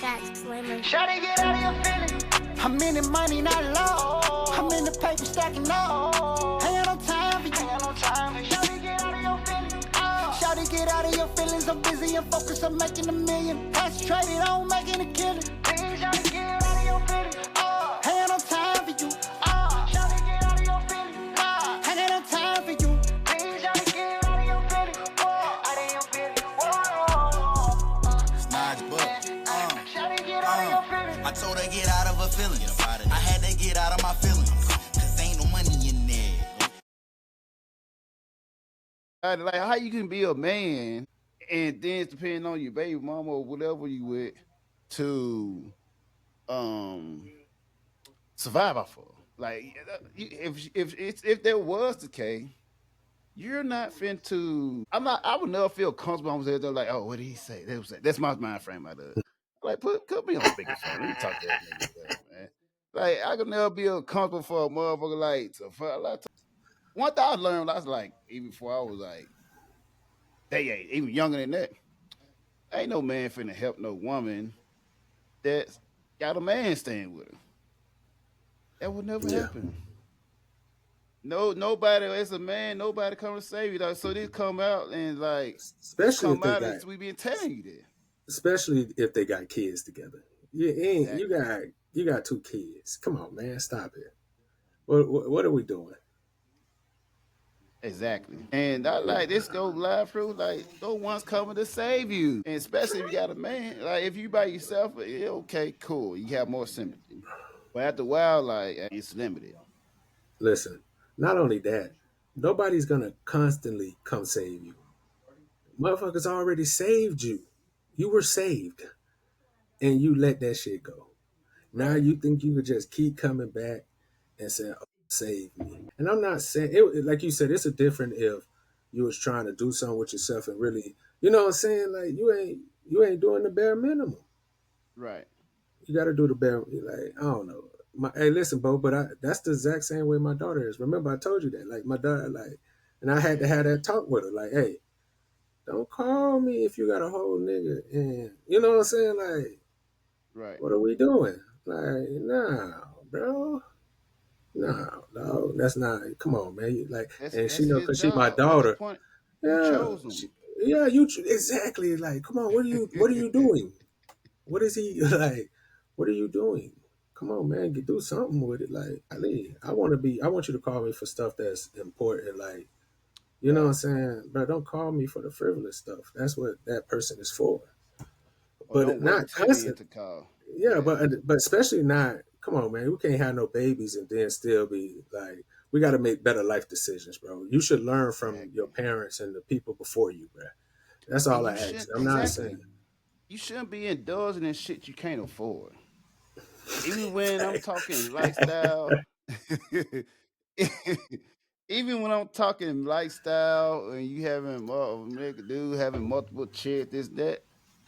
Jack Slimmer. Shawty, get out of your feelings. I'm in the money, not low. I'm in the paper stacking up. Ain't got no time for you. Shawty, get out of your feelings. Shawty, get out of your feelings. I'm busy and focused on making a million. Concentrated on making a killing. Please, shawty, get out of your feelings. Ain't got no time for you. Shawty, get out of your feelings. Ain't got no time for you. Please, shawty, get out of your feelings. Out of your feelings. Snodge book. Shawty, get out of your feelings. I told her get out of her feelings. I had to get out of my feelings. Cause ain't no money in there. Like, how you can be a man and then depending on your baby mama or whatever you with to survive off of. Like, if there was the case, you're not fin to. I would never feel comfortable. I was there like, oh, what did he say? That's my mind frame out of it. Like, put me on speakerphone. Let me talk to that nigga, man. Like, I could never be comfortable for a motherfucker like to fuck. Like, one thing I learned, I was like, even before I was like, even younger than that, ain't no man finna help no woman that's got a man staying with her. That would never happen. No, nobody as a man, nobody come to save you. Like, so they come out and like, especially if come they out got, and we been telling you that. especially if they got kids together. You ain't Exactly. you got 2 kids. Come on, man, stop it. What are we doing? Exactly. And I like this go live through, like, no one's coming to save you. And especially if you got a man. Like, if you by yourself, okay, cool. You have more sympathy. But after a while, like, it's limited. Listen, not only that, nobody's gonna constantly come save you. Motherfuckers already saved you. You were saved, and you let that shit go. Now Right. you think you could just keep coming back and say, oh, "Save me." And I'm not saying it. Like you said, it's a different if you was trying to do something with yourself and really, you know what I'm saying? Like you ain't doing the bare minimum. Right. You got to do the bare. Like I don't know. Hey, listen, Bo, but that's the exact same way my daughter is. Remember, I told you that. Like my daughter, like, and I had to have that talk with her. Like, hey, don't call me if you got a whole nigga, and you know what I'm saying? Like, Right. what are we doing? Like, nah, bro. No, that's not. Come on, man. Like, and she That's know his because she my job. At that daughter. point, you Yeah, chose him. yeah. Exactly. Like, come on. What are you doing? What is he like? What are you doing? Come on, man. Do something with it. Like, I want to be. I want you to call me for stuff that's important. Like, you know what I'm Right. saying? But don't call me for the frivolous stuff. That's what that person is for. Or But don't wait not till then constant. to call. Yeah, Yeah. but especially not. Come on, man. We can't have no babies and then still be like. We got to make better life decisions, bro. You should learn from your Exactly. parents and the people before you, bro. That's And all I you ask. shouldn't I'm not saying exactly. You shouldn't be indulging in shit you can't afford. Even when I'm talking lifestyle, even when I'm talking lifestyle and you having nigga dude having multiple chicks,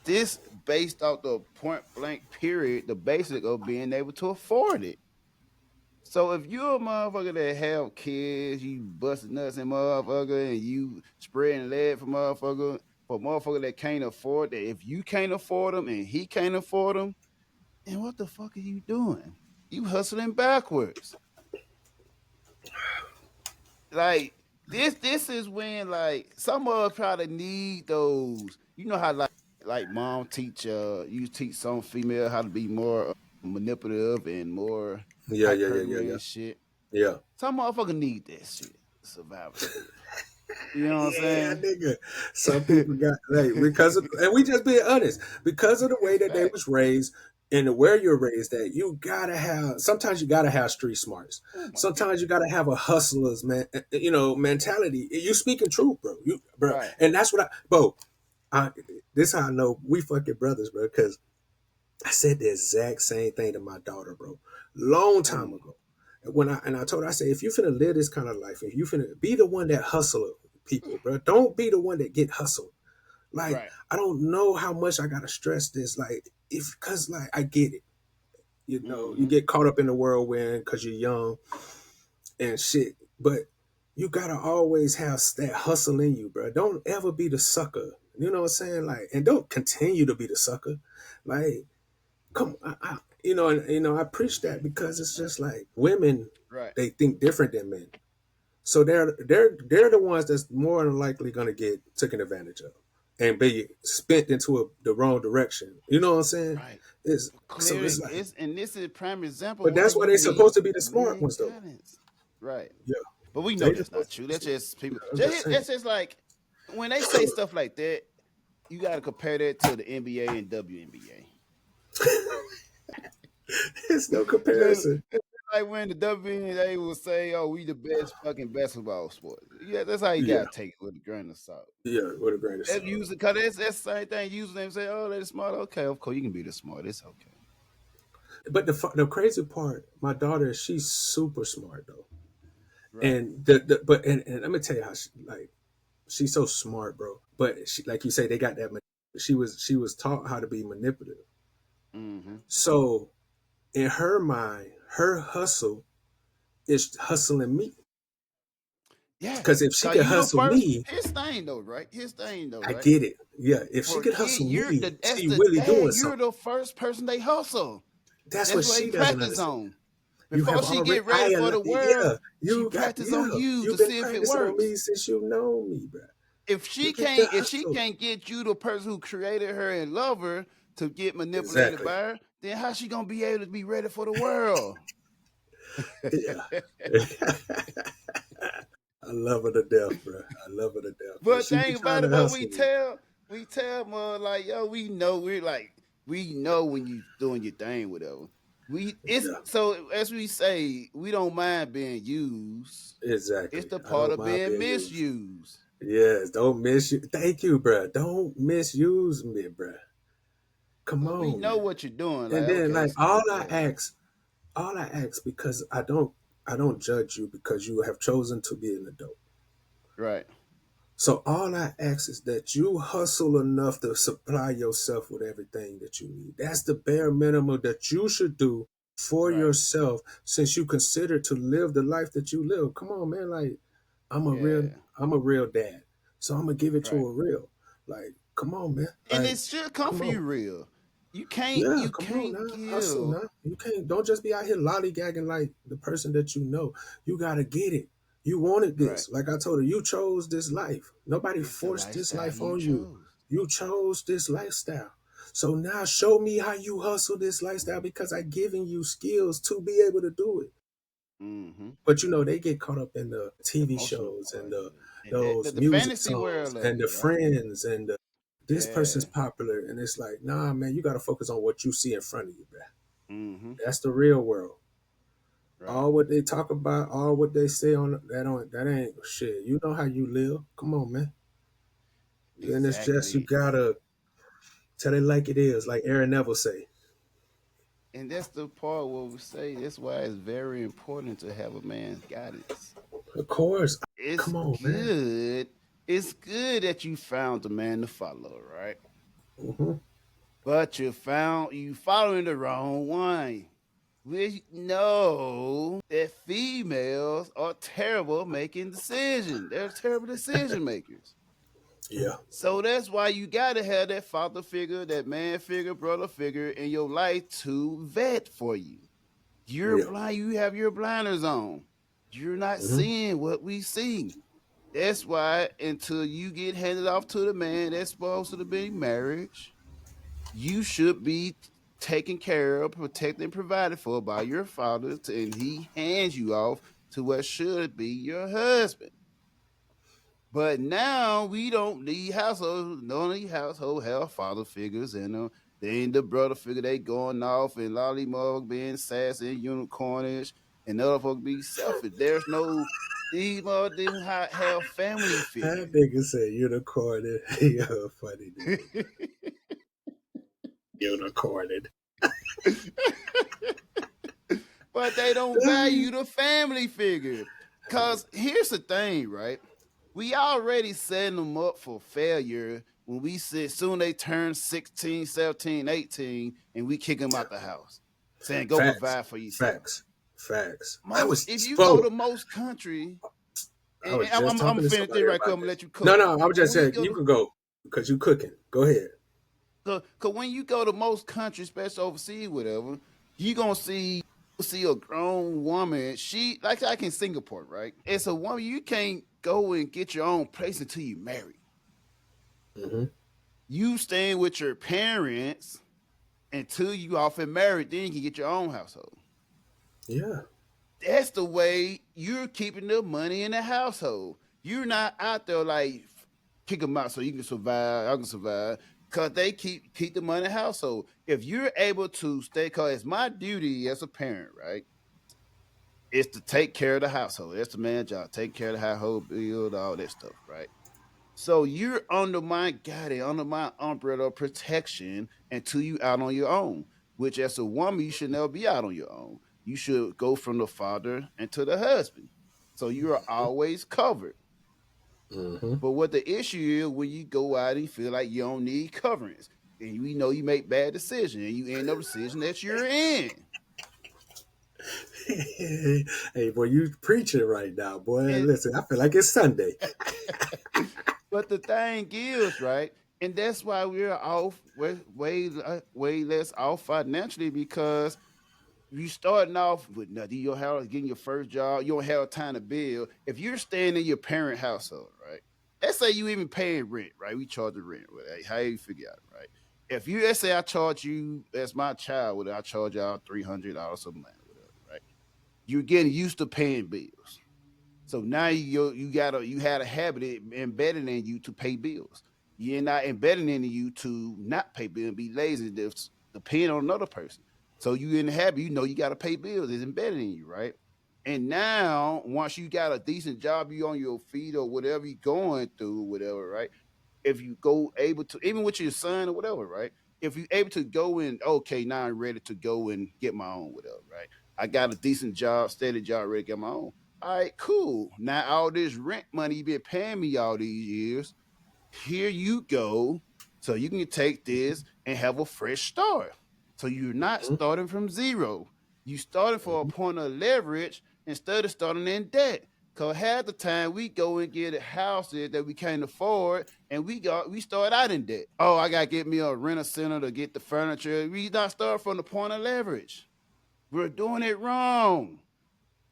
this based off the point blank period, the basic of being able to afford it. So if you're a motherfucker that have kids, you busting nuts and motherfucker, and you spreading lead for motherfucker that can't afford it. If you can't afford them and he can't afford them, then what the fuck are you doing? You hustling backwards. Like this is when like some of us probably need those. You know how like mom teach you teach some female how to be more manipulative and more yeah, yeah, yeah, yeah, hyperbole yeah, and shit. yeah. Some motherfucker need that shit. Survival skill. You know what I'm Yeah, saying? nigga. Some people got like because of, and we just being honest because of the way It's that they facts. was raised and where you're raised at. You gotta have. Sometimes you gotta have street smarts. Oh my god. Sometimes you gotta have a hustler's man. Mentality. You speaking truth, bro. Bro, Right. and that's what bro. I, this how I know we fucking brothers, bro. Because I said the exact same thing to my daughter, bro, long time Mm. ago. I told her, I said, if you finna live this kind of life, if you finna be the one that hustle people, bro, don't be the one that get hustled. Like, Right. I don't know how much I gotta stress this. Like, if cause like I get it. You Mm-hmm. get caught up in the whirlwind because you're young and shit. But you gotta always have that hustle in you, bro. Don't ever be the sucker. You know what I'm saying? Like, and don't continue to be the sucker. Like, come, I preach that because it's just like women, Right. they think different than men. So they're the ones that's more than likely going to get taken advantage of and be spent into the wrong direction. You know what I'm saying? Right. It's so Clearly, it's like, and this is a prime example but where that's why you they're need supposed to be the smart man ones, though. guidance. Right. Yeah, But we know they that's just not supposed to true. be That's smart. just people. I'm just saying. That's just like when they say stuff like that, you got to compare that to the NBA and WNBA. It's no Just comparison. like when the WNBA will say, "Oh, we the best fucking basketball sport." Yeah, that's how you Yeah, gotta take it with a grain of salt. yeah, with a grain of That salt. use because that's the same thing. Using them say, "Oh, they're smart." Okay, of course you can be the smart. It's okay. But the crazy part, my daughter, she's super smart though, Right. and and let me tell you how she's so smart, bro. But she, like you say, they got that. She was taught how to be manipulative. Mm-hmm. So in her mind, her hustle is hustling me. Yeah. Because if she Cause could you the hustle first. me, His thing though, right? His thing though, I right? get it. Yeah, if she For a could kid, hustle you're me, as she the really dad, doing you're something. the first person they hustle. That's what That's what he she doesn't practice understand. on. You Before have she already, get ready for the world, yeah, she practice on you you've to been see if it practicing on works. me since you know me, bro. If You she get the can't, if she hustle. can't get you, the person who created her and love her, to get manipulated Exactly. by her, then how she gonna be able to be ready for the world? Yeah. I love her to death, bro. I love her to death. But But she be thing trying about to it, but hustle me. we tell mother like, yo, we know when you doing your thing, whatever. It's Yeah, so as we say, we don't mind being used. It's exactly. the I part don't of mind being being used. misused. Yes, don't miss you. Thank you, bro. Don't misuse me, bro. Come So we on, know man. what you're doing. Like, And then okay, like so yeah, all I ask because I don't judge you because you have chosen to be an adult. right, So all I ask is that you hustle enough to supply yourself with everything that you need. That's the bare minimum that you should do for right, yourself since you consider to live the life that you live. Come on, man. Like I'm a real yeah, I'm a real dad. So I'm gonna give it to right. a real. Like, come on, man. And Like, it should come come for on. you real. Yeah, You come on can't now. Hustle give now. You can't don't just be out here lollygagging like the person that you know. You gotta get it. You wanted right. this. Like I told her, you chose this life. Nobody It's the forced this lifestyle life you on you. chose. You chose this lifestyle. So now show me how you hustle this lifestyle because I given you skills to be able to do it. Mm-hmm. But they get caught up in the TV Emotional shows and part, and those the music fantasy songs world of and it, the right? friends and this person's Yeah. popular and it's like, nah, man, you got to focus on what you see in front of you, bro. Mm-hmm. That's the real world. Right. All what they talk about, all what they say that ain't shit. You know how you live. Come on, man. And it's just you Exactly. gotta tell it like it is, like Aaron Neville say. And that's the part where we say that's why it's very important to have a man's guidance. Of course. It's Come on, man. good. It's good that you found the man to follow, right? Hmm. But you following the wrong one. We know that females are terrible making decisions. They're terrible decision makers. Yeah. So that's why you gotta have that father figure, that man figure, brother figure in your life to vet for you. You're Yeah. blind, you have your blinders on. You're not Hmm. seeing what we see. That's why until you get handed off to the man that's supposed to be marriage, you should be taken care of, protected, and provided for by your father, and he hands you off to what should be your husband. But now we don't need household. None of the household have father figures, and then the brother figure they going off and lollymug being sassy and unicornish, and other folk be selfish. There's no these mother didn't have family That figure. nigga said unicorn. You're a funny nigga. Unicorn. But they don't value the family figure. Cause here's the thing, right? We already setting them up for failure when we said soon they turn 16, 17, 18, and we kick them out the house. Saying go Facts. provide for yourself. Facts. Facts. If you go Bro, to most country, I was and just I'm talking to finna somebody think right quick, about I'm gonna this. let you No, cook. no, I was When just we saying go you to can go because you cooking. Go ahead. Cause when you go to most countries, especially overseas, whatever, you gonna see a grown woman. She like in Singapore, right? It's a woman you can't go and get your own place until you marry. Hmm. You staying with your parents until you off and married, then you can get your own household. Yeah. That's the way you're keeping the money in the household. You're not out there like kick them out so you can survive. I can survive because they keep the money in the household. If you're able to stay, because it's my duty as a parent, right? Is to take care of the household. That's the man's job. Take care of the household, build all that stuff, right? So you're under my guidance, under my umbrella of protection until you out on your own. Which, as a woman, you should never be out on your own. You should go from the father into the husband. So you are always covered. Hmm. But what the issue is when you go out and you feel like you don't need coverings, and we know you make bad decisions, and you end up decision that you're in. Hey, boy, you preaching right now, boy. And Listen, I feel like it's Sunday. but the thing is, right, and that's why we're off way less off financially because you starting off with nothing. You don't have getting your first job. You don't have time to build. If you're staying in your parent household, right? Let's say you even paying rent, right? We charge the rent. Right? How you figure out, right? If you let's say I charge you as my child, I charge y'all $300 something like that, whatever, right? You're getting used to paying bills. So now you had a habit embedded in you to pay bills. You're not embedding in you to not pay bills and be lazy, depend on another person. So you in the habit, you know you got to pay bills. It's embedded in you, right? And now once you got a decent job, you on your feet or whatever you going through, whatever, right? If you go able to, even with your son or whatever, right? If you able to go and okay, now I'm ready to go and get my own, whatever, right? I got a decent job, steady job, ready to get my own. All right, cool. Now all this rent money you been paying me all these years, here you go. So you can take this and have a fresh start. So you're not Mhm. starting from zero. You started for a point of leverage instead of starting in debt. Cause half the time we go and get houses that we can't afford, and we start out in debt. Oh, I gotta get me a renter center to get the furniture. We not start from the point of leverage. We're doing it wrong.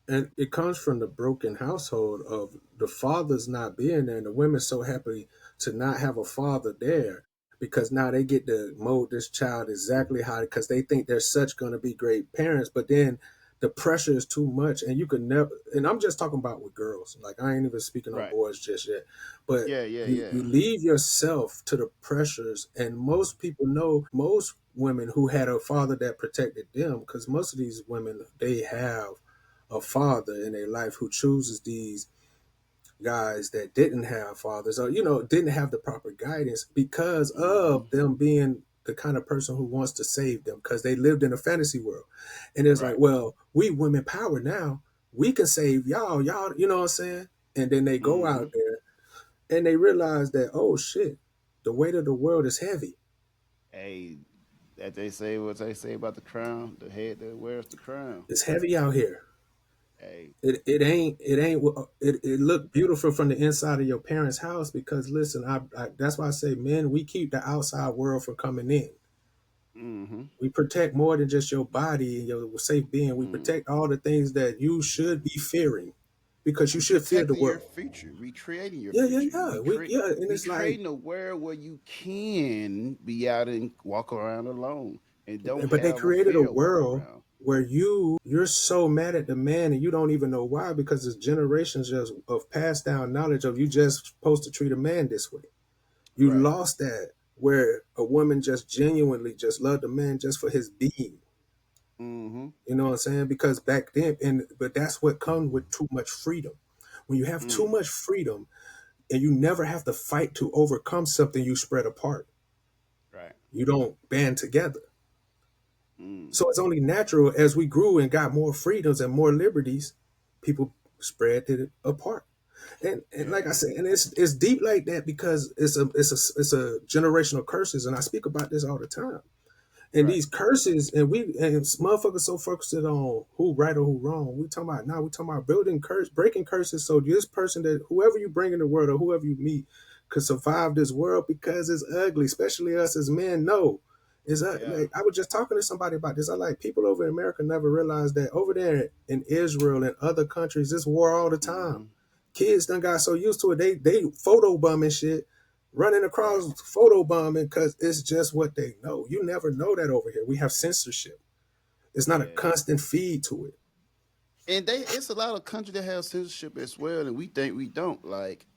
And it comes from the broken household of the fathers not being there, and the women so happy to not have a father there because now they get to mold this child exactly how because they think they're such going to be great parents, but then the pressure is too much, and you can never. And I'm just talking about with girls. Like I ain't even speaking on Right. boys just yet, but Yeah, yeah, you yeah. leave yourself to the pressures, and most people know most women who had a father that protected them because most of these women they have a father in their life who chooses these guys that didn't have fathers or didn't have the proper guidance because Hmm. of them being the kind of person who wants to save them because they lived in a fantasy world. And it's like, Right. well, we women power now, we can save y'all, you know what I'm saying? And then they go Hmm. out there and they realize that, oh shit, the weight of the world is heavy. Hey, that they say what they say about the crown, the head that wears the crown. It's heavy out here. Hey, It looked beautiful from the inside of your parents' house because listen, I that's why I say men, we keep the outside world from coming in. mm-hmm. We protect more than just your body and your safe being. We Mm. protect all the things that you should be fearing because you We should fear the protecting your world. future, recreating your Yeah, yeah, future. yeah. And We it's like, creating a world where you can be out and walk around alone and don't but they have a created a fear walking world around. where you're so mad at the man and you don't even know why because it's generations just of passed down knowledge of you just supposed to treat a man this way. You Right. lost that where a woman just genuinely just loved a man just for his being. Mm-hmm. You know what I'm saying? Because back then, and but that's what comes with too much freedom. When you have too Mm. much freedom and you never have to fight to overcome something, you spread apart. Right. You don't band together. Mm. So it's only natural as we grew and got more freedoms and more liberties, people spread it apart. And like I Yeah. said, and it's deep like that because it's a generational curses, and I speak about this all the time. And Right. these curses, and motherfuckers so focused on who right or who wrong. We talking about now. We talking about building curse, breaking curses. So this person that whoever you bring in the world or whoever you meet, could survive this world because it's ugly, especially us as men know. Yeah. Like, I was just talking to somebody about this. I like people over in America never realized that over there in Israel and other countries, it's war all the time. Mhm. Kids done got so used to it, they photo bombing shit, running across Right. photo bombing because it's just what they know. You never know that over here. We have censorship. It's not a Yeah. constant feed to it. And it's a lot of countries that have censorship as well, and we think we don't. Like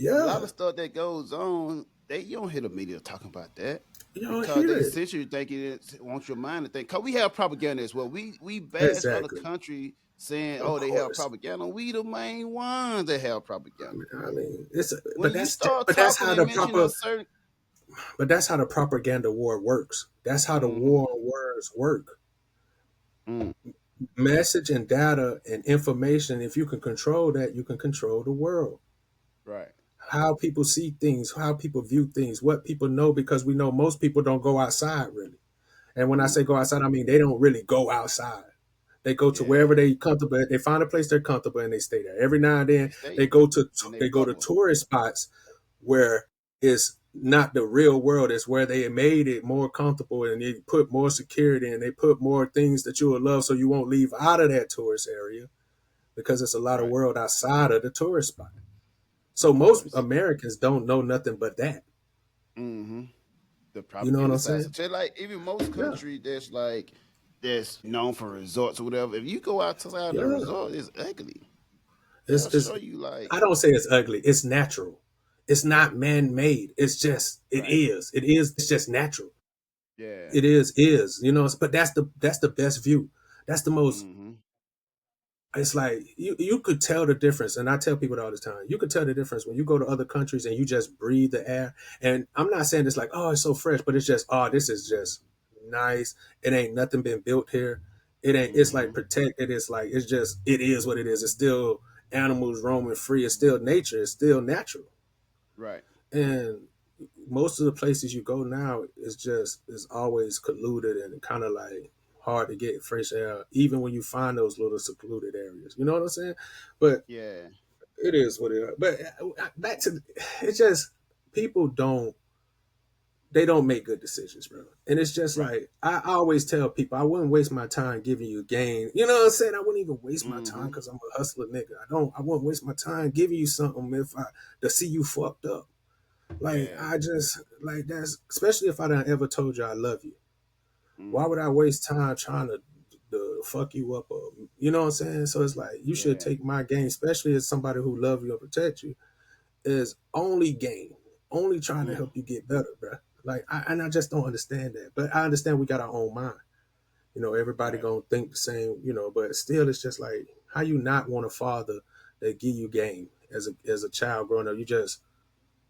a lot Yeah, of stuff that goes on, you don't hear the media talking about that you don't because hear they it. censor you thinking it wants your mind to think. Cause we have propaganda as well. We bash other Exactly. country saying, Of oh, they have course. propaganda. We the main ones that have I propaganda. mean, I mean, it's When you start but that's talking how and the mentioning a proper certain, but that's how the propaganda war works. That's how the mm-hmm, war on words work. mm, Message and data and information. If you can control that, you can control the world. right, How people see things, how people view things, what people know, because we know most people don't go outside really. And when I say go mm-hmm, outside, I mean they don't really go outside. They go to yeah, wherever they comfortable. They find a place they're comfortable and they stay there. Every now and they then stay they go to in a they go to bubble, tourist spots where it's not the real world. It's where they made it more comfortable and they put more security and they put more things that you will love so you won't leave out of that tourist area because it's a lot of right. world outside of the tourist spot. So Of most course. Americans don't know nothing but that. Mm-hmm. The You know what propaganda I'm side. So saying? just like even most Yeah. country that's known for resorts or whatever. If you go outside the Yeah. resort, it's ugly. They'll It's show you like I don't say it's ugly. It's natural. It's not man made. It's just it right, is. It is. It's just natural. yeah, It is. You know. But that's the best view. That's the most. mm-hmm, It's like you could tell the difference, and I tell people all the time. You could tell the difference when you go to other countries and you just breathe the air. And I'm not saying it's like oh it's so fresh, but it's just oh this is just nice. It ain't nothing been built here. It ain't. It's like mm-hmm, protected. It's like it's just it is what it is. It's still animals roaming free. It's still nature. It's still natural. right, And most of the places you go now is always colluded and kind of like hard to get fresh air, even when you find those little secluded areas. You know what I'm saying? But yeah, it is what it is. But back to it's just people don't make good decisions, bro. And it's just right, like I always tell people I wouldn't waste my time giving you game. You know what I'm saying? I wouldn't even waste my time mm-hmm, because I'm a hustler nigga. I wouldn't waste my time giving you something if I to see you fucked up. Like yeah, I just like that's especially if I done ever told you I love you. Why would mm-hmm, I waste time trying to fuck you up or you know what I'm saying? So it's like you should yeah, take my game, especially as somebody who love you and protect you, is only game, only trying to mm, help you get better, bro. Like I just don't understand that, but I understand we got our own mind. You know, everybody right, gonna think the same, you know, but still, it's just like how you not want a father that give you game as a child growing up. You just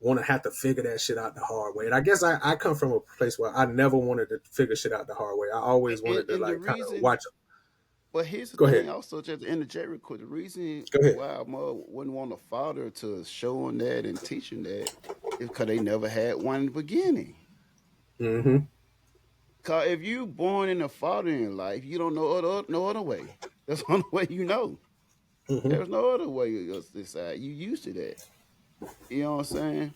want to have to figure that shit out the hard way. And I guess I come from a place where I never wanted to figure shit out the hard way. I always wanted to and the like kind of reason. watch. But here's the Go ahead. thing, also, just to interject real quick. The reason Go ahead. why Mo wouldn't want a father to show him that and teaching that is because they never had one in the beginning. Mm-hmm. Cause if you born in a fathering life, you don't know no other way. That's the only way you know. Mm-hmm. There's no other way to decide. You used to that. You know what I'm saying?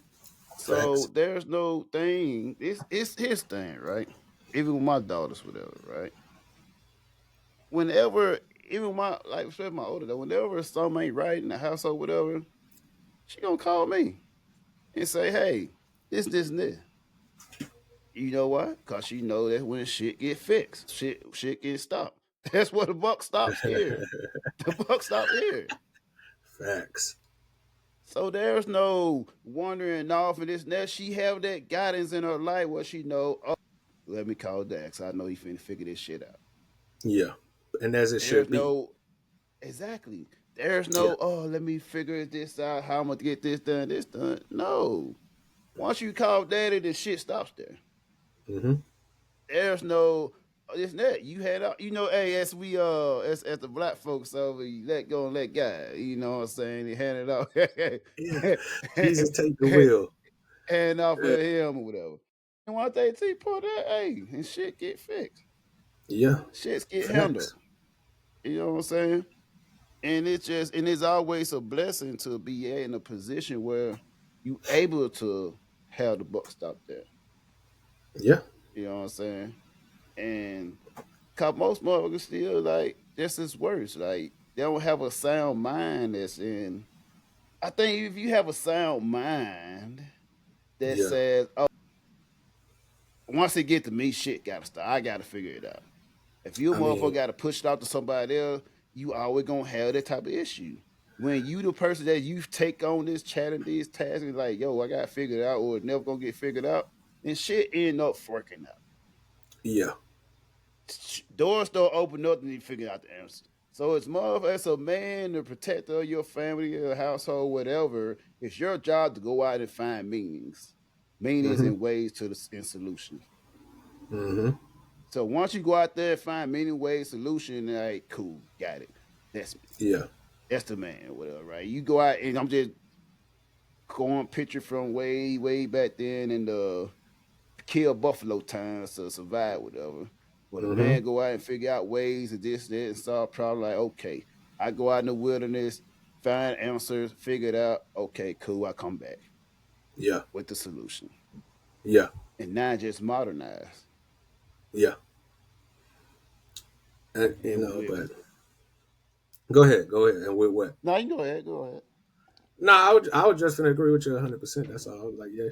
So Facts. there's no thing. It's his thing, right? Even with my daughters, whatever, right? Whenever, even my like, especially my older daughter, whenever something ain't right in the household, whatever, she gonna call me and say, "Hey, this, and this." You know why? Cause she know that when shit get fixed, shit get stopped. That's where the buck stops here. The buck stops here. Facts. So there's no wandering off and this and that. She have that guidance in her life where she know, oh, let me call Dax. I know he finna figure this shit out. Yeah. And as it There's should be. no exactly. There's Yeah. no, oh, let me figure this out, how I'm gonna get this done, this done. No. Once you call daddy, the shit stops there. Mm-hmm. There's no this and that. You had you know, hey, as we as the black folks over, you let go and let God. You know what I'm saying? He handed off Yeah. Jesus take the wheel. hand off Yeah. of him or whatever. And one day T put that, hey, and shit get fixed. Yeah. Shits get handled. Facts. You know what I'm saying? And it's always a blessing to be in a position where you able to have the buck stop there. Yeah. You know what I'm saying? And cause most motherfuckers still like this is worse. Like they don't have a sound mind that's in. I think if you have a sound mind that Yeah. says, "Oh, once it get to me, shit gotta stop. I gotta figure it out." If you a I motherfucker mean, gotta push it out to somebody else, you always gonna have that type of issue. When you the person that you take on this challenge, these tasks, and like, yo, I gotta figure it out, or it's never gonna get figured out, and shit end up freaking out. yeah. Doors don't open up and you figure out the answer. So it's more as a man, the protector of your family, your household, whatever. It's your job to go out and find meanings Mm-hmm. and ways to the and solutions. Mm-hmm. So once you go out there and find meaning, ways, solution, like cool, got it. That's me. Yeah. That's the man, whatever, right? You go out and I'm just going picture from way back then in the kill buffalo times to survive, whatever. But a Mm-hmm. man go out and figure out ways of this, that, and solve problems. Like, okay, I go out in the wilderness, find answers, figure it out. Okay, cool. I come back Yeah. with the solution, Yeah. and now just modernize. Yeah. And, And with but go ahead. Go ahead. And with what? no, you go ahead, go ahead. No, I would just gonna agree with you 100%. That's all. I was like, yeah.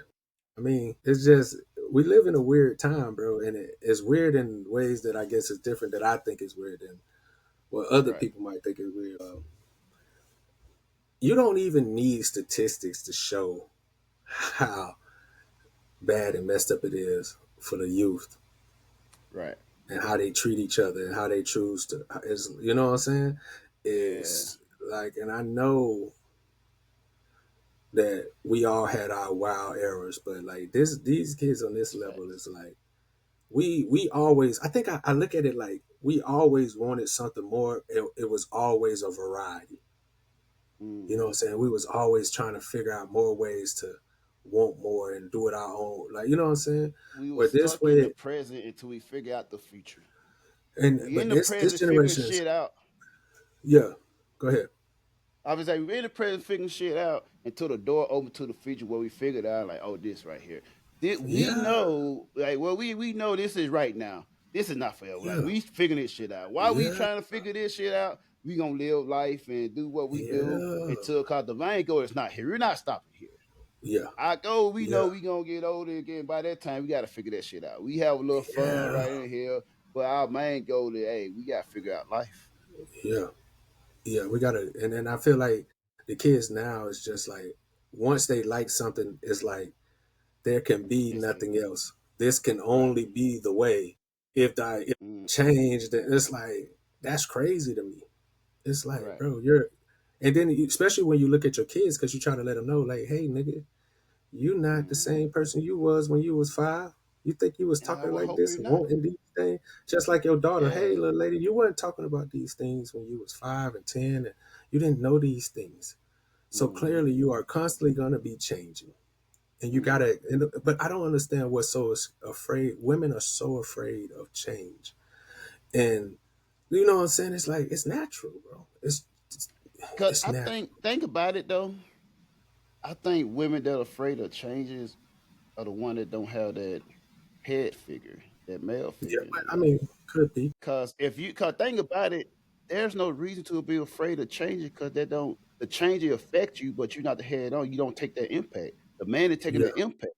I mean, it's just we live in a weird time, bro, and it's weird in ways that I guess is different that I think is weird and what other Right, people might think is weird. You don't even need statistics to show how bad and messed up it is for the youth right, and how they treat each other and how they choose to. Is you know what I'm saying? yeah, It's like, and I know that we all had our wild errors, but like these kids on this that's level facts. is like we always. I think I look at it like we always wanted something more. It was always a variety. You know what I'm Mm-hmm. saying? We was always trying to figure out more ways to want more and do it our own. Like you know what I'm saying? We were But this stuck in the way, present until we figure out the future. and We in but the this present figuring generation is shit out. yeah. Go ahead. I was like, we in the present figuring shit out until the door opened to the future where we figured out like, oh, this right here. Did we Yeah, know like well we know this is right now. This is not forever. Like yeah, we figuring this shit out. While we yeah, trying to figure this shit out, we gonna live life and do what we do yeah, until cause the divine goal is not here. We're not stopping here. yeah, I go, we yeah, know we gonna get older again. By that time, we gotta figure that shit out. We have a little fun yeah, right in here, but our main goal is, hey, we gotta figure out life. yeah, yeah. We gotta, and then I feel like the kids now is just like once they like something, it's like there can be It's nothing else. This can right, only be the way. If mm, change, then it's like that's crazy to me. It's like, right. bro, and then especially when you look at your kids, because you try to let them know, like, hey, nigga, you not the Mm-hmm. same person you was when you was 5. You think you was And I talking would like hope this you're and not. wanting these things, just like your daughter. Hey, Yeah. little lady, you weren't talking about these things when you was 5 and 10, and you didn't know these things. So Mm-hmm. clearly, you are constantly gonna be changing, and you Mm-hmm. gotta. But I don't understand what's so afraid. Women are so afraid of change, and you know what I'm saying. It's like it's natural, bro. Cause It's I natural. think about it though. I think women that are afraid of changes are the one that don't have that head figure, that male Yeah, figure in but their I life. mean, could be. Cause if you cause think about it, there's no reason to be afraid of changes because they don't the change affect you, but you're not the head on. You don't take that impact. The man is taking Yeah, the impact.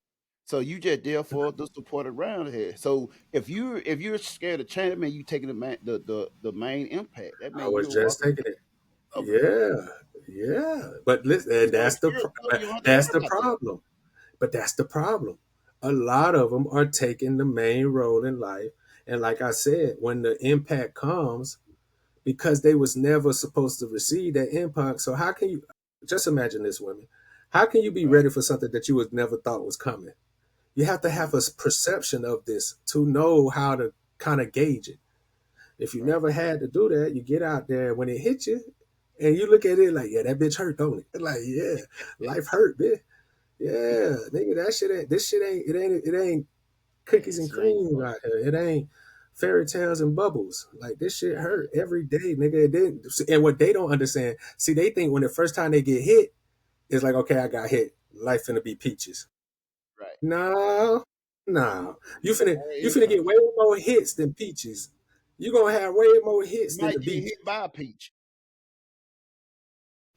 So you just there for the support around here. So if you're scared of change, that means you taking the main impact. That I means was you're just walking taking it. of it. Yeah, yeah. But listen, and So if you're you don't have to that's worry the about that. problem. But that's the problem. A lot of them are taking the main role in life, and like I said, when the impact comes, because they was never supposed to receive that impact. So how can you just imagine this, women? How can you be Right. ready for something that you was never thought was coming? You have to have a Mm-hmm. perception of this to know how to kind of gauge it. If you Right. never had to do that, you get out there when it hits you, and you look at it like, yeah, that bitch hurt, don't it? Like, yeah, life hurt, bitch. Yeah, nigga, that shit ain't. This shit ain't. It ain't cookies and This ain't cream fun. right here. It ain't fairy tales and bubbles. Like this shit hurt every day, nigga. It didn't. And what they don't understand, see, they think when the first time they get hit, it's like, okay, I got hit. life finna be peaches. Right. No, You, no. You more finna get income. way more hits than peaches. You gonna have way more You hits than the might get beach. hit by a peach.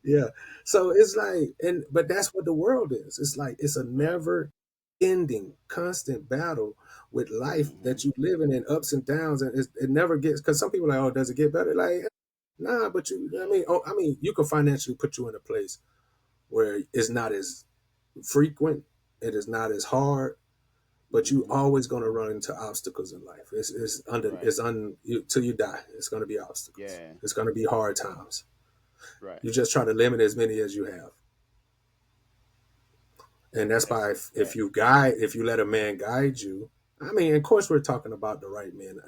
Yeah. So it's like, and but that's what the world is. It's like it's a Right. never ending, constant battle with life Hmm. that you live in ups and downs, and it never gets. Because some people are like, oh, does it get better? Like, nah. But I mean, Yeah. oh, I mean, you can financially put you in a place where it's not as frequent, it is not as hard, but you Hmm. always gonna run into obstacles in life. Right. Till you die. It's gonna be obstacles. Yeah. It's gonna be hard times. Right. You just try to limit as many as you have. And that's That's why a if fact. if you let a man guide you, I mean, of course we're talking about the right men.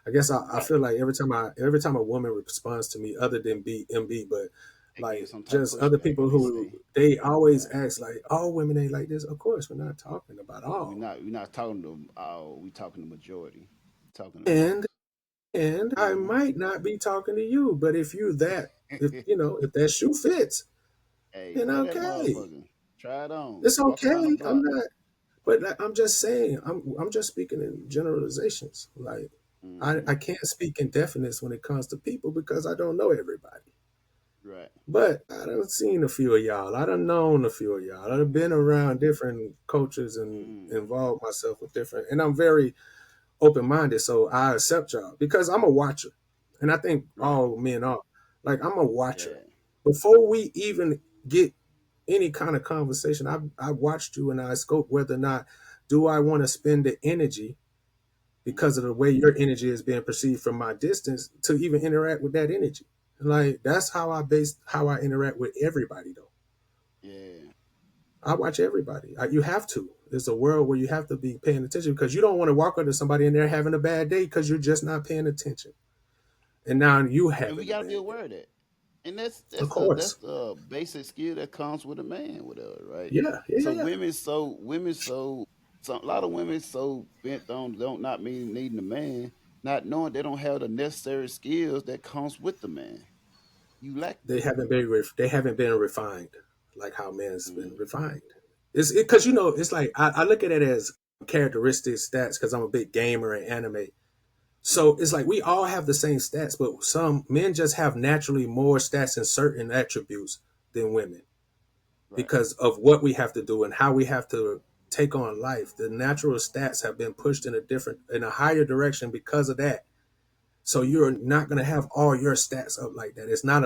I guess I Right. feel like every time a woman responds to me, other than MB, but They give like some type of just other pushback, people and they who say, they always "Yeah, ask like, all women ain't like this. Of course, we're not talking about we're all. not talking to all. We talking to majority. Talking to And most." I Hmm. might not be talking to you, but if that shoe fits, Hey, then wear that okay, motherfucker. Try it on. it's Walk around the okay. I'm block. not. But like, I'm just saying, I'm just speaking in generalizations. Like Hmm. I can't speak in definites when it comes to people because I don't know everybody. Right. But I done seen a few of y'all. I done known a few of y'all. I done been around different cultures and Mm. involved myself with different. And I'm very open minded, so I accept y'all because I'm a watcher, and I think Right. all men are. Like I'm a watcher. Yeah. Before we even get any kind of conversation, I watched you and I scope whether or not do I want to spend the energy because of Hmm. the way your energy is being perceived from my distance to even interact with that energy. Like that's how I interact with everybody though. Yeah. I watch everybody. You have to. It's a world where you have to be paying attention because you don't want to walk up to somebody and they're having a bad day because you're just not paying attention. And now you And we having a gotta be bad day. aware of that. And that's Of that's a course. that's the basic skill that comes with a man, whatever, right? Yeah, yeah, yeah, So yeah. a lot of women so bent on don't not mean needing a man, not knowing they don't have the necessary skills that comes with the man. You lack that. They haven't been refined like how men's been Mm. refined. It's because it's like I look at it as characteristics, stats, because I'm a big gamer and anime. So it's like we all have the same stats, but some men just have naturally more stats in certain attributes than women Right. because of what we have to do and how we have to take on life. The natural stats have been pushed in a higher direction because of that. So you're not going to have all your stats up like that. It's not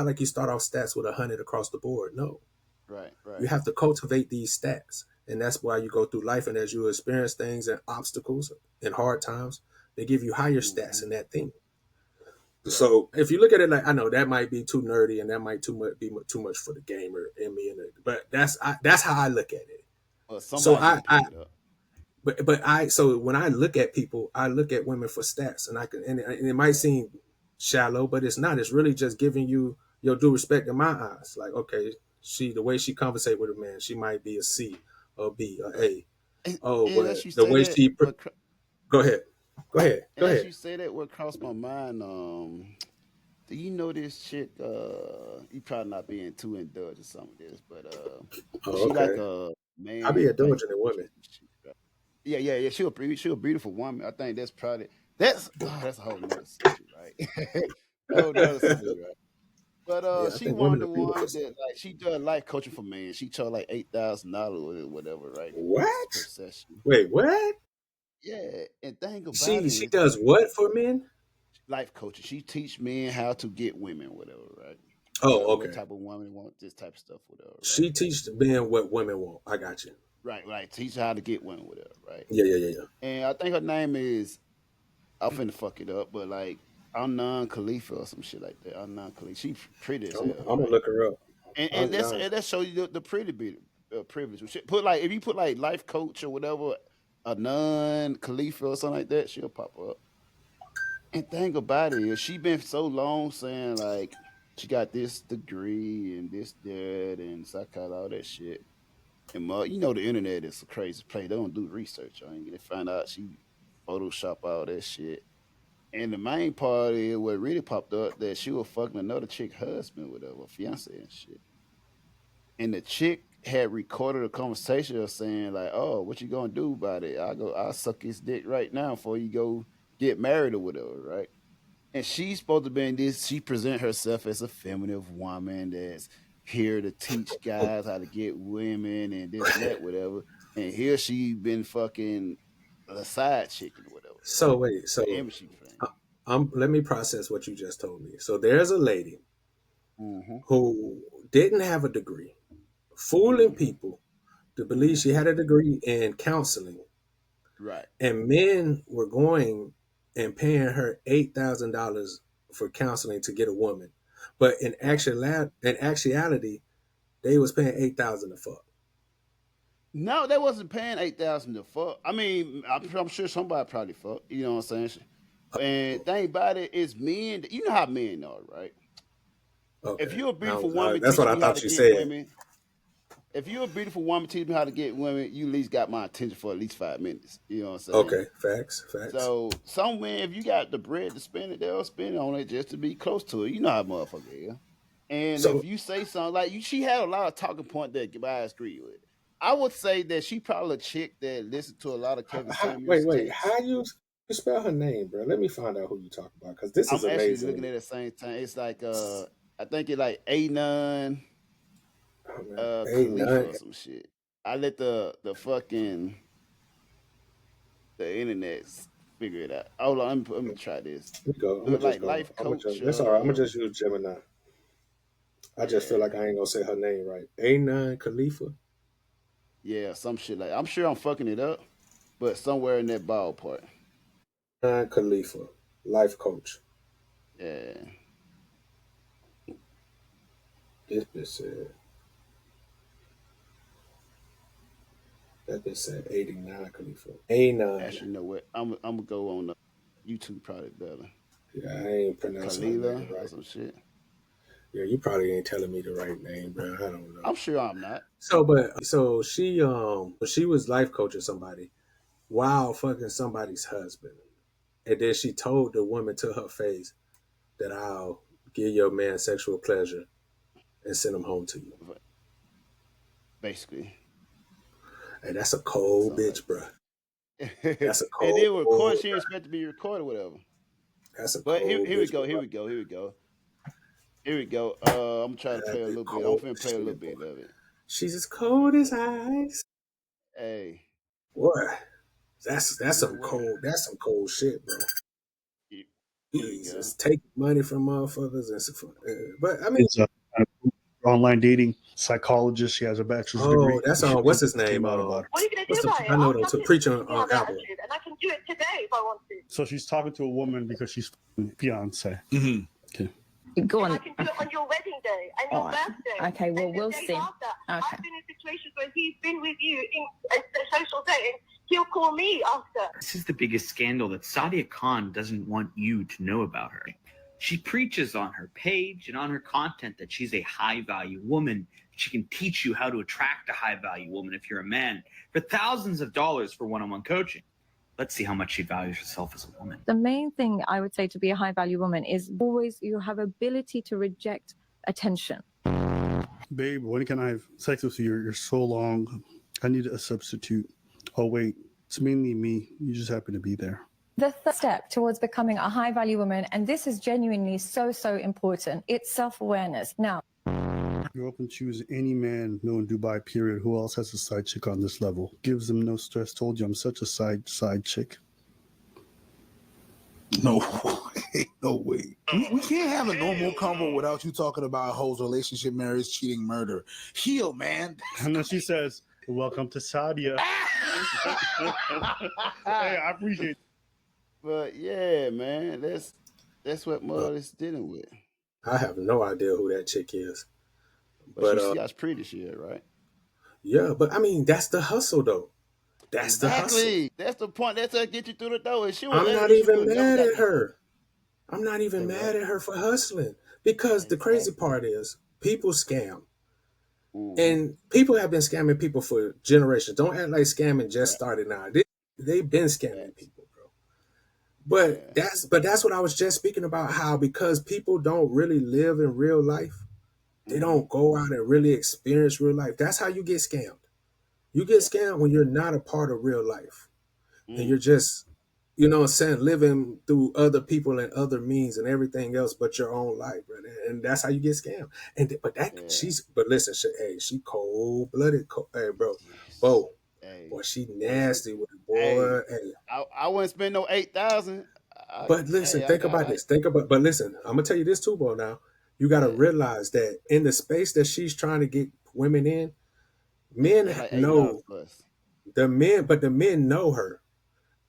like you start off stats with 100 across the board. No, Right. you Right. have to cultivate these stats. And that's why you go through life. And as you experience things and obstacles and hard times, they give you higher stats Hmm. in that thing. Right. So if you look at it like I know that might be too nerdy and that might be too much for the gamer and me but that's how I look at it. Well, So somebody gonna pick it up. so when I look at people, I look at women for stats and and it might seem shallow, but it's not. It's really just giving you your due respect in my eyes. Like okay, the way she conversate with a man, she might be a C or B or Right. A. Oh, And but as you the say way that, go ahead, and go as ahead. you say that, what crossed my mind, do you know this chick? You probably not being too indulged in some of this, but Oh, she like okay. a I be man life indulging in coach or women. some shit, right? Yeah, yeah, yeah. She a beautiful woman. I think that's probably that's a whole nother subject, right? A whole nother subject, right? But Yeah, I she think one of women are the beautiful. ones that like she does life coaching for men. She charge like $8,000 or whatever, right? Per What? session. Wait, what? Yeah, and thing about it She is does what for men? life coaching. She teach men how to get women, whatever, right? Oh, What okay. type of woman want this type of stuff, whatever, right? She teaches men what women want. I got you. Right, right. Teach her how to get women, whatever, right? Yeah, yeah, yeah, yeah. And I think her name is I'm finna fuck it up, but like Anan Khalifa or some shit like that. Anan Khalifa. She pretty as hell, I'm gonna right? look her up. And I'm that's not. that show you the pretty bit privilege. Shit, put like if you put like life coach or whatever, Anan Khalifa or something like that, she'll pop up. And thing about it is, she been so long saying like she got this degree and this that and psychology all that shit. And you know the internet is a crazy place. They don't do research. I ain't they find out she Photoshop all that shit. And the main part is what really popped up that she was fucking another chick husband with her fiance and shit. And the chick had recorded a conversation of saying like, "Oh, what you gonna do about it? I'll suck his dick right now before you go get married or whatever, right?" And she's supposed to be in this. She present herself as a feminine woman that's here to teach guys how to get women and this and that, whatever. And here she been fucking a side chicken or whatever. So wait, so The image she portraying. let me process what you just told me. So there's a lady Mm-hmm. who didn't have a degree, fooling people to believe she had a degree in counseling, Right. and men were going and paying her $8,000 for counseling to get a woman, but in actuality, they was paying 8,000 to fuck. No, they wasn't paying 8,000 to fuck. I mean, I'm sure somebody probably fuck. You know what I'm saying? And thing about it is, men. You know how men are, right? Okay, If you're a beautiful woman that's what teaching I me how thought to you get said. women, if you're a beautiful woman teaching me how to get women, you at least got my attention for at least 5 minutes. You know what I'm saying? Okay, facts. So some men, if you got the bread to spend it, they'll spend on it just to be close to it. You know how motherfucker is. And So if you say something like she had a lot of talking point that I agree with. I would say that she probably a chick that listened to a lot of Kevin Samuels wait, tapes. how you spell her name, bro? Let me find out who you talk about, because this is I'm actually amazing to looking me. at it at the same time. It's like I think it's like A9 Oh man, Khalifa A9. or some shit. I let the fucking the internet figure it out. Hold on, let me try this. Let me go. I'm gonna Look just like go. life coach. That's all right. I'm gonna just use Gemini. I just feel like Yeah, I ain't gonna say her name right. A9 Khalifa. yeah, some shit like. I'm sure I'm fucking it up, but somewhere in that ballpark. 9 Khalifa, life coach. Yeah, This bitch said that bitch said 89 Khalifa. A9. actually, you know what? I'm gonna go on YouTube probably better. Yeah, I ain't pronouncing her Kalila name or right. some shit. Yeah, you probably ain't telling me the right name, bro. I don't know. I'm sure I'm not. So she was life coaching somebody while fucking somebody's husband. And then she told the woman to her face that I'll give your man sexual pleasure and send him home to you. But basically, Hey, that's a cold something bitch, like bro. that. That's a And cold, then record. She didn't expect to be recorded, whatever. that's a But cold here we bitch, go. boy. Here we go. Here we go. Here we go. I'm gonna try to play a That's a little bit. I'm cold finna play a little shit, boy. bit of it. She's as cold as ice. Hey, Boy, that's you know some what? cold shit, bro. Here we go. Jesus, take money from motherfuckers and stuff. But I mean, Is a kind of online dating psychologist. She has a bachelor's oh, degree. that's She what's just his name? came out about it. What are you going to do What's the about it? I know I'll though come to to preach the on album. attitude, and I can do it today if I want to. So she's talking to a woman because she's fiance. Mm-hmm. Okay. Go And I on. can do it on your wedding day and your All right. birthday. Okay, well, and the we'll days see. After. Okay. I've been in situations where he's been with you in a social dating. He'll call me after. This is the biggest scandal that Sadia Khan doesn't want you to know about her. She preaches on her page and on her content that she's a high-value woman. She can teach you how to attract a high-value woman if you're a man for thousands of dollars for one-on-one coaching. Let's see how much she values herself as a woman. The main thing I would say to be a high value woman is always you have ability to reject attention. Babe, when can I have sex with you? You're so long. I need a substitute. Oh, wait. It's mainly me. You just happen to be there. The third step towards becoming a high value woman, and this is genuinely so important, it's self-awareness. Now, You're open to choose any man known in Dubai, period. Who else has a side chick on this level? Gives them no stress. Told you I'm such a side chick. No way. No way. We can't have a normal convo without you talking about hoes, relationship, marriage, cheating, murder. Heal, man. And then she says, welcome to Sadia. Hey, I appreciate it. But yeah, man, that's what Mud is dealing with. I have no idea who that chick is. But But she got pretty shit, right? yeah, but I mean that's the hustle though. That's the hustle. Exactly. That's the point. That's how get you through the door. And she was I'm not she even would've never mad got at her. I'm not even Say mad what? at her for hustling, because the crazy Exactly. part is people scam. Mhm. And people have been scamming people for generations. Don't act like scamming just Right. started now. They've been scamming Facts. people, bro. But Yeah. that's what I was just speaking about, how because people don't really live in real life, They don't go out and really experience real life. That's how you get scammed. You get scammed when you're not a part of real life. And you're just, you know what I'm saying, living through other people and other means and everything else but your own life, bro. And that's how you get scammed. And but listen, she cold blooded, hey, bro, boy, she nasty with it, boy. Hey. I wouldn't spend no 8,000. But listen, think about this. But listen, I'm gonna tell you this too, bro. Now you got to realize that in the space that she's trying to get women in, men like know $8 but the men know her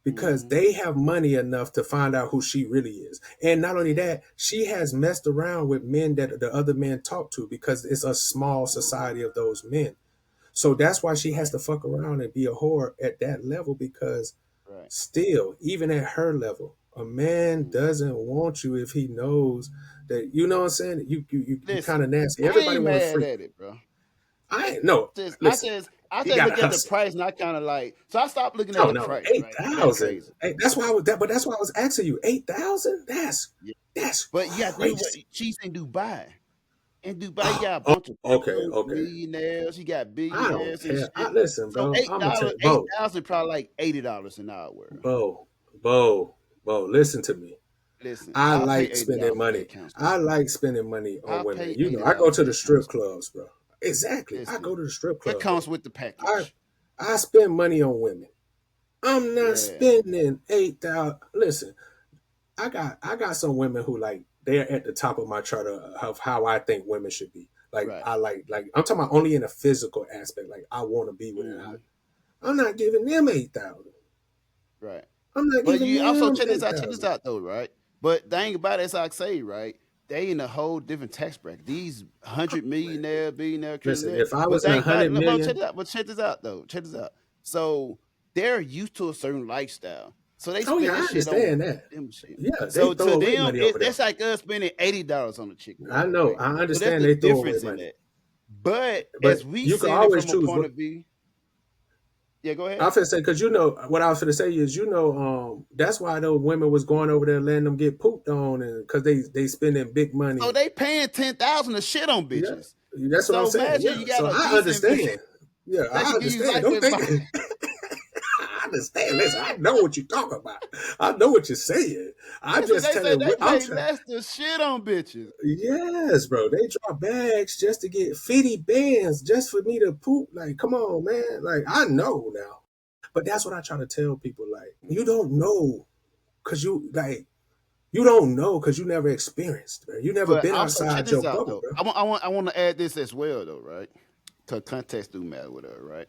because they have money enough to find out who she really is. And not only that, she has messed around with men that the other men talk to because it's a small society of those men. So that's why she has to fuck around and be a whore at that level because still, even at her level, a man doesn't want you if he knows that, you know what I'm saying? You kind of nasty. Everybody wants free. at it, bro. I ain't no. I Listen, just look at the price and I kind of like, so I stopped looking at the price. 8,000. Right? Hey, that's why I was asking you. 8,000? That's but you got to do what she's in Dubai. In Dubai, you got a bunch of millionaires. You got billionaires. I don't care. Listen, bro. So $8,000 probably like $80 an hour. Bo, listen to me. Listen, I like spending money. I like spending money on women. You know, I go to the strip clubs, bro. Exactly. Listen, I go to the strip club. That comes with the package. I spend money on women. I'm not spending 8,000. Listen, I got some women who like they're at the top of my chart of how I think women should be. Like I like I'm talking about only in a physical aspect. Like I want to be with her. I'm not giving them 8,000. Right. I'm not but giving you them also check this 8,000. out though, right? But the thing about it, as I say, right? They in a whole different tax bracket. These 100 millionaire, billionaire, listen, if I was in 100 million, check this out though. Check this out. So they're used to a certain lifestyle. So they spend I understand that. Yeah, so to them, that's like us spending $80 on a chick. I know. I understand they throw away money. But as we you see can always from choose. A point of view, yeah, go ahead. I was gonna say because you know what I was gonna say is that's why those women was going over there letting them get pooped on and because they spending big money. So they paying $10,000 to shit on bitches. Yeah, that's what I'm saying. Yeah. So I understand. Yeah, I understand. Don't think. I understand. Listen, I know what you're talking about. I know what you're saying. I'm just telling you. That's the shit on bitches. Yes, bro. They draw bags just to get 50 bands just for me to poop. Like, come on, man. Like, I know now. But that's what I try to tell people. Like, you don't know because you don't know because you never experienced, bro. You never been outside your bubble, bro. I want to add this as well, though, right? Because context do matter with her, right?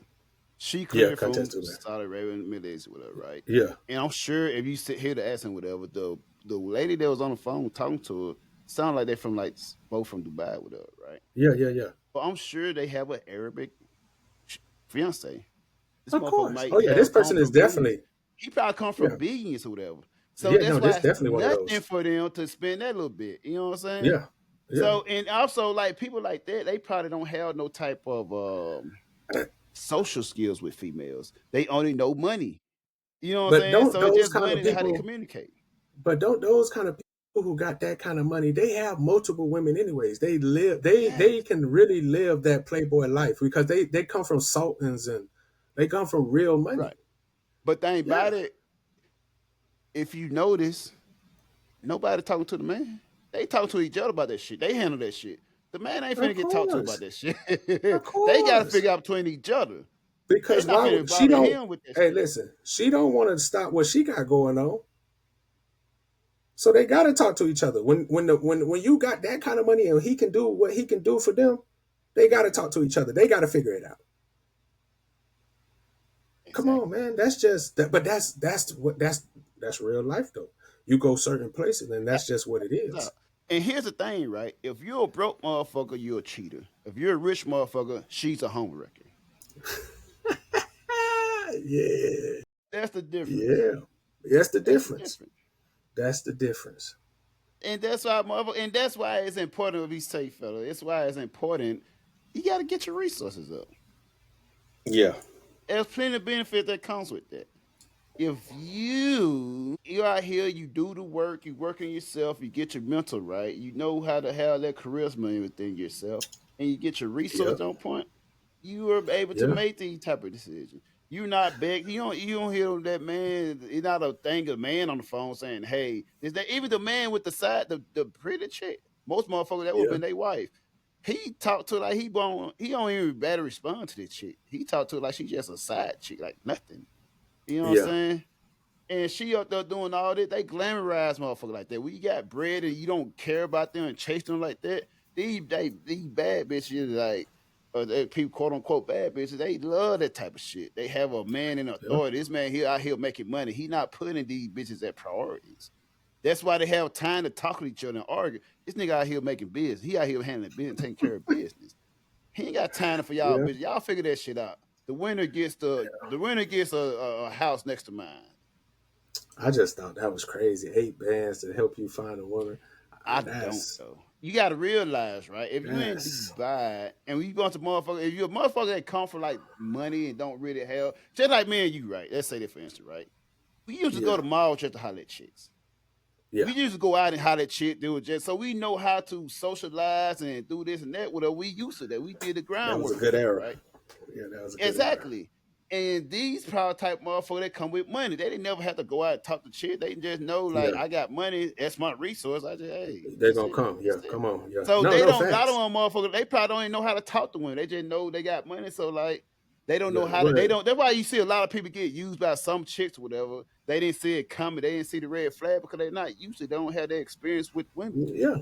She cleared from Saudi Arabia and Middle East with her, right? Yeah. And I'm sure if you sit here to ask him whatever, the lady that was on the phone talking to her sound like they're from both from Dubai with her, right? Yeah. But I'm sure they have an Arabic fiance. Of course. This person is definitely. He probably come from billions or whatever. So that's definitely one of those. Nothing for them to spend that little bit. You know what I'm saying? Yeah. So and also like people like that, they probably don't have no type of social skills with females. They only know money. You know what I'm saying? So it's just money how they communicate. But don't those kind of people who got that kind of money, they have multiple women anyways. They live they can really live that playboy life because they come from sultans and they come from real money. Right. But the thing about it, if you notice, nobody talking to the man. They talk to each other about that shit. They handle that shit. The man ain't finna get talked to about that shit. They got to figure out between each other. Because she don't. Hey, listen, she don't want to stop what she got going on. So they got to talk to each other. When you got that kind of money and he can do what he can do for them, they got to talk to each other. They got to figure it out. Exactly. Come on, man. That's just that. But that's real life though. You go certain places and that's just what it is. And here's the thing, right? If you're a broke motherfucker, you're a cheater. If you're a rich motherfucker, she's a homewrecker. Yeah. That's the difference. Yeah. That's the difference. That's the difference. And that's why it's important to be safe, fella. That's why it's important. You got to get your resources up. Yeah. There's plenty of benefit that comes with that. if you out here, you do the work, you work on yourself, you get your mental right, you know how to have that charisma within yourself, and you get your Yeah, resources on point, you are able to yeah, make these type of decisions. You're not beg. You don't hear that man. It's not a thing of man on the phone saying, "Hey, is that even the man with the pretty chick? Most motherfuckers that would have yeah, been their wife. He talked to her like he don't even better respond to this chick. He talked to her like she just a side chick, like nothing. You know what I'm yeah, saying? And she up there doing all this. They glamorize motherfucker like that. When you got bread and you don't care about them and chase them like that, these bad bitches like people quote unquote bad bitches, they love that type of shit. They have a man in yeah. authority. This man here out here making money. He not putting these bitches at priorities. That's why they have time to talk to each other and argue. This nigga out here making business. He out here handling business, taking care of business. He ain't got time for y'all Yeah. bitches. Y'all figure that shit out. The winner gets a house next to mine. I just thought that was crazy. 8 bands to help you find a woman. I don't That's though. You gotta realize, right? If you in that's Dubai and we going to motherfucker, if you're a motherfucker that come for like money and don't really have, just like me and you, right? Let's say that for instance, right? We used to go yeah, to malls just to holler at chicks. yeah. We used to go out and holler at chick, do it just so we know how to socialize and do this and that. Whatever we used to that, we did the That was a groundwork for good that, era. right? Yeah, that was a good era. Exactly. And these proud type motherfuckers that come with money, they didn't never have to go out and talk to shit. They just know like Yeah, I got money, that's my resource. I just hey, they're that's gonna it. come. Yeah, That's it. come on. Yeah. So No, they no don't. A lot of facts. them motherfuckers, they probably don't even know how to talk to women. They just know they got money. So like, they don't know Yeah. how to. They Well, don't. That's why you see a lot of people get used by some chicks, or whatever. They didn't see it coming. They didn't see the red flag because they're not used to. They don't have that experience with women. yeah.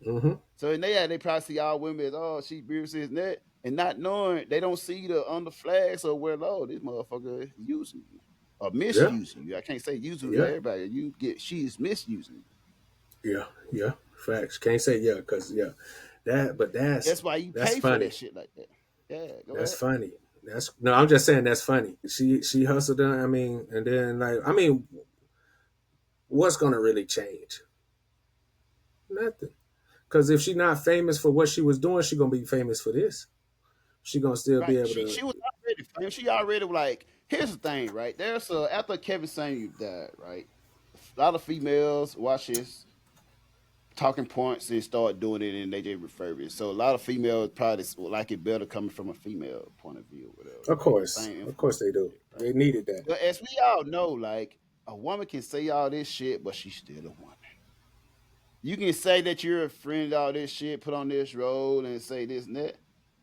Mm-hmm. So in they probably see all women as oh she beautiful and that, and not knowing they don't see the under flags or where oh this motherfucker is using you or Yeah, misusing you. I can't say using yeah, everybody. She's misusing you. yeah, yeah. Facts. Can't say yeah, cause yeah, that. But That's why you that's pay for that funny. shit like that. Yeah, go That's ahead. funny. That's no. I'm just saying that's funny. She hustled. I mean, and then like I mean, what's gonna really change? Nothing. Because if she's not famous for what she was doing, she gonna be famous for this. She gonna still be Right. able She to. was already famous. She already like here's the thing, right? There's after Kevin Samuel died, right? A lot of females watch this talking points and start doing it and they just refurbish it. So a lot of females probably like it better coming from a female point of view or whatever. They get the same Of course they do. information, right? They needed that. But as we all know, like a woman can say all this shit, but she's still a woman. You can say that you're a friend, all this shit, put on this role and say this and that.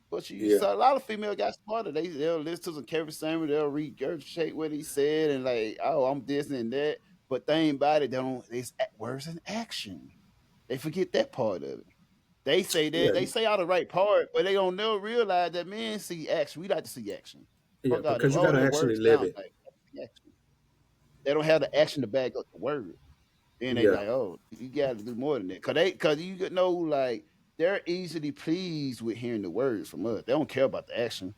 But you Yeah, saw a lot of females got smarter. They'll listen to some Kevin Samuel, they'll regurgitate what he said and like, oh, I'm this and that. But thing about it, they don't it's words in action. They forget that part of it. They say that yeah, they say all the right part, but they don't never realize that men see action. We like to see action. yeah. Fuck all that. Because you Oh, gotta that actually word live sounds it. like action. They don't have the action to back up the word. Then they Yeah, like, oh, you got to do more than that. Cause you know, like they're easily pleased with hearing the words from us. They don't care about the action.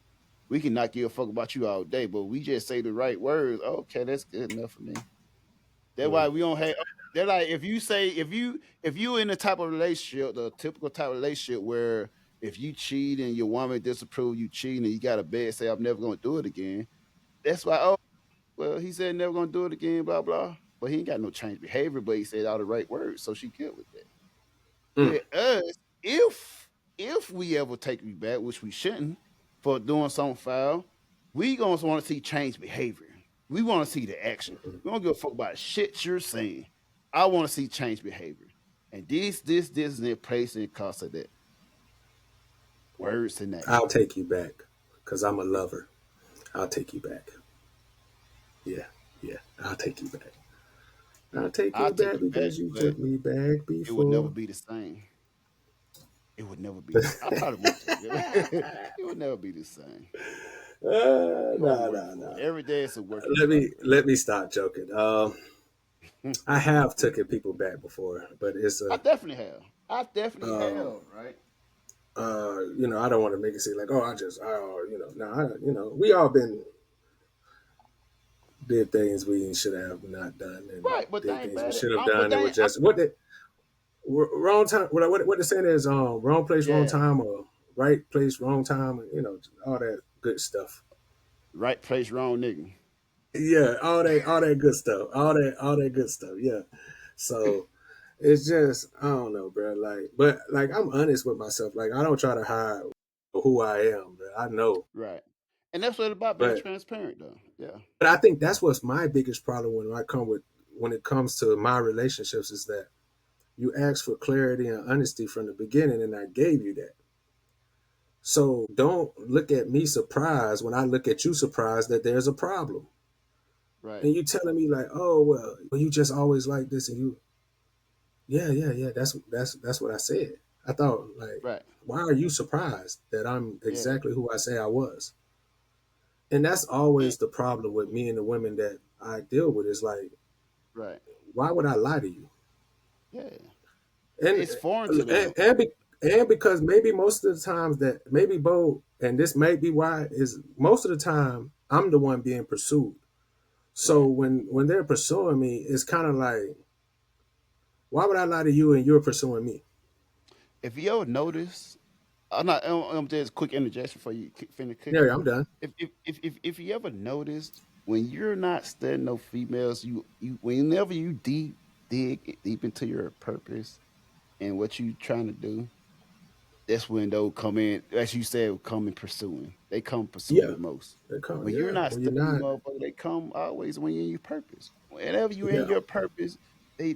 We can not give a fuck about you all day, but we just say the right words. Okay, that's good enough for me. That's why mm, we don't have. They're like if you say if you in the type of relationship, the typical type of relationship where if you cheat and your woman disapprove you cheating and you got a bed say I'm never gonna do it again. That's why well he said never gonna do it again blah blah. But he ain't got no change behavior. But he said all the right words, so she good with that. mm. With us, if we ever take you back, which we shouldn't, for doing something foul, we gonna want to see change behavior. We want to see the action. We don't give a fuck about shit you're saying. I want to see change behavior. And this is in place and cause of that. Words and I'll action. take you back because I'm a lover. I'll take you back. Yeah, yeah. I'll take you back. I'll take I'll you take back you back, because you but took me back it would never before. be the same. It would never be the same. I probably would take it. It would never be the same. You're gonna No, work no, for no. it. Every day it's a work in Let me stop joking. I have progress. taken people back before, but it's I a definitely have. I definitely um, have, right? I don't want to make it seem like no, we all been did things we should have not done and Right, but they did ain't things we bad. should have But done. It they was ain't, I, just wrong time. What the saying is, wrong place, wrong yeah, time, or right place, wrong time, all that good stuff. right place, wrong nigga. Yeah, all that good stuff. All that good stuff. Yeah. So it's just I don't know, bro. Like, but like I'm honest with myself. Like I don't try to hide who I am, bro. I know. Right. And that's what it's about, being But transparent though. Yeah. I think that's what's my biggest problem when it comes to my relationships is that you ask for clarity and honesty from the beginning, and I gave you that. So don't look at me surprised when I look at you surprised that there's a problem. Right. And you telling me like, oh well, you just always like this, and you, yeah. That's what I said. I thought like, Right. why are you surprised that I'm Yeah. exactly who I say I was? And that's And, always the problem with me and the women that I deal with is like, right. why would I lie to you? Yeah. And It's foreign to them. and because maybe most of the times that maybe Bo, and this may be why is most of the time I'm the one being pursued. So Right. when they're pursuing me, it's kind of like, why would I lie to you and you're pursuing me? If you ever notice, I'm just quick interjection for you finish Yeah, cooking. I'm done. If you ever noticed when you're not studying no females, you whenever you dig deep into your purpose and what you trying to do, that's when they'll come in, as you said, come in pursuing. They come pursuing Yeah, the most. they come. When you're Yeah, not when you're studying, not. motherfucker, they come always when you're in your purpose. Whenever you're in Yeah, your purpose,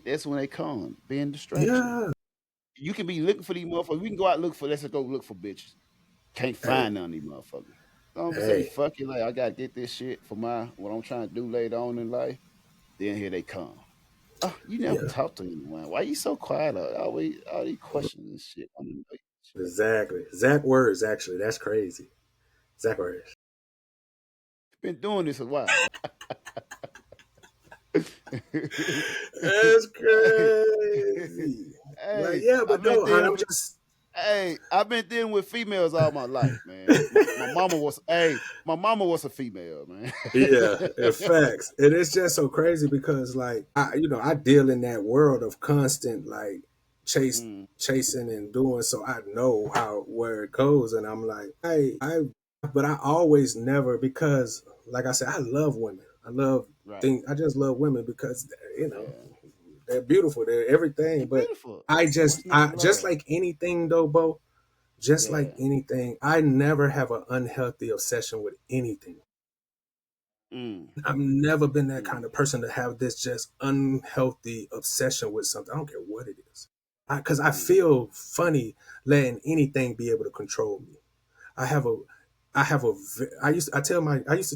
that's when they come, being distraction. yeah. You can be looking for these motherfuckers. We can go out and look for. Let's just go look for bitches. Can't Hey, find none of these motherfuckers. I'm gonna say, hey. fuck it, like I gotta get this shit for my what I'm trying to do later on in life. Then here they come. Oh, you never Yeah, talk to anyone. Why you so quiet? Always all these questions and shit. exactly. Zach words actually. That's crazy. Zach words. Been doing this a while. That's hey, crazy. Like, hey, yeah, I've but been no, dealing I'm with just I've been dealing with females all my life, man. My mama was a female, man. yeah, in facts. And it's just so crazy because like I deal in that world of constant like Mm, chasing and doing so I know how where it goes and I'm like, but I always never because like I said, I love women. I love right. things I just love women because Yeah. they're beautiful, they're everything. They But beautiful. I What's not to just love? like anything though, Bo, just like Yeah. anything, I never have an unhealthy obsession with anything. Mm, I've never been that mm, kind of person to have this just unhealthy obsession with something. I don't care what it is. Because I mm, feel funny letting anything be able to control me. I have a, I have a, I used to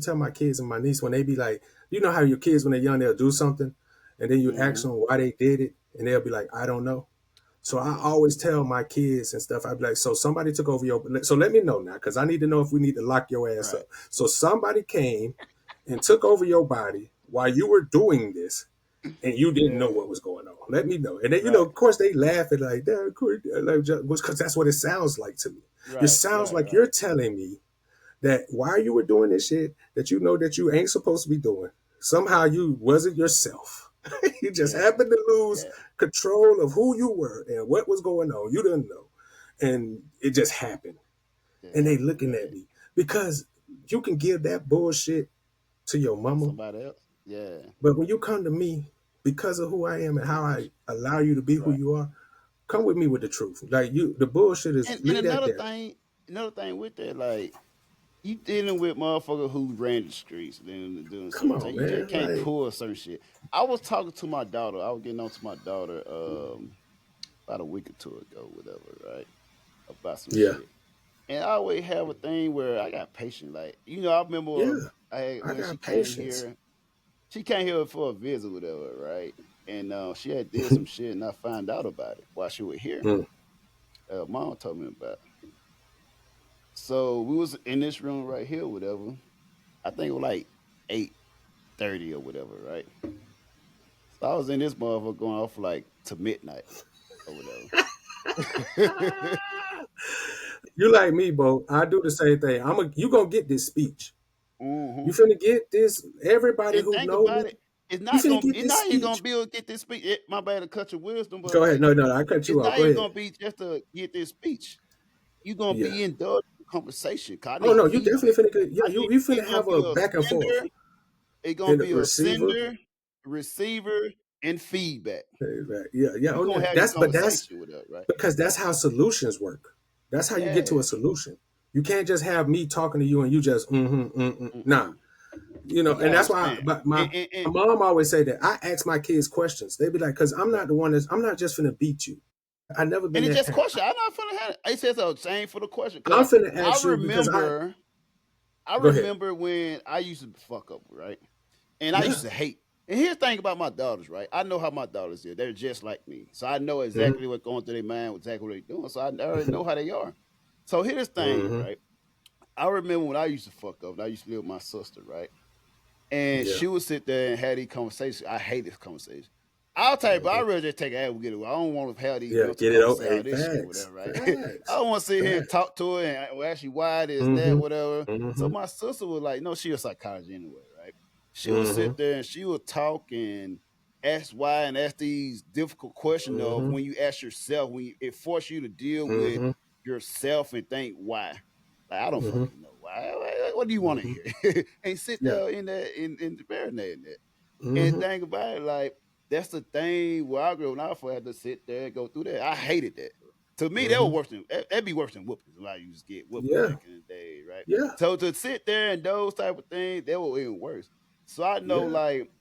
tell my kids and my niece when they be like, you know how your kids when they're young they'll do something, and then you ask mm-hmm. them why they did it, and they'll be like, I don't know. I So don't I know. always tell my kids and stuff, I'd be like, so somebody took over so let me know now, because I need to know if we need to lock your ass Right. up. So somebody came and took over your body while you were doing this, and you didn't know Yeah. what was going on. Let me know. And then, Right. of course, they laugh at like that, like, because that's what it sounds like to me. It Right. sounds Right. like Right. you're telling me that while you were doing this shit that you know that you ain't supposed to be doing, somehow you wasn't yourself. You just Yeah. happened to lose Yeah. control of who you were and what was going on. You didn't know. And it just happened. It And they happened. looking at Right. me because you can give that bullshit to your mama. Somebody else. Yeah. But when you come to me because of who I am and how I allow you to be who Right. you are, come with me with the truth. Like the bullshit is And leave that there. another thing with that, like you dealing with motherfucker who ran the streets, then doing Come certain on, things. You just man. can't Like, pull certain shit. I was talking to my daughter. I was getting on to my daughter about a week or two ago, whatever, right? About some yeah. shit. And I always have a thing where I got patience. Like, I remember Yeah. I when got patience. she came here for a visit, whatever, right? And she had did some shit, and I found out about it while she was here. Mm. Mom told me about it. So we was in this room right here, whatever. I think it was like 8:30 or whatever, right? So I was in this motherfucker going off like to midnight or whatever. You like me, Bo. I do the same thing. You gonna get this speech. hmm You finna get this. Everybody And who think know about me, it, you finna get it's this not even gonna speech. be able to get this speech. My bad to cut your wisdom, but Go ahead. like No, no, I cut it's you off. not Go even ahead. gonna be just to get this speech. You're gonna Yeah. be indulged in conversation. 'Cause I Oh need no, you definitely feedback. finna get. Yeah, I need you finna you're gonna have be a a back and forth. spender It's gonna And the be a receiver. sender, receiver, and feedback. Right. Yeah. You're Oh, gonna yeah. have your That's conversation with her, right? because that's how solutions work. That's how you get to Yeah. a solution. You can't just have me talking to you and you just nah. You know, You and gotta that's why understand. my mom always say that I ask my kids questions. They be like, because I'm not the one I'm not just finna beat you. I never been And it's that just parent. question. I'm not finna have it. It says the same for the question. I'm 'Cause finna I ask you because remember go ahead. when I used to fuck up, right? And I Yeah. used to hate. And here's the thing about my daughters, right? I know how my daughters are. They're just like me. So I know exactly what's going through their mind, exactly what they're doing. So I already know how they are. So here's the thing, Mhm. right? I remember when I used to fuck up, and I used to live with my sister, right? And Yeah. she would sit there and have these conversations. I hate this conversation. I'll tell you, but I really just take it out and get it. I don't want to have these Yeah. mental Get it over. conversations, Hey, this shit, facts. whatever, right? Facts. I don't want to sit here and Facts. talk to her and well, actually why this, that, Mm-hmm. whatever. So Mm-hmm. my sister was like, no, she was a psychologist anyway, right? She would Mm-hmm. sit there and she would talk and ask why and ask these difficult questions of Mm-hmm. when you ask yourself, it forces you to deal with Mm-hmm. yourself and think why. Like I don't Mm-hmm. fucking know why. What do you want to Mm-hmm. hear? And sit Yeah. there in the marinade in that. And Mm-hmm. think about it, like that's the thing where I grew up. When I first had to sit there and go through that, I hated that. To me, that was Mm-hmm. worse than that'd be worse than whoopings. When I used to get whoopings Yeah. back in the day, right? Yeah. So to sit there and those type of things, that was even worse. So I know, Yeah. like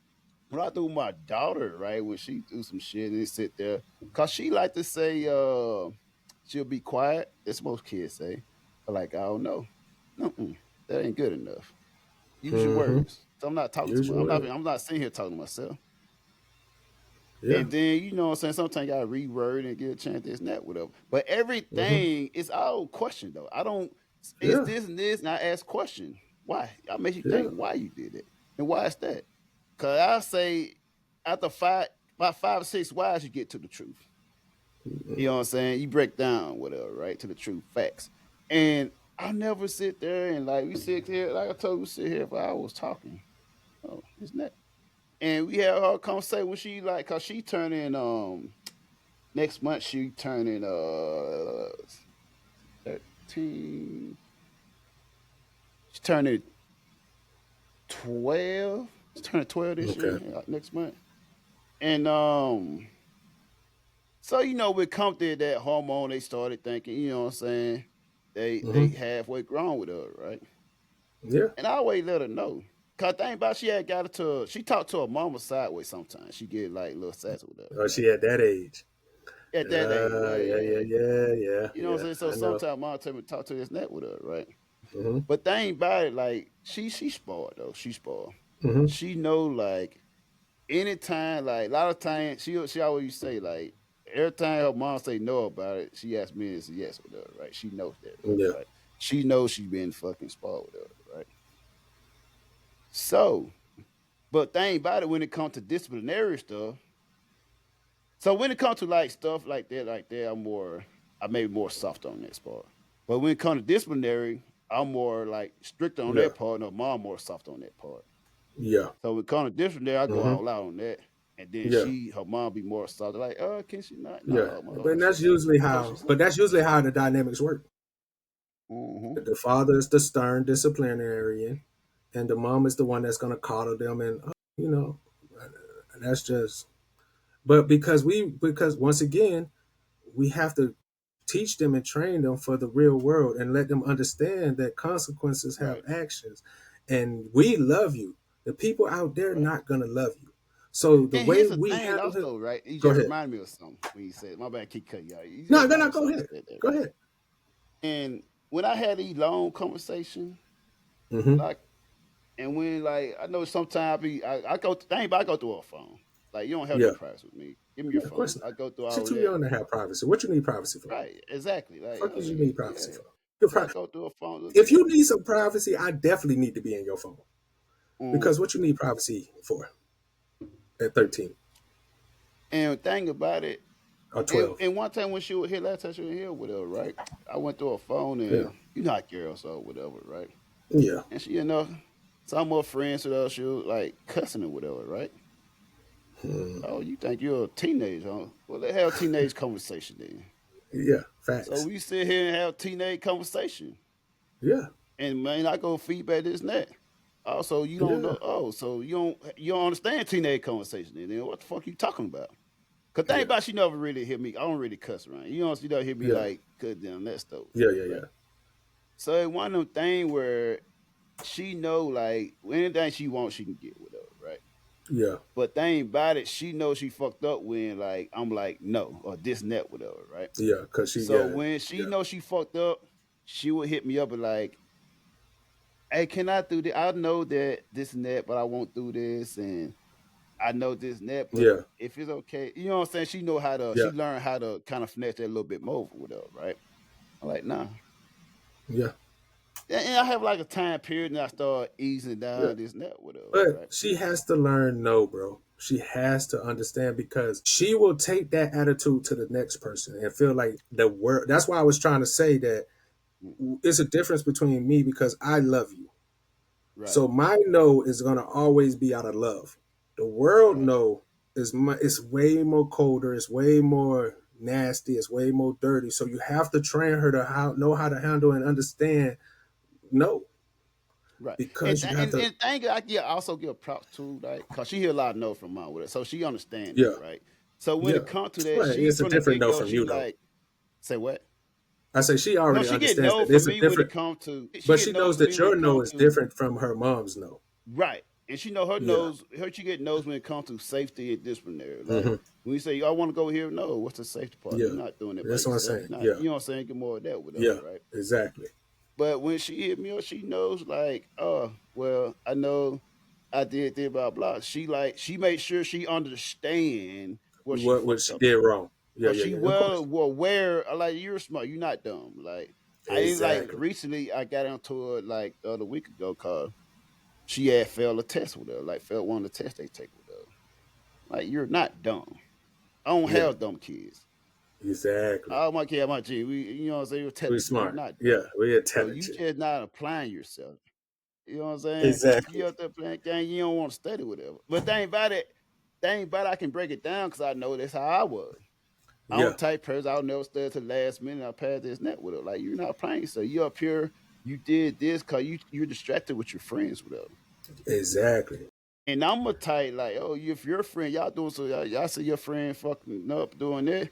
when I do my daughter, right, when she do some shit and sit there, cause she like to say, she'll be quiet. That's most kids say. But like I don't know, Mm-mm, that ain't good enough. Use your Mm-hmm. words. So I'm not talking to Use my. your word. I'm not sitting here talking to myself. Yeah. And then you know what I'm saying. Sometimes you gotta reword and get a chance this and that whatever. But Mm-hmm. everything is all question though. I don't. It's Yeah. this and this, and I ask question. Why? I make you Yeah. think why you did it and why is that. Cause I say after about 5 or 6 whys you get to the truth. You know what I'm saying? You break down whatever, right? To the truth, facts. And I'll never sit there and like we sit here, like I told you, we sit here for hours talking. Oh, isn't that? And we had her conversation when she like, cause she turning next month she turning 13. She's turning 12. She's turning 12 this year, Okay. next month. And so you know, with Compton, that hormone, they started thinking, you know what I'm saying? They Mm-hmm. halfway grown with her, right? Yeah. And I always let her know. Cause think about she had got it to she talked to her mama sideways sometimes. She get like a little sassy with her, Oh, right? she at that age. At that age, Yeah. Yeah. right? Yeah. Yeah. You know what Yeah. I'm saying? So I know. sometimes mom tell me to talk to this net with her, right? Mm-hmm. But thing about it, like she spoiled though. She spoiled. Mm-hmm. She know like anytime, like a lot of times she always say like every time her mom say no about it, she asks me is yes with her, right? She knows that, Yeah. right? She knows she been fucking spoiled with her, right? So, but thing about it when it comes to disciplinary stuff, so when it comes to like stuff like that, I may be more soft on that part. But when it comes to disciplinary, I'm more like strict on Yeah. that part, and her mom more soft on that part. Yeah. So when it comes to disciplinary, I go Mm-hmm. all out on that. And then Yeah. her mom be more soft, like, can she not? Yeah. No, But that's usually how. But that's usually how the dynamics work. Mm-hmm. The father is the stern disciplinarian, and the mom is the one that's going to coddle them, and you know, that's just. But because once again, we have to teach them and train them for the real world, and let them understand that consequences have Right. actions, and we love you. The people out there Right. not going to love you. So the And way here's the we thing handle it. also, right? You Go just ahead. remind me of something when you said, my bad, keep cutting you out. You just No, remind me no, of go something ahead. you said there, Go right? ahead. And when I had these long conversations, Mm-hmm. like, and when like I know sometimes I go I go through a phone. Like you don't have no Yeah. privacy with me. Give me your Yeah, of phone. course not. I go through She's all too that. young to have privacy. What you need privacy for? Right, exactly. Like Fuck is you need privacy yeah. for? Your So I pri- go through a phone. Look if at you it. need some privacy, I definitely need to be in your phone. Mm. Because what you need privacy for at 13 And thing about it, or 12? and one time when she was here last time she was here with her, right? I went through her phone Yeah. and you know how girls or whatever, right? Yeah. And she, some more friends with her, she was like cussing or whatever, right? Hmm. Oh, you think you're a teenager, huh? Well, let's have teenage conversation then. Yeah. So Facts. we sit here and have teenage conversation. Yeah. And man, I go feedback this and that. Also, you don't know. Oh, so you don't understand teenage conversation. Then what the fuck you talking about? Cause think about she never really hit me. I don't really cuss around. You know, she don't hit me like good damn that stuff. Yeah. So it's one of them thing where she know like anything she wants, she can get with her, right? Yeah. But thing about it, she knows she fucked up when like I'm like no or this and that with her, right? Yeah, cause she. So when she knows she fucked up, she would hit me up and like, hey, can I do this? I know that this and that, but I won't do this, and I know this and that, but if it's okay, you know what I'm saying? She know how to. She learned how to kind of finesse that a little bit more with her, right? I'm like, nah. Yeah. And I have like a time period, and I start easing down this and that with her. But right? she has to learn no, bro. She has to understand because she will take that attitude to the next person and feel like the world. That's why I was trying to say that it's a difference between me because I love you. Right. So my no is gonna always be out of love. The world no is it's way more colder. It's way more nasty. It's way more dirty. So you have to train her to know how to handle and understand no. Right. Because and thank you, I also give props to, like, because she hear a lot of no from mom with it. So she understands it, right? So when it comes to that, it's a different no from you, though. Like, say what? I say she already understands no that it's a different. When it comes to, but she knows that your no is different from her mom's no. Right. And she know her knows, she get knows when it comes to safety and disciplinary. Like, when you say, I want to go here, no, what's the safety part? You're not doing it. That's what I'm saying. You know what I'm saying? Get more of that with her, right? Exactly. But when she hit me up, she knows like, oh, well, I know I did blah blah. She made sure she understand what she did wrong. Yeah, she well aware. Like, you're smart, you're not dumb. Like I like recently I got into it like the other week ago because she had failed a test with her, like failed one of the tests they take with her. Like, you're not dumb. I don't have dumb kids. Exactly. All my kids, my G, you know what I'm saying? We're smart. We're intelligent. So you just not applying yourself. You know what I'm saying? Exactly. You out there playing game, you don't want to study whatever. But thing about it, I can break it down because I know that's how I was. I'm the type person I'll never study to the last minute. I pass this net with her. Like, you're not playing. So you up here, you did this because you're distracted with your friends with her. Exactly. And I'm a type like, oh, if your friend, y'all doing so, y'all see your friend fucking up doing that.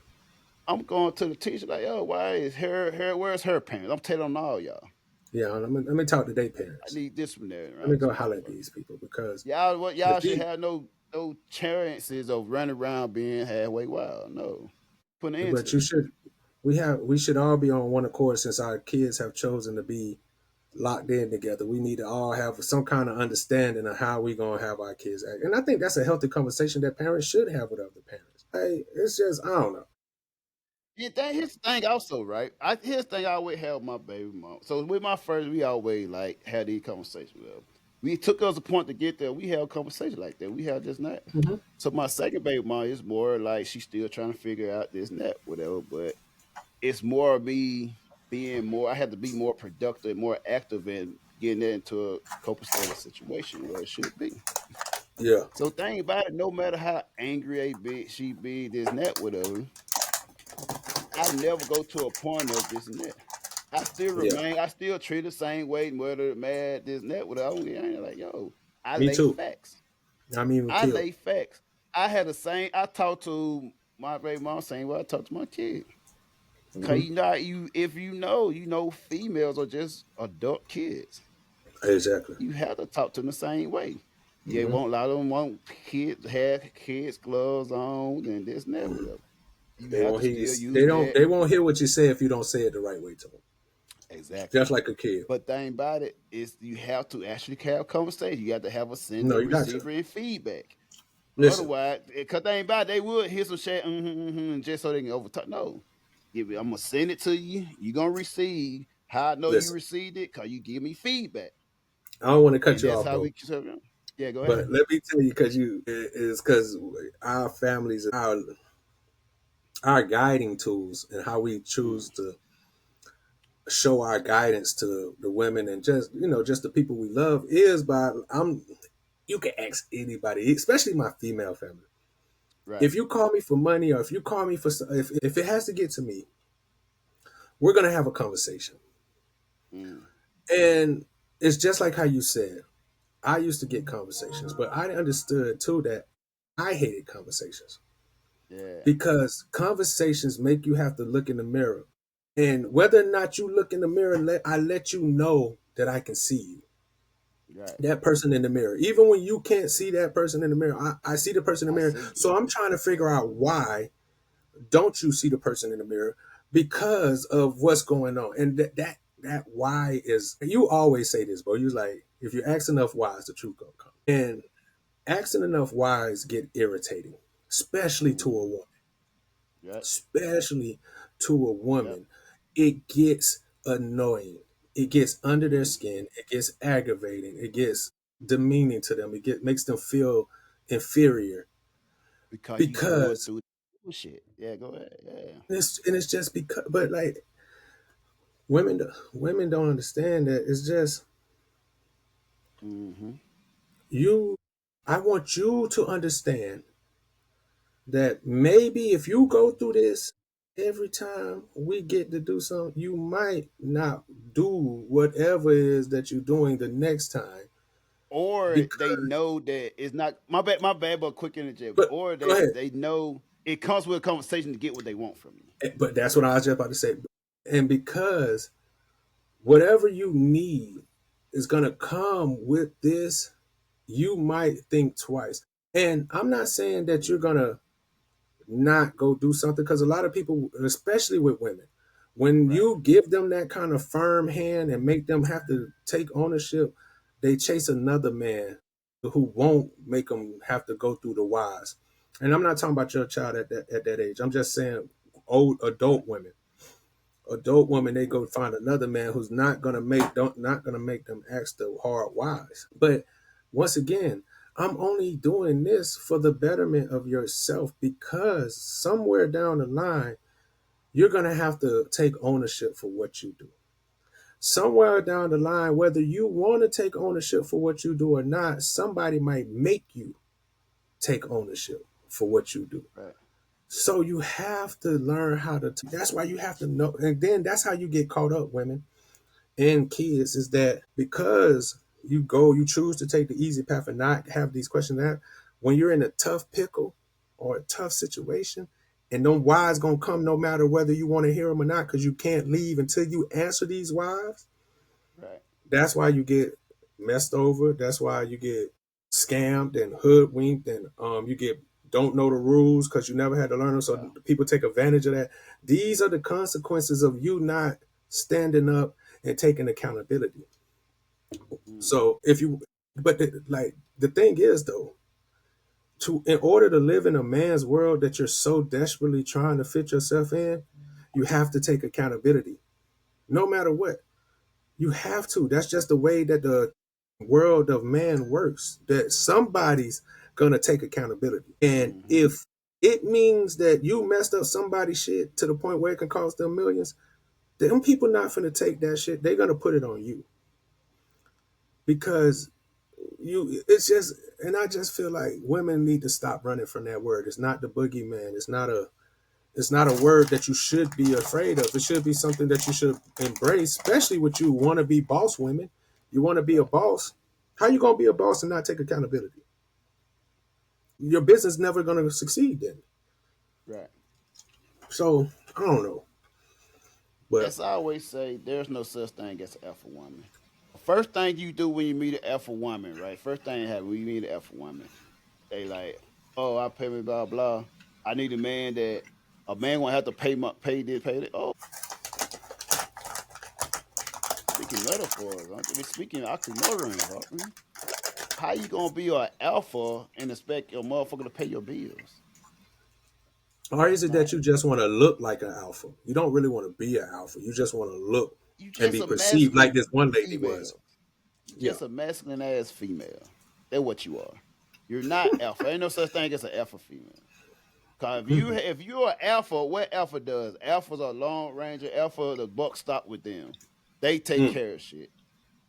I'm going to the teacher like, oh, why is where's her parents? I'm telling all y'all. Yeah, let me talk to their parents. I need disciplinary. Right? Let me go holler at these people because y'all should have no chances of running around being halfway wild. No, put an end. But you should. We should all be on one accord since our kids have chosen to be locked in together. We need to all have some kind of understanding of how we're gonna have our kids act, and I think that's a healthy conversation that parents should have with other parents. Hey, it's just I don't know. Yeah, here's the thing also, right? Here's the thing I always have with my baby mom. So with my first, we always like had these conversations with her. We took us a point to get there. We had a conversation like that. We had just not. So my second baby mom is more like she's still trying to figure out this and that, whatever. But it's more of me being more. I had to be more productive, more active, and getting into a copacetic situation where it should be. Yeah. So think about it. No matter how angry she be, this and that, whatever. I never go to a point of this and that. I still remain. I still treat the same way, whether mad, this and that. Whatever. I ain't like, yo, I lay facts. I lay facts. I had the same. I talked to my baby mom same way I talk to my kid. Cause if you know, females are just adult kids. Exactly. You have to talk to them the same way. They won't. A lot of them want kids have kids gloves on and this and that. Whatever. They won't hear what you say if you don't say it the right way to them. Exactly. Just like a kid. But the thing about it is you have to actually have a conversation. You have to have a sender, receiver, and feedback. Listen. Otherwise, because they ain't about it, they would hear some shit, just so they can overtalk. No. I'm going to send it to you. You're going to receive. How I know you received it? Because you give me feedback. I don't want to cut you off, bro. Yeah, go ahead. But let me tell you, because our families, our guiding tools and how we choose to show our guidance to the women and just the people we love is by you can ask anybody, especially my female family. Right. If you call me for money or if you call me for if it has to get to me, we're gonna have a conversation. And it's just like how you said, I used to get conversations, but I understood too that I hated conversations Yeah. because conversations make you have to look in the mirror. And whether or not you look in the mirror, I let you know that I can see you. Right. That person in the mirror. Even when you can't see that person in the mirror, I see the person in the I mirror. see you. So I'm trying to figure out why don't you see the person in the mirror because of what's going on. And that why is, you always say this, bro. You was like, if you ask enough whys, the truth gonna come. And asking enough whys get irritating, especially to a woman. Yep. Especially to a Yep. woman. It gets annoying. It gets under their skin. It gets aggravating. It gets demeaning to them. Makes them feel inferior Because you going because through bullshit. Yeah, go ahead. Yeah. it's just because. But like women don't understand that. It's just Mm-hmm. you. I want you to understand that maybe if you go through this every time we get to do something, you might not do whatever it is that you're doing the next time. Or Because, they know that it's not my bad, but quick interject. but Or go ahead. they know it comes with a conversation to get what they want from you. But that's what I was just about to say. And because whatever you need is gonna come with this, you might think twice. And I'm not saying that you're gonna not go do something because a lot of people, especially with women, when Right. you give them that kind of firm hand and make them have to take ownership, they chase another man who won't make them have to go through the whys. And I'm not talking about your child at that age. I'm just saying old adult women. Adult women, they go find another man who's not gonna make them ask the hard whys. But once again, I'm only doing this for the betterment of yourself because somewhere down the line, you're gonna have to take ownership for what you do. Somewhere down the line, whether you want to take ownership for what you do or not, somebody might make you take ownership for what you do. Right. So you have to learn how to. That's why you have to know, and then that's how you get caught up, women and kids. Is that because you choose to take the easy path and not have these questions that when you're in a tough pickle or a tough situation, and them whys gonna come no matter whether you want to hear them or not, because you can't leave until you answer these whys. Right. That's why you get messed over. That's why you get scammed and hoodwinked, and you get don't know the rules because you never had to learn them. So people take advantage of that. These are the consequences of you not standing up and taking accountability. So the thing is though, in order to live in a man's world that you're so desperately trying to fit yourself in, you have to take accountability, no matter what. You have to. That's just the way that the world of man works. That somebody's gonna take accountability, and if it means that you messed up somebody's shit to the point where it can cost them millions, them people not gonna take that shit. They're gonna put it on you because it's just, and I just feel like women need to stop running from that word. It's not the boogeyman. It's not a word that you should be afraid of. It should be something that you should embrace, especially with you want to be boss women. You want to be a boss. How you going to be a boss and not take accountability? Your business never going to succeed then. Right. So, I don't know. But As I always say, there's no such thing as an alpha woman. First thing you do when you meet an alpha woman, right? First thing you have when you meet an alpha woman, they like, oh, I pay me blah blah. I need a man gonna have to pay this, pay that. Oh, speaking metaphors, speaking oxymoron, huh? How you gonna be an alpha and expect your motherfucker to pay your bills? or is it that you just want to look like an alpha? You don't really want to be an alpha. You just want to look You and just be a perceived like masculine this one lady female. was. You just a masculine ass female. That's what you are. You're not alpha. Ain't no such thing as an alpha female. Cause if you're an alpha, what alpha does? Alphas are long ranger. Alpha, the buck stop with them. They take care of shit.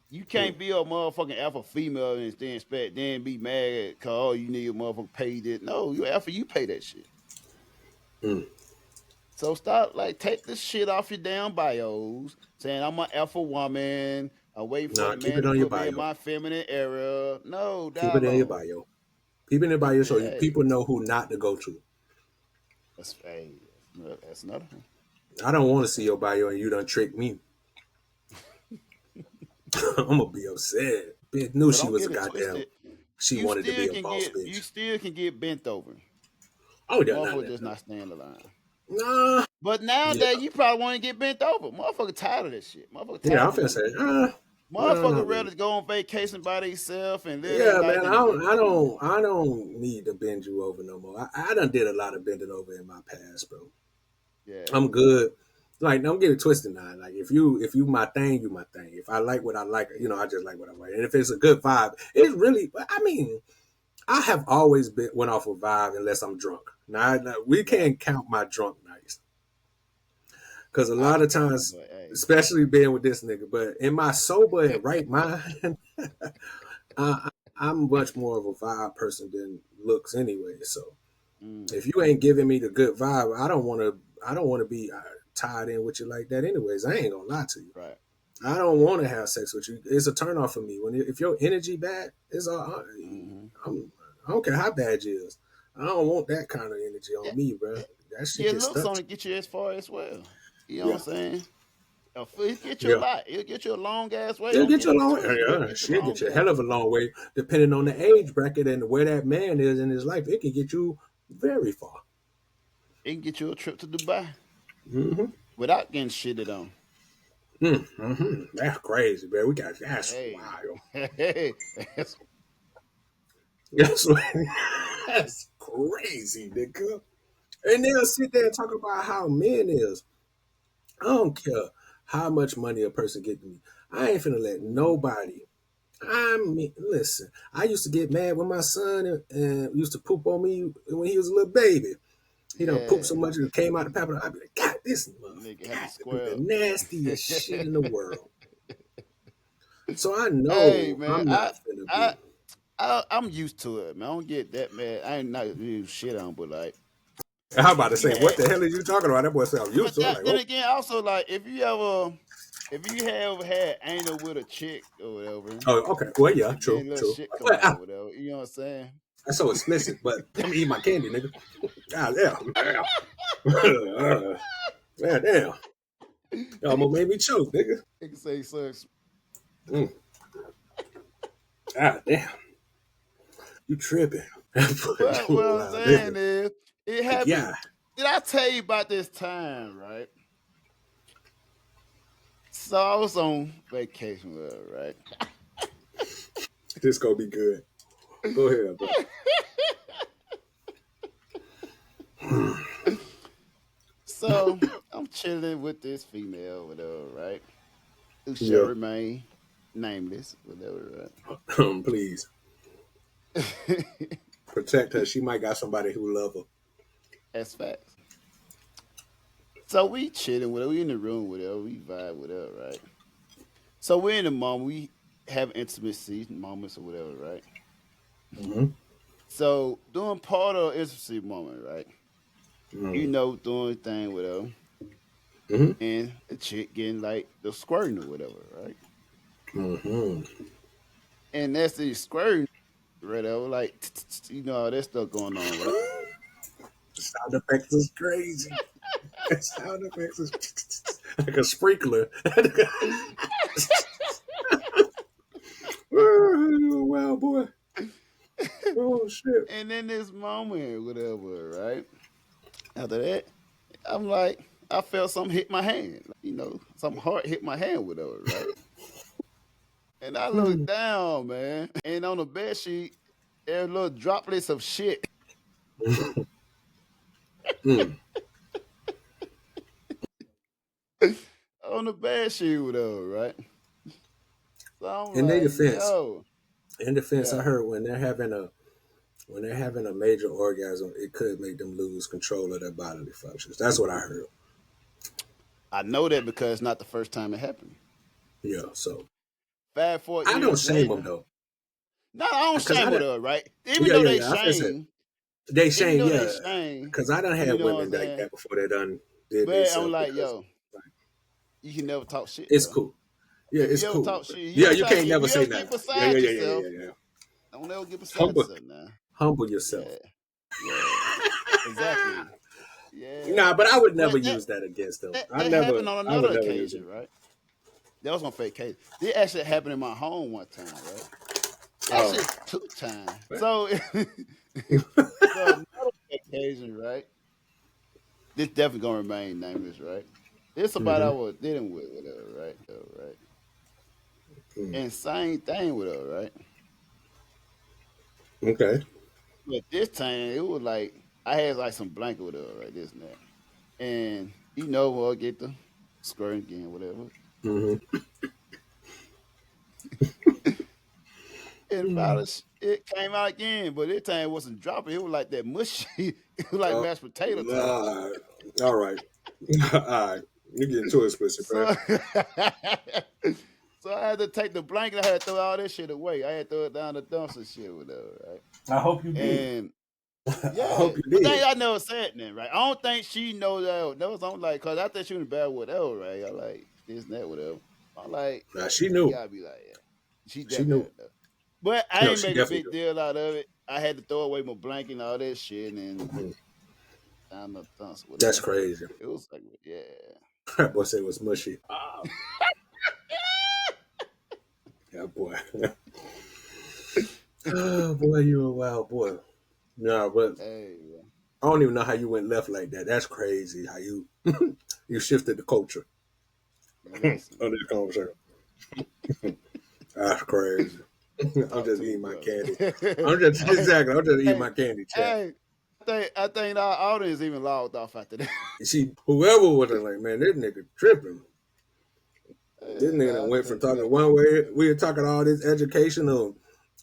You can't be a motherfucking alpha female and then be mad cause oh, you need a motherfucker pay this. No, you alpha, you pay that shit. So stop take this shit off your damn bios saying I'm an alpha woman. I'm waiting for Nah, the keep man it to on your put me in bio. my feminine era. No, Keep it in your dialogue. bio. Keep it in your bio so Hey, people know who not to go to. that's another one. I don't want to see your bio and you done tricked me. I'm gonna be upset. Bitch knew But she don't was a get it goddamn. twisted. She wanted to be a boss You bitch. still can get bent over. Oh yeah, Motherfucker just not staying the line. nah. But Yeah, nowadays you probably want to get bent over. Motherfucker tired of this shit. Motherfucker yeah. tired I'm of finna being say, bent over. no, Motherfucker not really. rather go on vacation by themselves and live their Yeah, life man. than I don't need to bend you over no more. I done did a lot of bending over in my past, bro. yeah. I'm good. Like, don't get it twisted now. Like, if you my thing, you my thing. If I like what I like, I just like what I like. And if it's a good vibe, it's really. I mean, I have always went off a vibe unless I'm drunk. Now we can't count my drunk nights because a lot of times, But hey, especially being with this nigga, but in my sober and right mind, I'm much more of a vibe person than looks anyway. So if you ain't giving me the good vibe, I don't want to be tied in with you like that. Anyways, I ain't gonna lie to you. right. I don't want to have sex with you. It's a turn off for me. If your energy bad, it's all. I don't care how bad you is. I don't want that kind of energy Yeah, on me, bro. That shit yeah, gets looks stuck. only get you as far as well. You know Yeah, what I'm saying? It'll get you a yeah. lot. It'll get you a long ass way. It'll Don't get get you a it long way. twisted. It'll Yeah, get you a she'll get long you a way. hell of a long way, depending on the age bracket and where that man is in his life. It can get you very far. It can get you a trip to Dubai Mm-hmm. without getting shitted on. Mm-hmm. That's crazy, man. That's Hey, wild. hey, that's That's that's crazy, nigga. And they'll sit there and talk about how men is. I don't care how much money a person get to me. I ain't finna let nobody. I mean, listen. I used to get mad when my son and used to poop on me when he was a little baby. He done pooped yeah. so much it came out the pap. I'd be like, God, this Nigga motherfucker, had to God, to be the square up. nastiest shit in the world. So I Hey know man, I'm not finna be. I'm used to it, man. I don't get that mad. I ain't not use shit on, but like I'm about to if you say, what had, the hell are you talking about? That boy said I'm used but to it. I'm like, then oh, again, also like if you have ever had anal with a chick or whatever, okay. Well, yeah, and then true, little true. shit come But out or whatever, you know what I'm saying? that's so explicit, but I'm eating my candy, nigga. God damn. God damn. You almost made me choke, nigga. Nigga say so. Mm. God damn. You tripping. But You what a I'm wild saying nigga. is, it Like, happened. yeah. Did I tell you about this time, right? So I was on vacation with her, right? This gonna be good. Go ahead, bro. So I'm chilling with this female, whatever, right? Who shall Yeah. remain nameless, whatever, Please. right? Protect her. She might got somebody who love her. That's facts. So we chilling with her, we in the room with her, we vibe with her, right? So we're in the moment, we have intimacy moments or whatever, right? Mm-hmm. So doing part of intimacy moment, right? You know, doing thing with her, Mm-hmm. and the chick getting like the squirting or whatever, right? Mm-hmm. And that's the squirting, whatever, like you know all that stuff going on, right? The sound effects is crazy. The sound effects is like a sprinkler. Oh, wow, boy. Oh, shit. And in this moment, whatever, right? After that, I'm like, I felt something hit my hand, you know, something hard hit my hand, whatever, right? And I looked down, man, and on the bed sheet, there were little droplets of shit. Mm. On the bed sheet, whatever, right? So I'm In their like, defense, yo, I yeah. heard when they're having a major orgasm, it could make them lose control of their bodily functions. That's what I heard. I know that because it's not the first time it happened. Yeah, so Fast 4 I don't years shame them later. though, No, I don't because shame I with don't. her, right? Yeah, yeah, yeah. I feel said they Even shame, though they yeah, shame, because I done you had know what I'm women like saying? that before they done did But I'm themselves like, because yo, you can never talk shit to it's her. cool. Yeah, it's You ever cool. talk shit? Yeah, you can't never say get nothing. Yeah, beside yeah, yeah, yourself. yeah, yeah. Don't ever get beside Humble, yourself now. humble yourself. Yeah, exactly. Yeah, Nah, but I would never but use that against them. that I never. happened on I would another never use it. occasion, right? That was on fake case. It actually happened in my home one time, right? Oh, Actually, two times. So, so another occasion, right? This definitely gonna remain nameless, right? This somebody I was dealing with her, right? Right. And same thing with her, right? okay. But this time it was like I had like some blanket with her, right? This and that. And you know, we'll get the squirting again, whatever. Mm-hmm. And about it came out again, but this time it wasn't dropping. It was like that mushy. It was like mashed potato time. All right. All right. You're getting too explicit, bro. So, so I had to take the blanket. I had to throw all this shit away. I had to throw it down the dumpster shit with her, right? I hope you did. And I yeah, hope you but did. then I never said that, right? I don't think she knows that. That was I'm like, cause I think she was bad with her, right? I like this and that with her. I'm like, Nah, she you knew. gotta be like, yeah, She definitely knew. had that. But I No, ain't she make a definitely big knew. deal out of it. I had to throw away my blanket and all that shit, and down the dumpster. That's Whatever. crazy. It was like, yeah. That boy said it was mushy. Yeah, boy. Oh, boy, you a wild boy. Nah, but Hey, I don't even know how you went left like that. That's crazy how you you shifted the culture listen. on this conversation. That's crazy. I'm Talk just to eating me, my brother. candy. I'm just eating Hey, my candy, chat. hey, I think our audience even logged off after that. See, whoever was like, man, this nigga tripping. This nigga Nah, done I went just from had to talking let one way. We were talking all this educational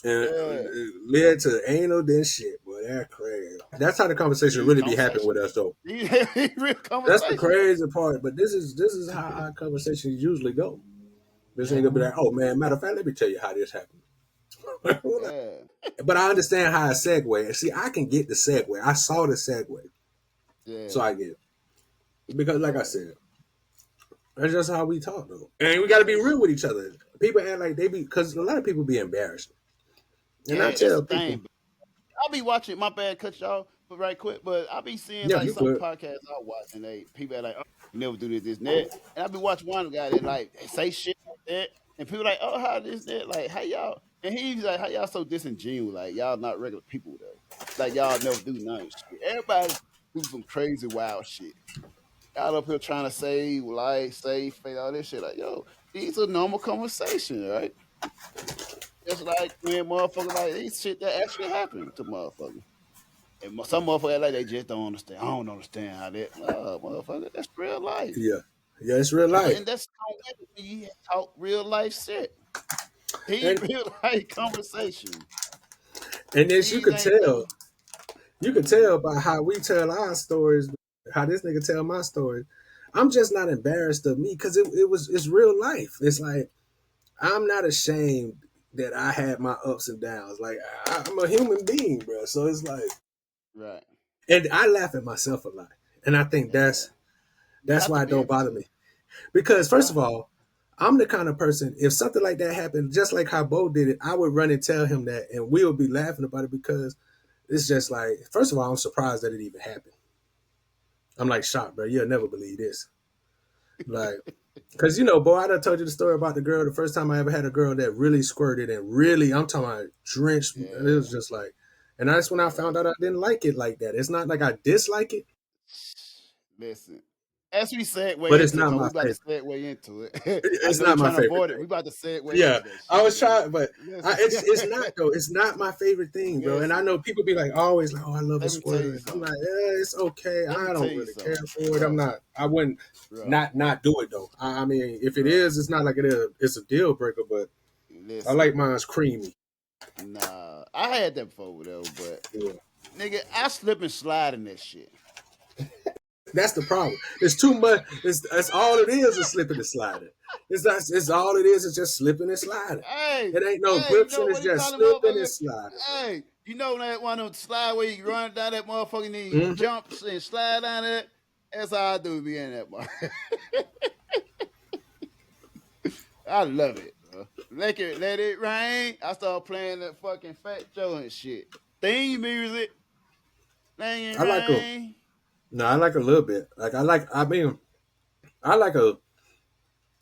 and yeah, led to anal, then shit. Boy, that's crazy. That's how the conversation these really be happening with conversations. us, though. These real That's the conversations. crazy part. But this is how our conversations usually go. This nigga be like, oh man, matter of fact, let me tell you how this happened. Yeah, But I understand how a segue. And see, I can get the segue. I saw the segue. yeah. So I get it. Because like I said, that's just how we talk though. And we gotta be real with each other. People act like they be because a lot of people be embarrassed. And Yeah, I that's the tell people, thing. I'll be watching. My bad, cut y'all, but right quick. But I'll be seeing yeah, like you some could. podcasts I watch, and people are like, "Oh, you never do this, and that." And I'll be watching one guy that like say shit like that, and people like, "Oh, how this, that, like, how y'all?" And he's like, "How y'all so disingenuous? Like, y'all not regular people though. Like, y'all never do none of shit. Everybody do some crazy wild shit. Y'all up here trying to save life, save faith, all this shit. Like, yo, these are normal conversations, right? Just like when motherfuckers like these shit that actually happen to motherfuckers. And some motherfuckers like they just don't understand. I don't understand how that, motherfucker. That's real life. Yeah. Yeah, it's real life. And that's when you talk real life shit. He And real life conversation. and as you These could ain't tell, no. you could tell by how we tell our stories, how this nigga tell my story. I'm just not embarrassed of me because it's real life. It's like I'm not ashamed that I had my ups and downs. Like I'm a human being, bro. So it's like, Right. and I laugh at myself a lot, and I think Yeah. that's You have why to it be don't able bother to. me. Because first Right. of all, I'm the kind of person, if something like that happened, just like how Bo did it, I would run and tell him that, and we would be laughing about it because it's just like, first of all, I'm surprised that it even happened. I'm like shocked, bro. You'll never believe this. Like, because Bo, I done told you the story about the girl, the first time I ever had a girl that really squirted and really, I'm talking about drenched. Yeah. It was just like, and that's when I found out I didn't like it like that. It's not like I dislike it, Listen. As we segue but it's into it, not because we my about to favorite. segue into it. I It's know you're not my trying to favorite avoid it. thing. We about to segue Yeah, into that shit. I was Nigga. trying, but Listen. it's not though. It's not my favorite thing, bro. And I Listen. know people be like always like, "Oh, I love a Let me tell squirt." you I'm like, something. "Yeah, it's okay. Let me I tell don't you really care something. for it. I'm Bro. not. I wouldn't Bro. not do it though. I mean, if it Bro. is, it's not like it's a deal breaker. But I Listen. like mine's creamy. Nah. I had that before though, but Yeah. nigga, I slip and slide in that shit. That's the problem. It's too much. That's all it is slipping and sliding. It's all it is just slipping and sliding. Hey, It ain't no you grips know and it's what he just call the slipping and motherfucker? sliding. Hey, you know that one of them slide where you run down that motherfucker and then you Mhm. jump and slide down it? That's how I do be in that motherfucker. I love it, bro. Let it rain. I started playing that fucking Fat Joe and shit. Theme music. Let it I like a rain. no, I like a little bit. Like I like a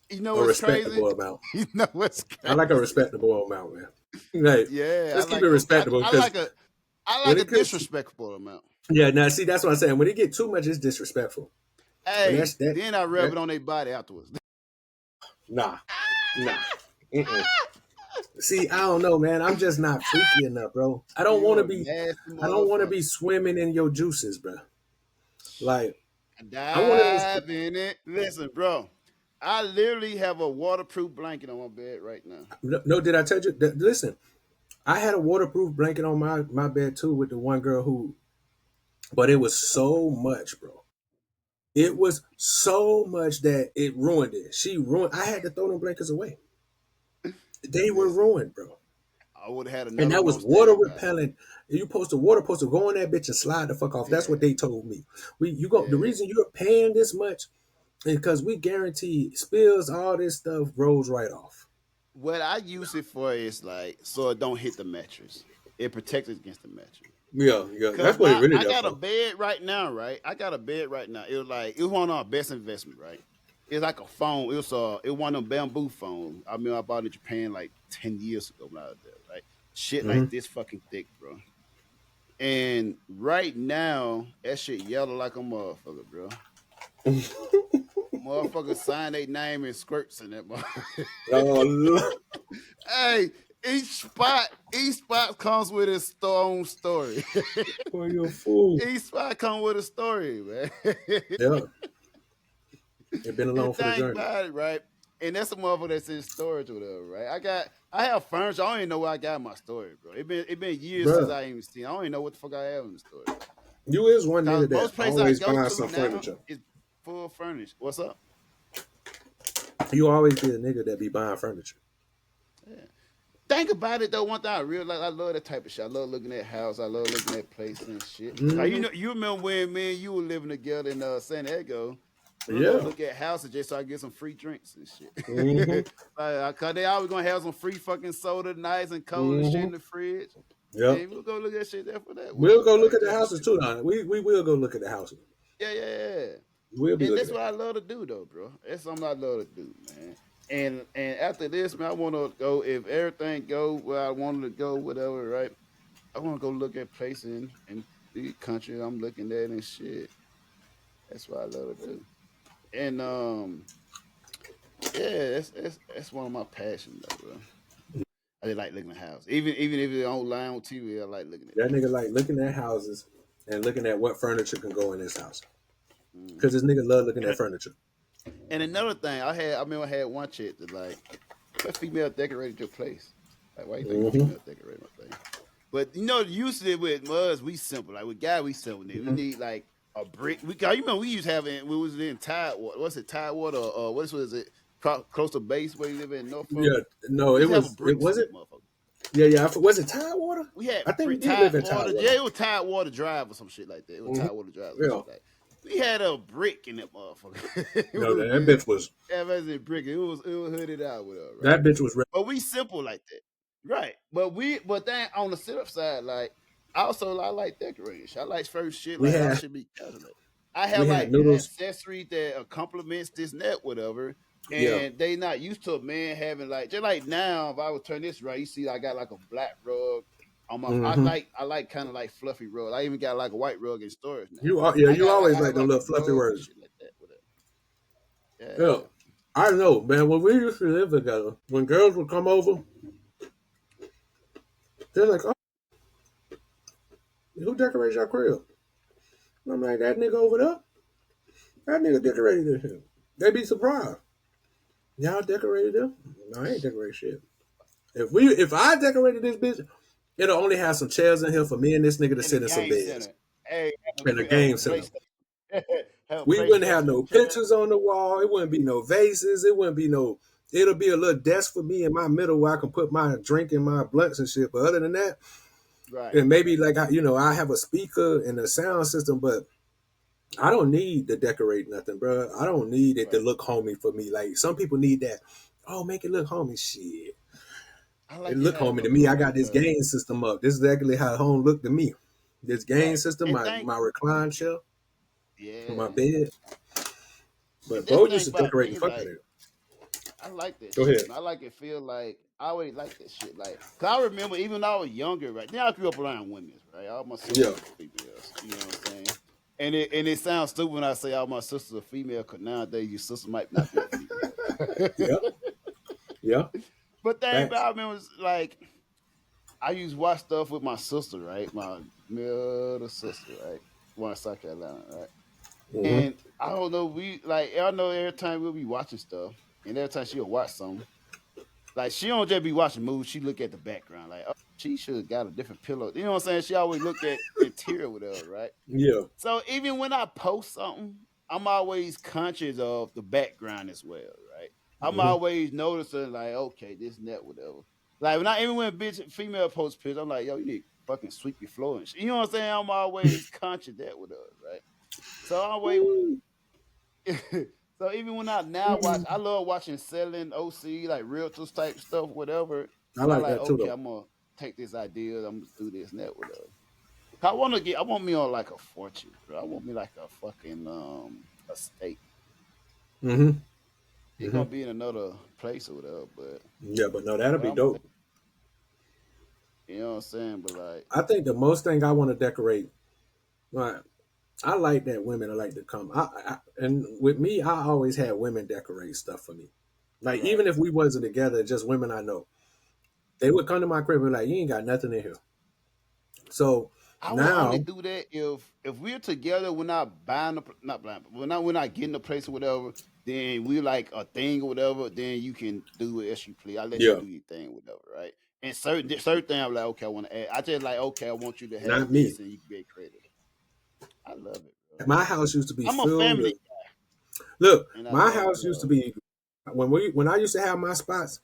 You know what's crazy? respectable amount. You know what's crazy? I like a respectable amount, man. Like, Yeah, let's I keep like it respectable. I 'cause like when a it comes- disrespectful amount. Yeah, now see that's what I'm saying. When it get too much, it's disrespectful. Hey, that's- that- then I rub that- it on their body afterwards. Nah. Mm-mm. See, I don't know, man. I'm just not freaky enough, bro. I don't want to be. I don't want to be swimming in your juices, bro. Like, I want Dive in it. Listen, bro. I literally have a waterproof blanket on my bed right now. no, did I tell you? Listen, I had a waterproof blanket on my bed too with the one girl who, but it was so much, bro. It was so much that it ruined it. She ruined. I had to throw them blankets away. They were ruined, bro. I would have had another. And that was one water standing by. repellent. You supposed to go on that bitch and slide the fuck off. That's what they told me. The reason you're paying this much is because we guarantee spills, all this stuff rolls right off. What I use it for is like so it don't hit the mattress. It protects it against the mattress. Yeah. That's what it really does. I got a bed right now, right? It was one of our best investment, right? It's like a phone. It was one of them bamboo phones. I mean, I bought it in Japan like 10 years ago when I was there, right? Shit like this fucking thick, bro. And right now, that shit yellow like a motherfucker, bro. Motherfuckers sign their name in squirts in that motherfucker. Oh, Lord. Hey, each spot comes with its own story. Boy, you're a fool. Each spot comes with a story, man. Yeah. It's been along for the Think journey. about it, right? And that's a motherfucker that's in storage or whatever, right? I have furniture. I don't even know where I got my storage, bro. It been years Bruh. since I even seen. I don't even know what the fuck I have in the storage. You is one nigga Most that places always I go buy to some now furniture. is full furnished. What's up? You always be a nigga that be buying furniture. Think about it though. One thing I realize, I love that type of shit. I love looking at house. I love looking at places and shit. Like, you remember when me and you were living together in San Diego? We Yeah. look at houses just so I get some free drinks and shit. Mhm. Cause they always gonna have some free fucking soda, nice and cold and shit in the fridge. Yeah. Hey, we'll go look at shit there for that. We'll go look at the houses too, now. We will go look at the houses. Yeah. We'll be And looking that's at what I love to do, though, bro. That's something I love to do, man. And after this, man, I want to go. If everything go where I wanted to go, whatever, right? I want to go look at places in the country I'm looking at and shit. That's what I love to do. And yeah, that's one of my passions, though, bro. I just like looking at houses, even if it's online on TV. I like looking at that nigga like looking at houses and looking at what furniture can go in this house. Because this nigga love looking at furniture. And another thing, I remember I had one chick that like, what female decorated your place? Like, why you think a female decorated my place? But usually with us, we simple. Like with guys, we simple. We need like a brick. You remember we used to have it. We was in Tidewater. What's it? Tidewater? What was it? Close to base where you live in Norfolk. Yeah, no, it was. Was it? Yeah. Was it Tidewater? We had. I think we did live in Tidewater. Yeah, it was Tidewater Drive or some shit like that. It was Tidewater Drive. Or something like that. We had a brick in that motherfucker. No, that bitch was. Yeah, that's a brick. It was hooded out with her. Right? That bitch was. But we simple like that, right? But then on the sit up side, like I like decoration. I like first shit. Like I should be calculated. I have like accessories that complements this net, whatever. And they not used to a man having like just like now. If I would turn this right, you see I got like a black rug. On my, I like kind of like fluffy rug. I even got like a white rug in storage now. You always like them little fluffy rugs. Like that, yeah. I know, man. When we used to live together, when girls would come over, they're like, "Oh, who decorates your crib?" And I'm like, "That nigga over there. That nigga decorated it here." They be surprised. Y'all decorated it? No, I ain't decorated shit. If I decorated this bitch, it'll only have some chairs in here for me and this nigga to sit in some beds. Hey, in a game center. We We wouldn't have no pictures on the wall. It wouldn't be no vases. It wouldn't be no. It'll be a little desk for me in my middle where I can put my drink and my blunts and shit. But other than that, right. And maybe like I have a speaker and a sound system, but I don't need to decorate nothing, bro. I don't need it to look homey for me. Like some people need that Oh, make it look homey. Shit. I like It look how it homey to look me. I homey got this because game system up. This is exactly how home looked to me. This game right. system, And my recline chair, my yeah. bed. And But that's the Bo thing used to about decorate the me, fuck out of like it. I like that Go shit. ahead. Man. I like it feel like I always like that shit. Like, cause I remember even when I was younger, right? Then I grew up around women, right? All my sisters Yeah. were females. You know what I'm saying? And it sounds stupid when I say all my sisters are female, cause nowadays your sister might not be a female. Yeah. Yeah. But thing Facts. about me was like I used to watch stuff with my sister, right? My middle sister, right? One in South Carolina, right? Mm-hmm. And I don't know, we like I know every time we'll be watching stuff, and every time she'll watch something, like she don't just be watching movies, she look at the background, like, oh, she should have got a different pillow. You know what I'm saying? She always look at the interior with her, right? Yeah. So even when I post something, I'm always conscious of the background as well, right? I'm Mm-hmm. always noticing like, okay, this and that, whatever. Like when I even when a bitch female post pictures, I'm like, yo, you need to fucking sweep your floor and shit. You know what I'm saying? I'm always conscious of that with her, right? So I always so even when I now watch, I love watching selling OC like realtors type stuff, whatever. I And I like like, that too, okay, though. I'm gonna take this idea, I'm gonna do this and that, whatever. I want me on like a fortune, bro. I want me like a fucking estate. Mm-hmm. It's Mm-hmm. gonna be in another place or whatever, Yeah, but no, that'll but be I'm dope. you know what I'm saying? But like, I think the most thing I want to decorate, like, I like that women are like to come. And with me, I always had women decorate stuff for me. Like right. even if we wasn't together, just women I know, they would come to my crib and be like, you ain't got nothing in here. So I will only now, do that if we're together, we're not buying the not buying, we're not getting the place or whatever. Then we like a thing or whatever. Then you can do it as you please. I let you yeah, do your thing, whatever, right? And certain thing, I'm like, okay, I want to add. I just like, okay, I want you to not have me. this, and you can be creative. I love it, bro. My house used to be I'm a filled family with. Look, and I my love house used to love. be when I used to have my spots.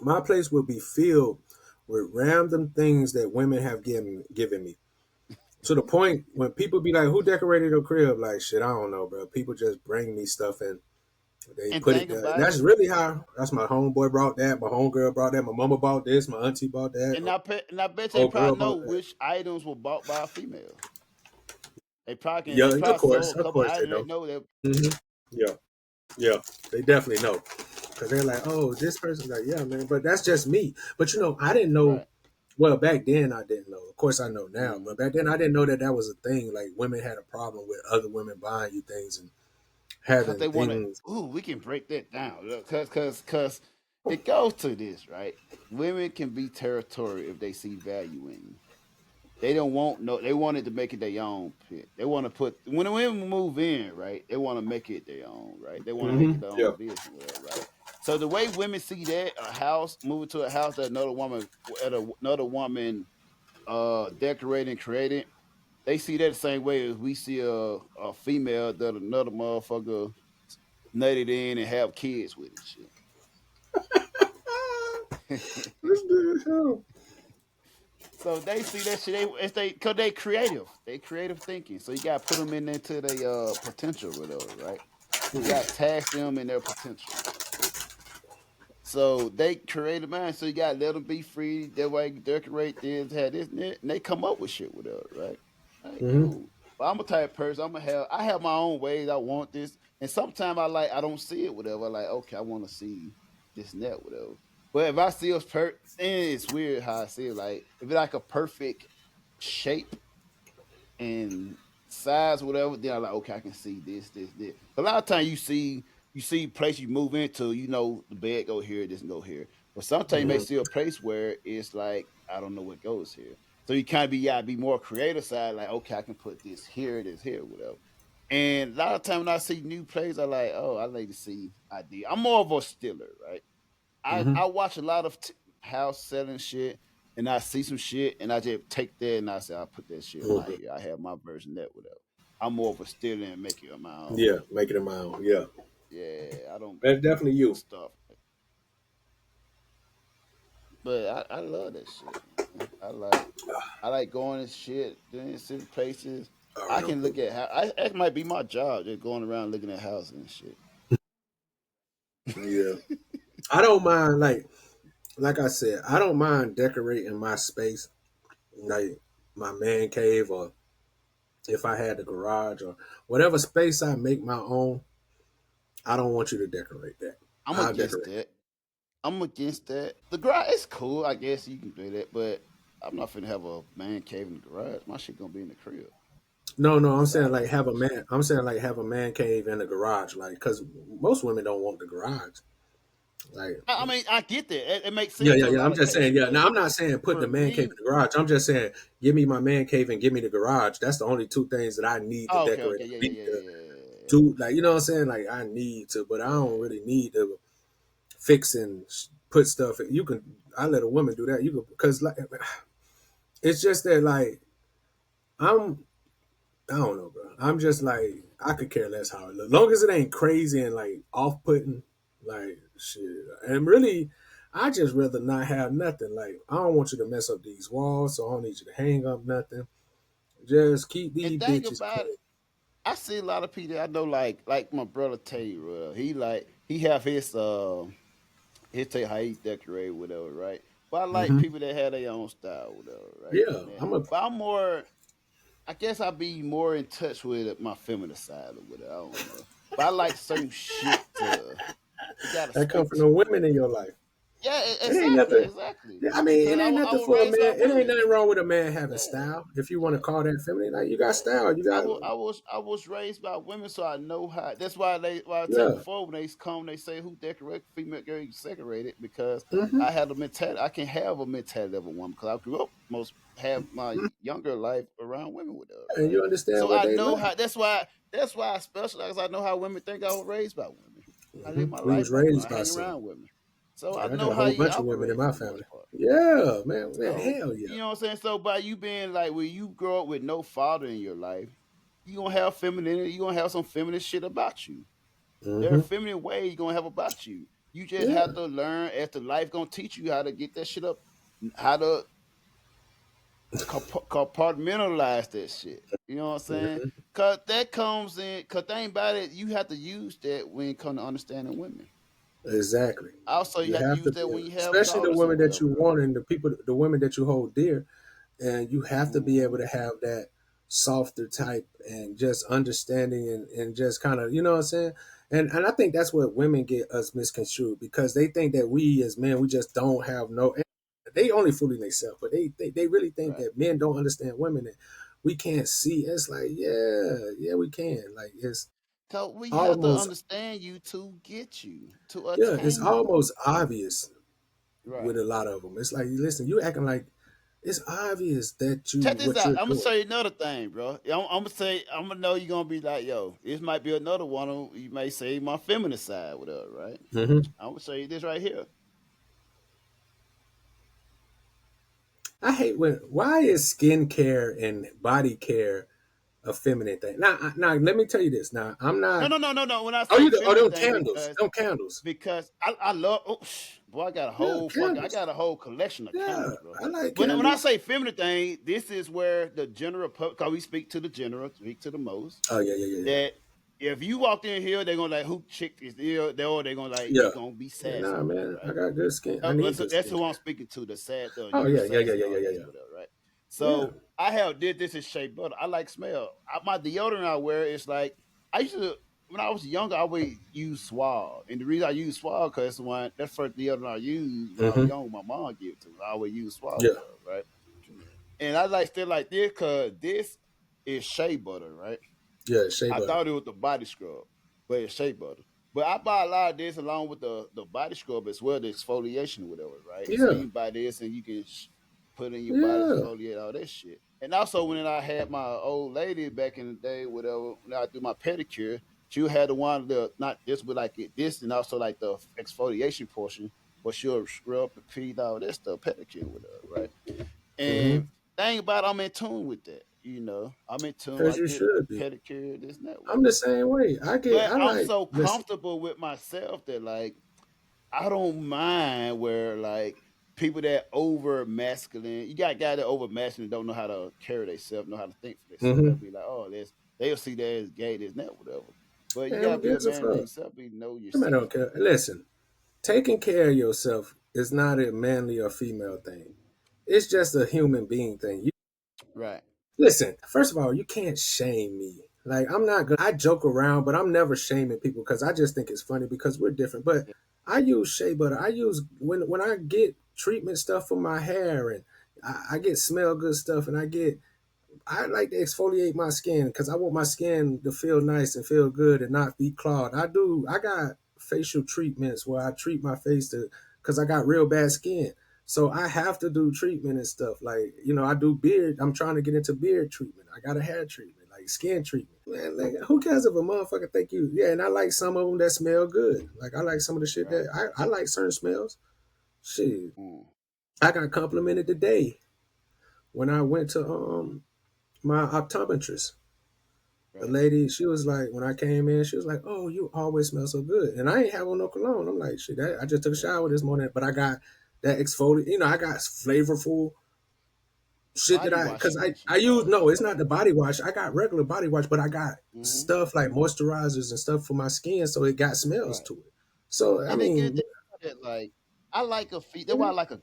My place would be filled with random things that women have given me. To the point when people be like, "Who decorated your crib?" Like, shit, I don't know, bro. People just bring me stuff and they And put it think there. about That's it. really how. That's my homeboy brought that. My homegirl brought that. My mama bought this. My auntie bought that. And I bet they Old girl probably know bought that. which items were bought by a female. They Yeah, probably sold a of couple course they items. They know. know that Hmm. Yeah, yeah, they definitely know because they're like, "Oh, this person's like, yeah, man." But that's just me. But I didn't know. right. Well, back then I didn't know. Of course, I know now, Mm. but back then I didn't know that that was a thing. Like women had a problem with other women buying you things and Cause having they want to. things. Ooh, we can break that down. Look, cause it goes to this, right? Women can be territorial if they see value in you. They don't want no. They wanted to make it their own pit. They want to put when the women move in, right? They want to make it their own, right? They want to make Hmm. it their Yeah. own business, whatever, right? So the way women see that a house moving to a house that another woman decorating, creating, they see that the same way as we see a female that another motherfucker nutted in and have kids with and shit. This dude, hell. So they see that shit. Cause they creative. They creative thinking. So you gotta put them into their potential, whatever, right? You gotta task them in their potential. So they creative mind. So you gotta let them be free. That way, decorate this, have this, and they come up with shit with it, right? Like Hmm. cool. But I'm a type of person. I have my own ways. I want this, and sometimes I don't see it, whatever. Like okay, I want to see this and that, whatever. But if I see and it's weird how I see it. Like if it's like a perfect shape and size, whatever, then I'm like, okay, I can see this. A lot of times you see place you move into, the bed go here, this and go here. But sometimes you may Hmm. see a place where it's like, I don't know what goes here. So you kind of be more creative side, like, okay, I can put this here, whatever. And a lot of times when I see new plays, I like, oh, I like to see idea. I'm more of a stiller, right? I Hmm. I watch a lot of house selling shit, and I see some shit, and I just take that and I say I put that shit right Hmm. here. I have my version of that whatever. I'm more of a stealer and make it my own. Yeah, make it my own. Yeah, Yeah, I don't that's definitely put you. stuff. But I love that shit, man. I like going and shit, doing certain places. All I right, can Uncle. look at how that might be my job, just going around looking at houses and shit. Yeah. I don't mind like I said, I don't mind decorating my space, like my man cave, or if I had the garage or whatever space I make my own. I don't want you to decorate that. I'm I'll against decorate. that. I'm against that. The garage is cool, I guess you can do that, but I'm not finna have a man cave in the garage. My shit gonna be in the crib. No, I'm saying Outside like of have a house. man. I'm saying like have a man cave in the garage, like because most women don't want the garage. Like I mean, I get that. It makes yeah, sense yeah, to a yeah. lot I'm of just cases, saying yeah. but Now I'm not saying put for the man cave me, in the garage. I'm just saying give me my man cave and give me the garage. That's the only two things that I need to oh, okay, decorate. okay, I yeah, yeah, need yeah, to yeah, yeah, do like you know what I'm saying. Like I need to, but I yeah, don't really need to fix and put stuff. You can. I let a woman do that. You can because like it's just that like I'm I don't know, bro. I'm just like I could care less how it looks, long as it ain't crazy and like off putting, like shit. And really, I just rather not have nothing. Like I don't want you to mess up these walls, so I don't need you to hang up nothing. Just keep and these think bitches about clean. it. I see a lot of people I know, like my brother Tay. He have he'll tell you how he decorate, whatever, right? But I like Hmm. people that have their own style, whatever, right? Yeah, Yeah. I'm a But I'm more, I guess I'll be more in touch with my feminine side or whatever. I don't know. But I like certain shit it gotta that come speak from to the me. women in your life. Yeah, It ain't nothing. exactly. Yeah, I mean, Cause it ain't I nothing was for a raised by man. It ain't women. nothing wrong with a man having Yeah, style. If you want to yeah. call that feminine, like you got style. You got I was raised by women, so I know how. That's why I tell you yeah. before when they come, they say who decorate female girl you decorated because Hmm. I had a mentality. I can have a mentality of a woman because I grew up most have my younger life around women with her, And right? you understand So what I they know like. how. That's why I specialize. I know how women think. I was raised by women. I live my We life was by women. raised I by hang some. around women, so I I got know a how whole you bunch of women in operate my for the most family. part. Yeah, man, So hell yeah. you know what I'm saying. So by you being like when you grow up with no father in your life, you gonna have femininity. You gonna have some feminine shit about you. There are Hmm. feminine ways you gonna have about you. You just have Yeah, to learn as the life gonna teach you how to get that shit up, how to compartmentalize that shit. You know what I'm saying? hmm, Cause that comes in. Cause think about it, you have to use that when it comes to understanding women. exactly. Also, you You have to have to use be, that when you have especially the daughters or women that you whatever, want right? and the people, the women that you hold dear, and you have to be able Hmm. to have that softer type and just understanding and just kind of, you know what I'm saying? And I think that's what women get us misconstrued because they think that we as men, we just don't have no, they only fooling themselves, but they really think Right. that men don't understand women and we can't see. It's like, yeah, we can. Like it's Cause we have to almost, understand you to get you, to yeah, it's attain you. almost obvious with Right. a lot of them. It's like, listen, you acting like it's obvious that you Check this what out. you're I'm gonna doing. show you another thing, bro. I'm gonna know you're gonna be like, yo, this might be another one of you may say my feminine side, whatever, right? Hmm. I'm gonna show you this right here. I hate when. Why is skincare and body care a feminine thing? Now, let me tell you this. Now, I'm No, not. no, no, no, no. When I Oh, say feminine them thing, candles, them candles. because I love boy, Yeah, I candles. got a whole collection of Yeah, candles, bro. I like When I candles. say feminine thing, this is where the general public, cause we speak to the general, speak to the most. Oh yeah, yeah, yeah, yeah. That if you walked in here, they're gonna like who chick is ill, or they're gonna like Yeah. you gonna be Yeah, sassy nah, with it, man, I right? got good skin. I need good That's who I'm skincare. speaking to. The sad, Oh you yeah, yeah, yeah, sassy, yeah, all yeah, that, yeah, whatever, right? yeah. So I have did this is shea butter. I like smell. My deodorant I wear is like I used to when I was younger. I would use Suave, and the reason I use Suave because that's first deodorant I used when I was Mm-hmm. young. My mom gave it to me. I would use Suave Yeah, with her, right? And I like still like this because this is shea butter, right? yeah, shea I butter. thought it was the body scrub, but it's shea butter. But I buy a lot of this along with the body scrub as well, the exfoliation, or whatever, right? So Yeah, you can buy this and you can put in your body, yeah. exfoliate all that shit. And also when I had my old lady back in the day, whatever, when I do my pedicure, she had the one the not this but like this and also like the exfoliation portion, but she'll scrub, repeat all that stuff, pedicure, whatever, right? Mm-hmm. And thing about it, I'm in tune with that. I'm in tune. As I you get should be. pedicure, this and that, I'm the whatever. same way. But I I'm like so listen. comfortable with myself that like I don't mind where like people that over masculine, you got guys that over masculine don't know how to carry themselves, know how to think for themselves. They'll Mm-hmm. be like, oh, they'll see that as gay, this and that, whatever. But you Man, gotta who be a gives a man to fuck? yourself, be know I yourself. don't care. Listen. taking care of yourself is not a manly or female thing. It's just a human being thing. Right. Listen, first of all, you can't shame me. Like, I'm not gonna, I joke around, but I'm never shaming people because I just think it's funny because we're different. But I use shea butter. I use, when I get treatment stuff for my hair, and I get smell good stuff, and I like to exfoliate my skin because I want my skin to feel nice and feel good and not be clogged. I got facial treatments where I treat my face to, because I got real bad skin. So I have to do treatment and stuff. Like, I do beard. I'm trying to get into beard treatment. I got a hair treatment, like skin treatment. Man, like, who cares if a motherfucker think you? Yeah, and I like some of them that smell good. Like, I like some of the shit that I like certain smells. Shit. I got complimented today when I went to my optometrist. The lady, she was like, when I came in, she was like, "Oh, you always smell so good." And I ain't have on no cologne. I'm like, shit, I just took a shower this morning, but I got that exfoliate. I got flavorful shit Body because wash I use, no, it's not the body wash. I got regular body wash, but I got stuff like moisturizers and stuff for my skin, so it got smells to it. So I And they mean, get that, like, I like a feet. That's why I like a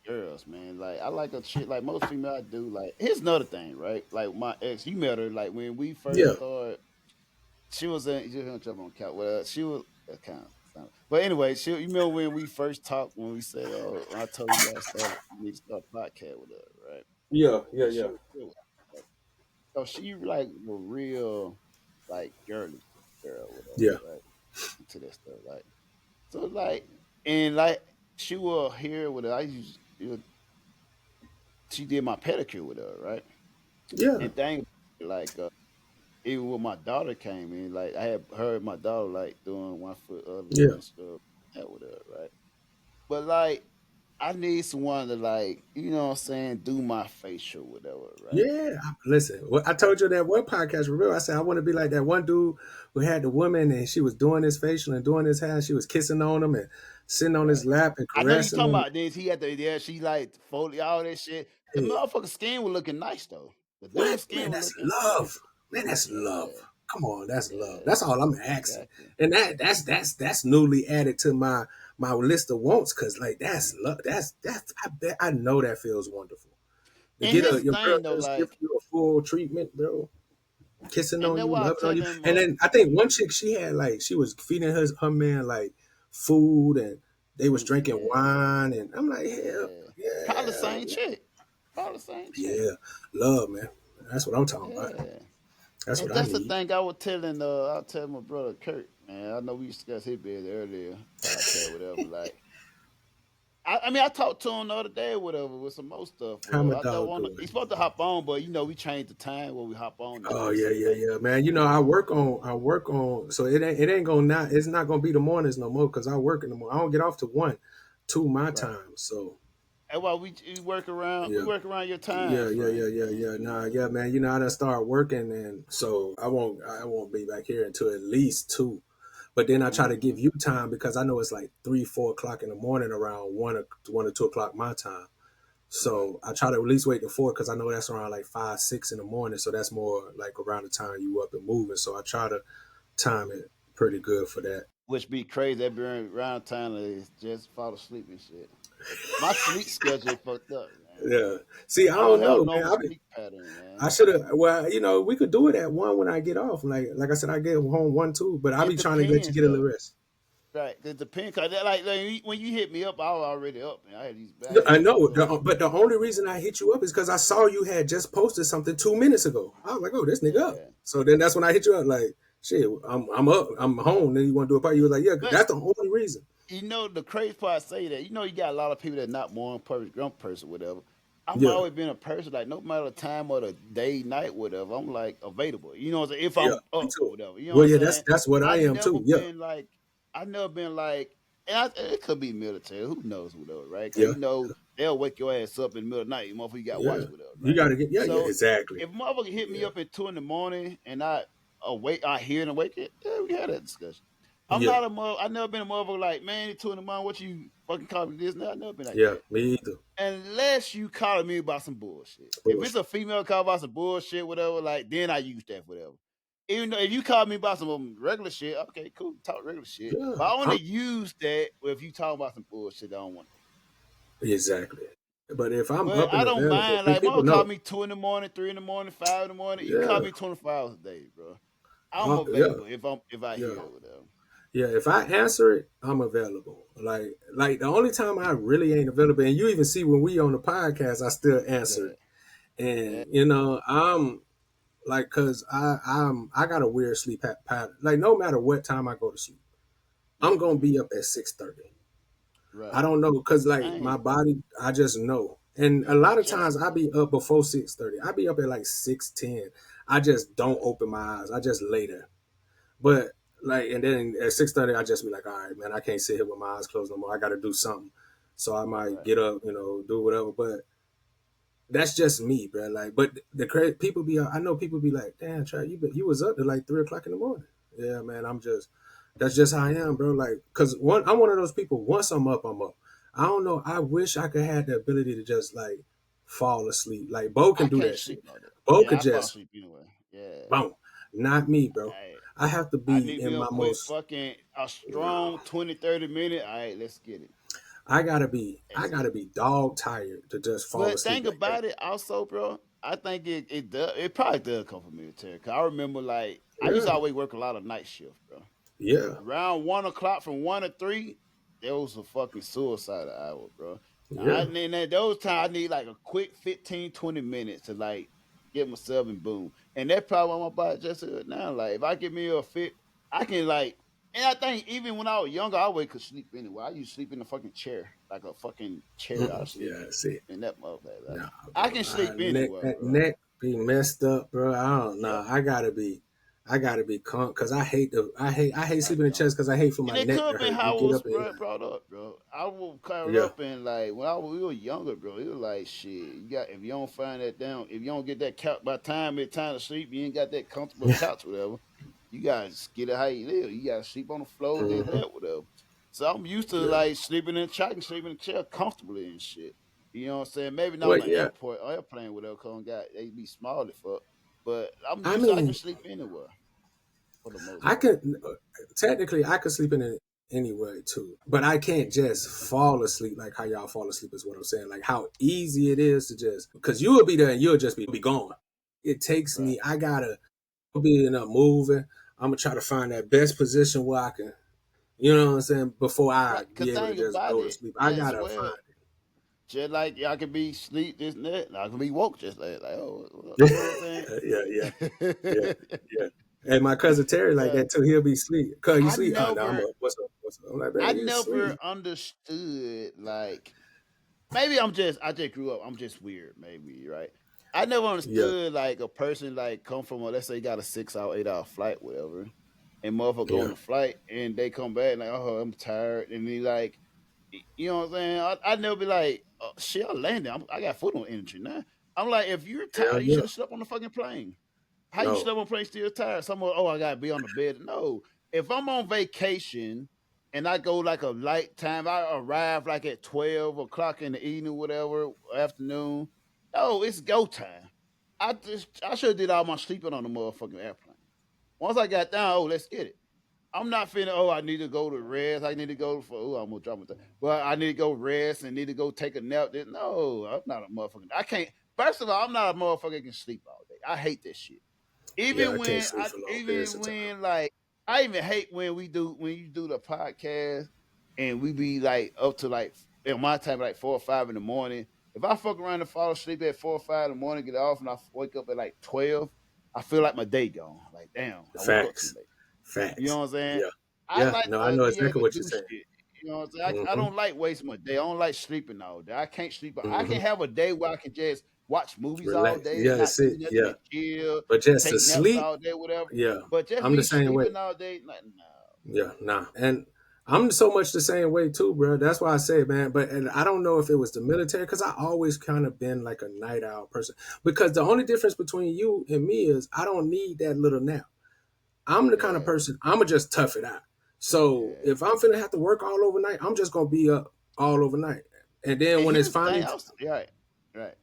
girls, man. Like, I like a shit like most female I do. Like, here's another thing, right? Like, my ex, you met her, like, when we first yeah, started, she was in, you don't jump on couch. Well, she was kind of, but anyway, you remember when we first talked, when we said, when I told you guys we need to start a podcast with her, right? yeah, yeah, And she yeah, was cool with it. So she like a real, like, girly girl, yeah, whatever, right? Into that stuff, like, so, like, and like, she will hear with her. She did my pedicure with her, right? yeah, And thing, like, even when my daughter came in, like, I had heard my daughter like doing one foot other yeah. and stuff that with her, right? But like, I need someone to, like, you know what I'm saying, do my facial, whatever, right? Yeah, listen. I told you that one podcast review. I said I want to be like that one dude who had the woman and she was doing his facial and doing his hair. She was kissing on him and sitting on his Right. lap and I know you caressing talking him. about this. He had the, yeah, she like Foley, all that shit. The Hey, motherfucker's skin was looking nice though. The what dude's skin man? was That's looking nice. love. Man, that's love. Yeah, Come on, that's love. yeah, That's all I'm asking. exactly. And that's newly added to my list of wants because like that's love. That's I bet I know that feels wonderful. To And get here's the your girl thing though, just give like, you a full treatment, bro. Kissing and on that's you, why I loving tell on you. them, And then I think one chick she had like she was feeding her man like food and they was drinking yeah, wine and I'm like, hell yeah. Probably the yeah, same chick. Probably the same chick. yeah. Love, man. That's what I'm talking about. Yeah. That's And what I that's the need. thing I was telling I was telling my brother Kurt, man. I know we discussed his bed earlier, podcast, whatever. Like, I mean, I talked to him the other day, whatever, with some more stuff, How whatever. my I don't dog want to. doing? He's supposed to hop on, but we changed the time where we hop on Oh now. yeah, So yeah, like, yeah, man. I work on so it ain't gonna not it's not gonna be the mornings no more because I work in the morning. I don't get off to 1, 2 my right. time. So That's why we work around. We yeah. work around your time Yeah, yeah, yeah, frame, yeah, man. yeah. Nah, yeah, man. I done start working, and so I won't be back here until at least 2. But then I try to give Mm-hmm. you time because I know it's like 3, 4 o'clock in the morning around 1 or 2 o'clock my time. Right. So I try to at least wait till 4 because I know that's around like 5, 6 in the morning. So that's more like around the time you up and moving. So I try to time it pretty good for that. Which be crazy. That be around time to just fall asleep and shit. My sleep schedule fucked up, man. Yeah. See, I I don't don't have know, no man. sleep pattern, man. I should have. Well, we could do it at 1 when I get off. Like I said, I get home 1, 2. But I'll be It trying to let you depends get a little though. rest. Right. It depends. Cause like when you hit me up, I was already up, man. I had these No, back. I know, So but the only reason I hit you up is because I saw you had just posted something 2 minutes ago. I was like, "Oh, this nigga up." yeah. So then that's when I hit you up. Like, shit, I'm up, I'm home. Then you want to do a party? You was like, "Yeah, But that's the only reason." the crazy part I say that, you got a lot of people that not more perfect, young person, whatever. I've Yeah, always been a person like no matter the time or the day, night, whatever. I'm like available. You know what I'm saying? If yeah, I'm me up or too. whatever. You know Well, what yeah, I'm that's saying? that's what I I am never too. Yeah, been like I never been like, it could be military. Who knows whatever, right? Because yeah, they'll wake your ass up in the middle of the night. You motherfucker, you got to yeah. watch whatever, You right? got to get yeah, So exactly. if motherfucker hit me Yeah, up at 2 in the morning and I hear and awake it, yeah, we had that discussion. I'm yeah, not I never been a motherfucker like, man, it's 2 in the morning, what you fucking call me this now? I never been like yeah. that. Me either. Unless you calling me about some bullshit. If it's Bullshit. a female call about some bullshit, whatever, like then I use that, whatever. Even though if you call me about some regular shit, okay, cool, talk regular shit. Yeah, But I only use that if you talk about some bullshit I don't want. exactly. But if I'm But up and I don't available, mind. and Like, people mama call know, me 2 in the morning, 3 in the morning, 5 in the morning. You call yeah, me 24 hours a day, bro. I'm yeah, available if I yeah. hear it with them. Yeah, if I answer it, I'm available. Like the only time I really ain't available, and you even see when we on the podcast, I still answer Yeah, it. And yeah, I'm like, cause I got a weird sleep pattern. Like no matter what time I go to sleep, I'm yeah. gonna be up at 6:30. I Right. don't know, cause like my Dang. body, I just know. And a lot of Just times I be up before 6:30. I be up at like 6:10. I just don't open my eyes. I just lay there. But like, and then at 6:30, I just be like, all right, man, I can't sit here with my eyes closed no more. I got to do something. So I might right. get up, do whatever. But that's just me, bro. Like, but the crazy people be, I know people be like, damn, Trey, you was up to like 3 o'clock in the morning. Yeah, man, that's just how I am, bro. Like, cause I'm one of those people. Once I'm up, I'm up. I don't know. I wish I could have the ability to just like fall asleep. Like Bo I can do can't that sleep shit. all day. Bo Yeah, could I fall just asleep anyway. Yeah. boom. Not me, bro. I have to I be need in me a my quick most. fucking a strong 20, 30 minute. All right, let's get it. I Let's gotta get it. be dog tired to just fall But asleep think like that. about it also, bro. I think it probably does come from military. Cause I remember like I used to Yeah, always work a lot of night shift, bro. yeah, Around 1 o'clock from 1 to 3, there was a fucking suicide hour, bro. yeah. And at those times I need like a quick 15, 20 minutes to like get myself in boom. And that's probably what my body just said now. Like if I get me a fit, I can like and I think even when I was younger, I always could sleep anywhere. I used to sleep in a fucking chair, like a fucking chair. I sleep Yeah, see, in that motherfucker. Like, nah, I bro. can sleep anywhere, That bro. neck be messed up, bro. I don't Yep. know. I gotta be calm because I hate Right sleeping in on. chest because I hate for And my it could neck to have been hurt. You how I get was up and brought up, bro. I was caught yeah, up in like when we were younger, bro. It was like shit. You got if you don't find that down, if you don't get that couch by the time it's time to sleep, you ain't got that comfortable couch, whatever. You gotta get it how you live. You gotta sleep on the floor, this, hmm that, whatever. So I'm used to yeah. like sleeping in the chair, sleeping in the chair comfortably and shit. You know what I'm saying? Maybe not Well, on the yeah. airport or airplane, whatever. Cause they be small as fuck. But I'm I used to I can mean, sleep anywhere for the most I part. can technically I could sleep in it anyway too, but I can't just fall asleep like how y'all fall asleep is what I'm saying. Like how easy it is to just because you will be there and you'll just be gone. It takes Right. me. I gotta be in a moving. I'm gonna try to find that best position where I can. You know what I'm saying? Before I Right. Cause be able to think just about go to it sleep, I as gotta well. find Just like y'all can be sleep this and that, and I can be woke just like oh, you know what I'm it. Yeah, yeah, yeah, saying? yeah. And my cousin Terry like But that too. He'll be sleep. Cause you I sleep. Oh no, I'm never, up. What's up? What's up? I'm like, I man, you never sleep. understood like maybe I just grew up. I'm just weird, maybe right. I never Yeah, understood like a person like come from let's say got a 6 hour, 8 hour flight, whatever, and motherfucker go on yeah, the flight and they come back and like oh I'm tired and they like you know what I'm saying? I never be like, oh, shit, I landed. I got foot on energy now. I'm like, if you're hell tired, you yeah. should have slept on the fucking plane. How you No, slept on a plane still tired? Someone, oh, I gotta be on the bed. No. If I'm on vacation and I go like a light time, I arrive like at 12 o'clock in the evening, whatever, afternoon. No, it's go time. I should have did all my sleeping on the motherfucking airplane. Once I got down, oh, let's get it. I'm not finna. Oh, I need to go to rest. I need to go for. Oh, I'm gonna drop my thing. Well, I need to go rest and need to go take a nap. No, I'm not a motherfucker. I can't. First of all, I'm not a motherfucker that can sleep all day. I hate this shit. yeah, I can't sleep for long periods Even of time. when like I even hate when you do the podcast and we be like up to like in my time like 4 or 5 in the morning. If I fuck around and fall asleep at 4 or 5 in the morning, get off and I wake up at like 12, I feel like my day gone. Like damn, I woke up too Facts, late. You know facts. what I'm saying? Yeah, I yeah. like No, I to know be exactly able to what you're do saying. shit. You know what I'm saying? I Mm-hmm. don't like wasting my day. I don't like sleeping all day. I can't sleep. I Mm-hmm. can have a day where I can just watch movies all Relax. day, Yeah, not that's do it. nothing, Yeah, and chill, but just to take naps sleep. all day, whatever. Yeah, But just I'm the me same way. sleeping all day, like, no. Yeah, nah. And I'm so much the same way too, bro. That's why I say, man. But and I don't know if it was the military because I always kind of been like a night owl person. Because the only difference between you and me is I don't need that little nap. I'm the kind of Yeah, person I'ma just tough it out. So yeah. if I'm finna have to work all overnight, I'm just gonna be up all overnight. And then And when it's here's the thing, finally else, right, right.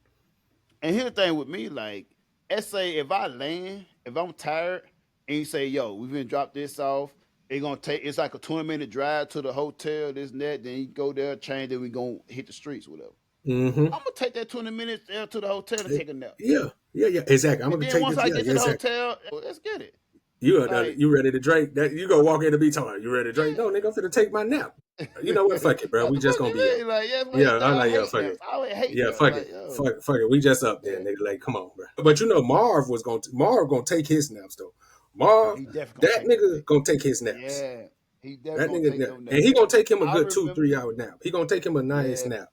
And here's the thing with me, like, let's say if I land, if I'm tired, and you say, "Yo, we've been drop this off. It's like a 20-minute drive to the hotel, this and that. Then you go there, change, then we gonna hit the streets, whatever." Mm-hmm. I'm gonna take that 20 minutes there to the hotel and take a nap. Yeah, exactly. I'm And gonna then take once this. I Yeah, get to the exactly. hotel, let's get it. You you ready to drink? That you gonna walk in the beach talking? You ready to drink? No, nigga, I'm finna take my nap. You know what? Fuck it, bro. We just gonna be up. Like, Yeah, I'm like, yo, fuck it. I would hate Yeah, that. fuck Like, it. yo. Fuck it. We just up there, nigga. Like, come on, bro. But you know, Marv gonna take his naps though. Marv, He definitely that nigga gonna take his naps. Yeah, he That definitely nigga, take them and he gonna take him a I good remember- 2-3 hour nap. He gonna take him a nice Yeah. nap.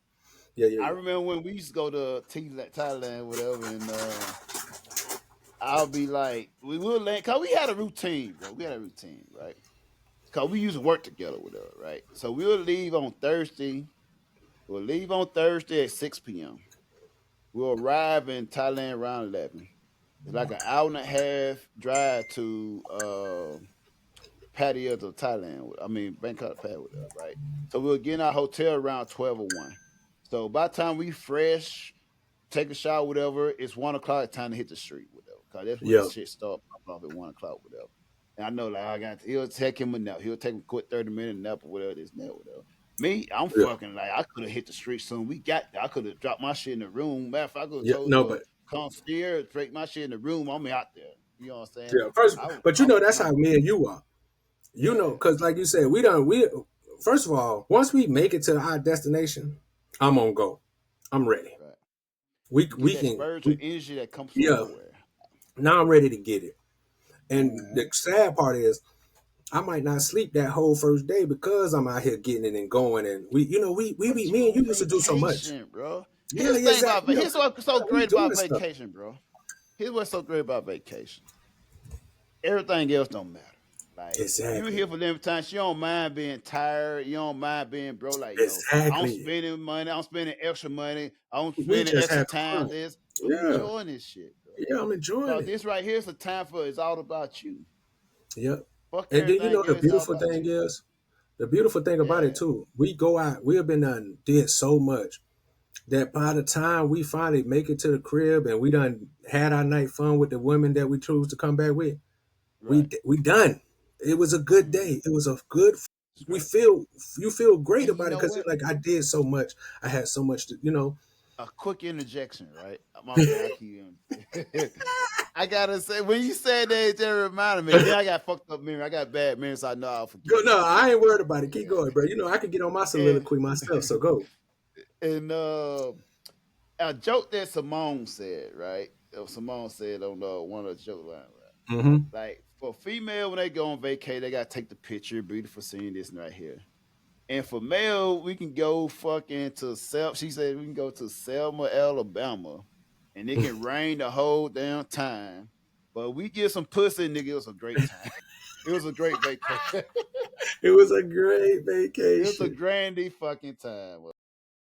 Yeah. I remember when we used to go to Thailand, whatever, and I'll be like, we will land, cause we had a routine, bro. We had a routine, right? Cause we used to work together, whatever, right? So we'll leave on Thursday. We'll leave on Thursday at 6 p.m. We'll arrive in Thailand around 11. It's like an hour and a half drive to patio to Thailand. I mean, Bangkok patio, whatever, right? So we'll get in our hotel around 12 or 1. So by the time we fresh, take a shower, whatever, it's 1 o'clock, time to hit the street, whatever. Cause that's when the shit start popping off at 1 o'clock, whatever. And I know, like, he'll take him a nap. He'll take a quick 30-minute nap or whatever, this and that, whatever. Me, I'm fucking like, I could have hit the street soon. We got there. I could have dropped my shit in the room. Matter of fact, I could have told the concierge, break my shit in the room. I'm out there. You know what I'm saying? Yeah, but you know, that's how me and you are. You know, because like you said, first of all, once we make it to our destination, I'm on go. I'm ready. Right. We can spiritual energy that comes from nowhere. Now I'm ready to get it. And the sad part is, I might not sleep that whole first day because I'm out here getting it and going. And me and you used to do so much, bro. Yeah, exactly. Here's what's so great about vacation, bro. Here's what's so great about vacation. Everything else don't matter. Like, you here for limited time. You don't mind being tired. You don't mind being bro. Like, I'm spending money. I'm spending extra money. I'm spending extra time. I'm enjoying this shit, bro. Yeah, I'm enjoying it. This right here is a time for it's all about you. Yep. And then you know the beautiful thing is, the beautiful thing about it too, we go out, we have been did so much that by the time we finally make it to the crib and we done had our night fun with the women that we choose to come back with, we done. It was a good day. It was a good. You feel great about it because like I did so much. I had so much to, A quick interjection, right? I gotta say, when you said that, it just reminded me. Then I got fucked up memory. I got bad memory, so I know I'll forget. No, I ain't worried about it. Keep going, bro. I can get on my soliloquy myself, so go. And a joke that Simone said, right? Simone said on one of the joke lines, right? Mm-hmm. Like, for female, when they go on vacation, they gotta take the picture, beautiful scene, this and right here. And for male, we can go fucking to she said we can go to Selma, Alabama, and it can rain the whole damn time. But we get some pussy, nigga, it was a great time. It was a great vacation. It was a great vacation. It was a grandy fucking time.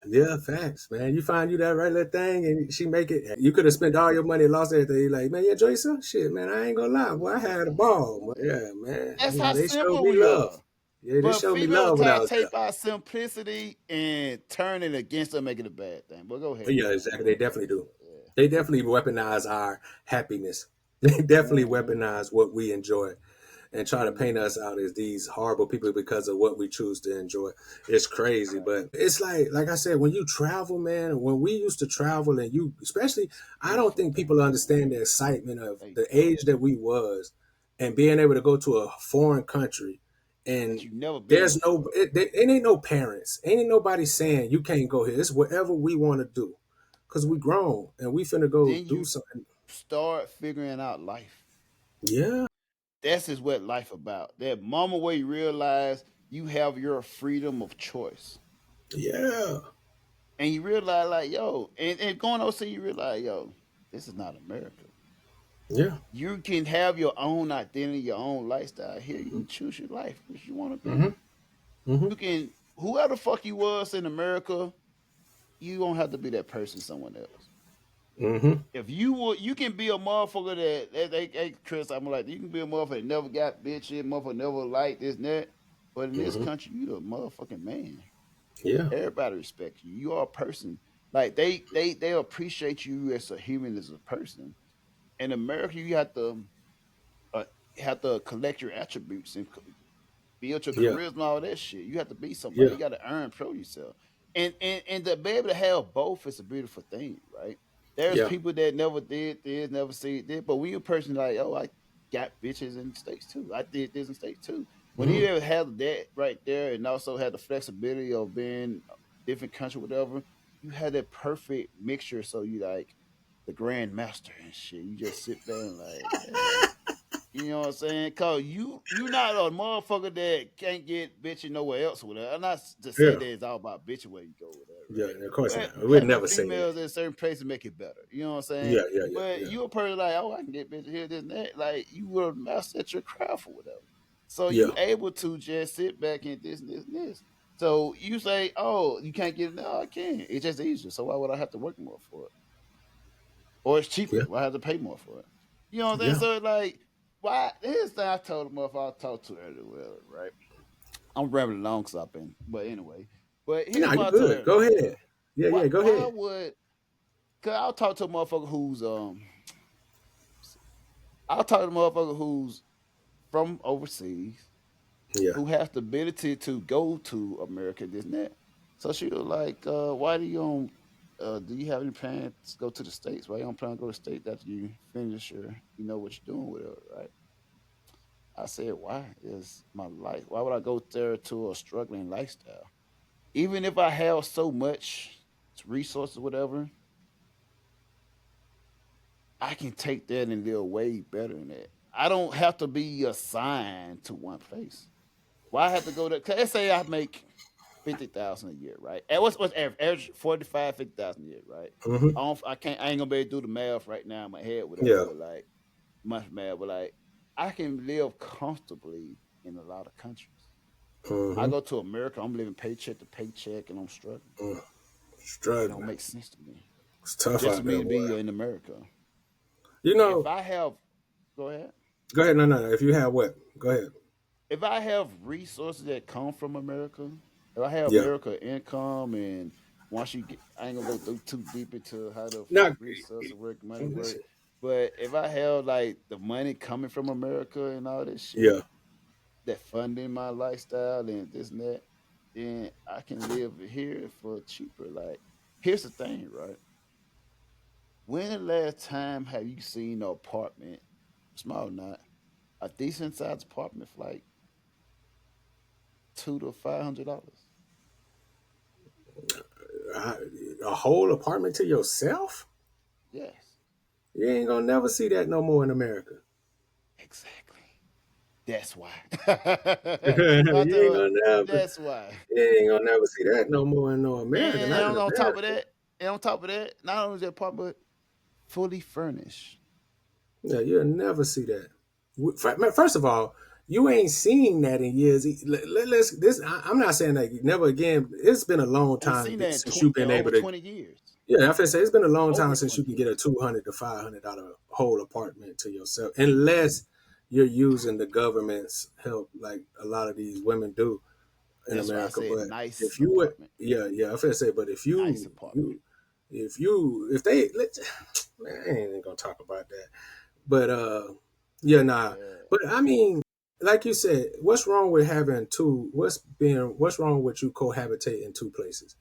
Yeah, facts, man. You find you that right little thing and she make it. You could have spent all your money and lost everything. You're like, man, you enjoy some shit, man. I ain't gonna lie, boy. I had a ball. Yeah, man. That's how they simple me we love. are. Yeah, they show me love. But take our simplicity and turn it against them, make it a bad thing. But go ahead. Yeah, exactly. They definitely do. Yeah. They definitely weaponize our happiness. They definitely weaponize what we enjoy and try to paint us out as these horrible people because of what we choose to enjoy. It's crazy, but it's like I said, when you travel, man, when we used to travel and especially, I don't think people understand the excitement of the age that we was and being able to go to a foreign country and there's it ain't no parents, ain't nobody saying you can't go here. It's whatever we want to do because we grown and we finna go do something. Start figuring out life. Yeah. That's is what life about. That moment where you realize you have your freedom of choice. Yeah. And you realize like, yo, and going overseas, you realize, yo, this is not America. Yeah. You can have your own identity, your own lifestyle here. You can choose your life, what you want to be. Mm-hmm. Mm-hmm. You can, whoever the fuck you was in America, you don't have to be that person someone else. Mm-hmm. If you can be a motherfucker that they Chris, I'm like, you can be a motherfucker that never got bitches, motherfucker never liked this and that. But in this country, you the motherfucking man. Yeah. Everybody respects you. You are a person. Like they appreciate you as a human, as a person. In America, you have to have to collect your attributes and build your Yeah. charisma, all that shit. You have to be somebody. Yeah. You got to earn, pro yourself, and to be able to have both is a beautiful thing, right? There's Yeah. people that never did this, never see it did, but when you're a person like, oh, I got bitches in the states too. I did this in the states too. When you Mhm. ever have that right there, and also have the flexibility of being different country, whatever, you had that perfect mixture. So you like the grand master and shit. You just sit there and like, yeah. You know what I'm saying? Cause you not a motherfucker that can't get bitching nowhere else with her. I'm not to say Yeah. that it's all about bitching where you go with that, Yeah. right? Of course But not. We'd having never say that. females in certain places make it better. You know what I'm saying? Yeah. Yeah. Yeah. But Yeah. you a person like, oh, I can get bitches here, this and that. Like you will master your craft or whatever. So Yeah. you able to just sit back and this and this and this. So you say, oh, you can't get it now. I can. It's just easier. So why would I have to work more for it? Or it's cheaper. Yeah. Why have to pay more for it? You know what I'm saying? Yeah. So it's like, why? Here's the thing I told the motherfucker I talked to earlier, well, right? I'm rambling along because I've been, but anyway. But here's Nah, you what I told good. her, Go like, ahead. Yeah. Yeah. Go why ahead. would? Cause I'll talk to a motherfucker who's I'll talk to a motherfucker who's from overseas, Yeah. who has the ability to go to America, this and that. So she was like, why do you have any plans to go to the States? Why you don't plan to go to the States after you finish your, you know what you're doing with it, right? I said, why is my life? Why would I go there to a struggling lifestyle? Even if I have so much resources, whatever, I can take that and live way better than that. I don't have to be assigned to one place. Why I have to go there? 'Cause let's say I make 50,000 a year, right? And what's average 45, 50,000 a year, right? Hmm. I ain't gonna be able to do the math right now in my head, whatever, Yeah. but like much math, but like I can live comfortably in a lot of countries. I Hmm. go to America, I'm living paycheck to paycheck and I'm struggling. It don't Struggling. make sense to me. It's tough Just for out me there, to boy. be in America. You If know. I have go ahead. Go ahead. No. No. No. If you have what? Go ahead. If I have resources that come from America, if I have Yeah. America income and once you get I ain't gonna go through too deep into how the Not. resources work, money work. Listen. But if I have like the money coming from America and all this shit Yeah. that funding my lifestyle and this and that, then I can live here for cheaper. Like, here's the thing, right? When the last time have you seen an apartment, small not, a decent sized apartment for like $200 to $500? I, a whole apartment to yourself? Yes, You ain't gonna never see that no more in America. exactly. That's why. I you ain't tell gonna never. that's why. You ain't gonna never see that no more in no America. And Not in on top of America. that, not only is that apartment fully furnished. Yeah, you'll never see that. First of all, you ain't seen that in years. Let's this. I'm not saying that never again. It's been a long And time seen that since you've in been over able to. 20 years. Yeah, I feel say it's been a long time Over since you 20 can get a years. $200 to $500 whole apartment to yourself, unless you're using the government's help, like a lot of these women do in That's why I America. said But nice if you would, apartment. yeah, I feel say. But if Nice you, apartment. you, if they, man, I ain't gonna talk about that. But yeah, nah. Yeah. But I mean, like you said, what's wrong with having two? What's wrong with you cohabitate in two places?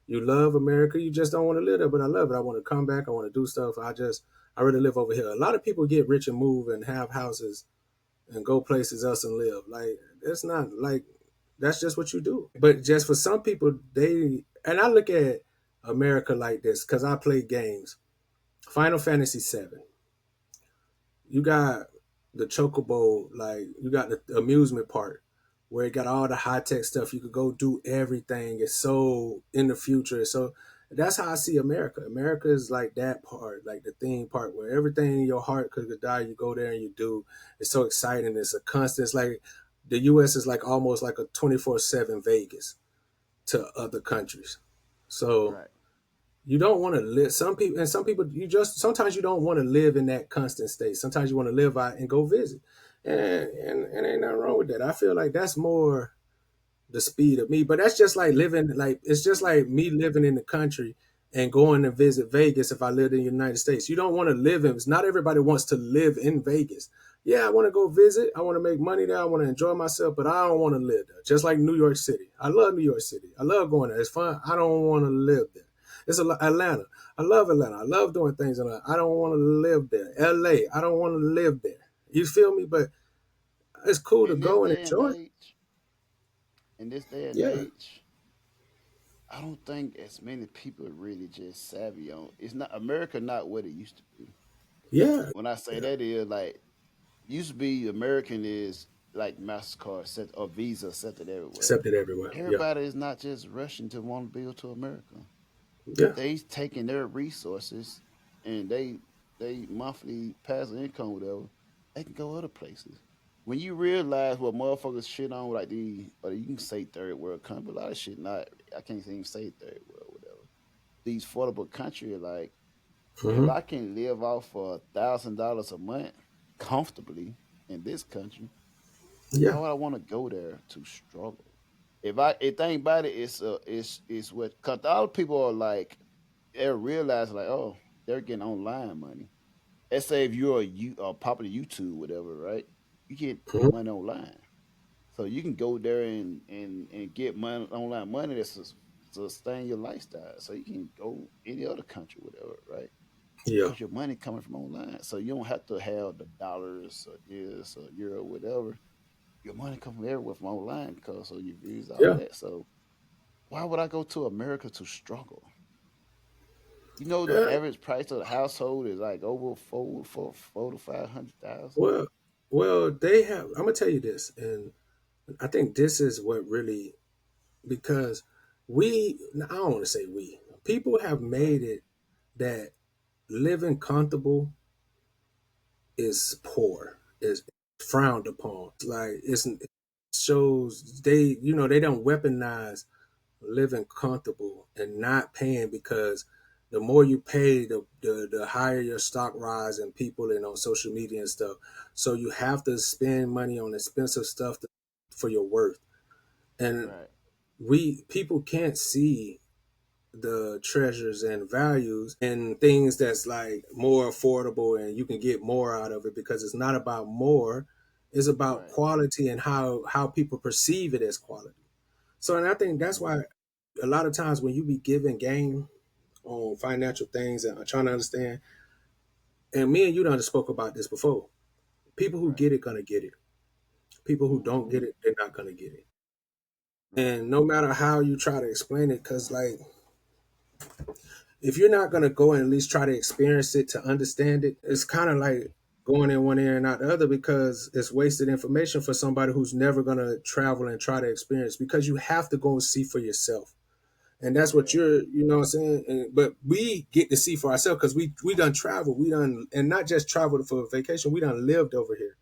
You love America, you just don't want to live there. But I love it. I want to come back. I want to do stuff. I really live over here. A lot of people get rich and move and have houses and go places else and live. Like it's not like that's just what you do. But just for some people, I look at America like this because I play games. Final Fantasy VII. You got the chocobo, like you got the amusement park where it got all the high tech stuff. You could go do everything. It's so in the future. So that's how I see America. America is like that part, like the theme park where everything in your heart could die. You go there and you do. It's so exciting. It's a constant. It's like the U.S. is like almost like a 24/7 Vegas to other countries. So Right. you don't want to live. Some people, you just sometimes you don't want to live in that constant state. Sometimes you want to live out and go visit, and ain't nothing wrong with that. I feel like that's more the speed of me. But that's just like living. Like it's just like me living in the country and going to visit Vegas if I lived in the United States. You don't want to live in, not everybody wants to live in Vegas. Yeah, I want to go visit. I want to make money there. I want to enjoy myself, but I don't want to live there. Just like New York City. I love New York City. I love going there. It's fun. I don't want to live there. It's Atlanta. I love Atlanta. I love doing things in Atlanta. I don't want to live there. LA. I don't want to live there. You feel me? But it's cool to In this go and day and enjoy it. age, in this day and Yeah. age, I don't think as many people are really just savvy on. It's not America, not what it used to be. Yeah. When I say Yeah. that is like used to be American is like MasterCard set or Visa accepted everywhere. Accepted everywhere. Yeah. Everybody is not just rushing to want to build to America. Yeah. They taking their resources and they monthly passive income, whatever, they can go other places. When you realize what motherfuckers shit on like or you can say third world country, but a lot of shit not I can't even say third world, whatever. These affordable countries like if Hmm. I can live off for $1,000 a month comfortably in this country, why Yeah. would I want to go there to struggle? If think about it, it's what cause a lot of people are like they realize like oh they're getting online money. Let's say if you're a popular YouTube whatever, right? You get Hmm. money online, so you can go there and get money online money that's sustain your lifestyle. So you can go any other country whatever, right? Yeah. Because your money coming from online. So you don't have to have the dollars or this or euro, whatever. Your money come from everywhere from online because so your views, all Yeah. that. So why would I go to America to struggle? You know the Yeah. average price of the household is like over four to 500,000. Well, well, they have. I'm gonna tell you this, and I think this is what really because I don't want to say we people have Right, made it that living comfortable is poor, is frowned upon. Like it shows they don't weaponize living comfortable and not paying because the more you pay, the higher your stock rise and people and on social media and stuff. So you have to spend money on expensive stuff for your worth. And right, people can't see the treasures and values and things that's like more affordable and you can get more out of it because it's not about more, it's about right. quality and how people perceive it as quality. So, and I think that's Hmm. why a lot of times when you be given game on financial things and trying to understand, and me and you done spoke about this before, people who Right. get it gonna get it. People who don't Hmm. get it, they're not gonna get it. Right. And no matter how you try to explain it, because like if you're not gonna go and at least try to experience it to understand it, it's kind of like going in one ear and out the other because it's wasted information for somebody who's never gonna travel and try to experience because you have to go and see for yourself. And that's what Yeah. you know what I'm saying? But we get to see for ourselves because we done travel, we done, and not just traveled for vacation, we done lived over here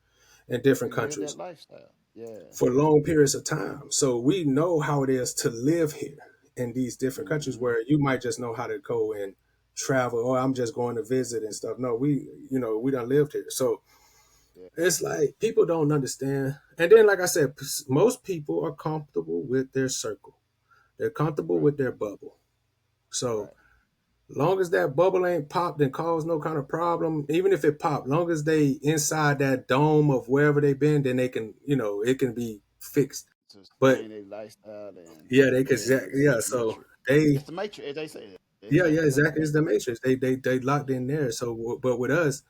in different We live that countries lifestyle. Yeah. for long periods of time. So we know how it is to live here in these different countries Hmm. where you might just know how to go and travel, or I'm just going to visit and stuff. No, we done lived here. So Yeah. it's like people don't understand. And then, like I said, most people are comfortable with their circle. They're comfortable Right. with their bubble. So Right. long as that bubble ain't popped and caused no kind of problem, even if it popped, long as they inside that dome of wherever they've been, then they can, it can be fixed. But Sustain a lifestyle and yeah, they could, yeah, it's yeah. So matrix. they, It's the matrix, as they say. yeah, yeah, Exactly like the exactly. It's the matrix. matrix. They locked in there. So, but with us,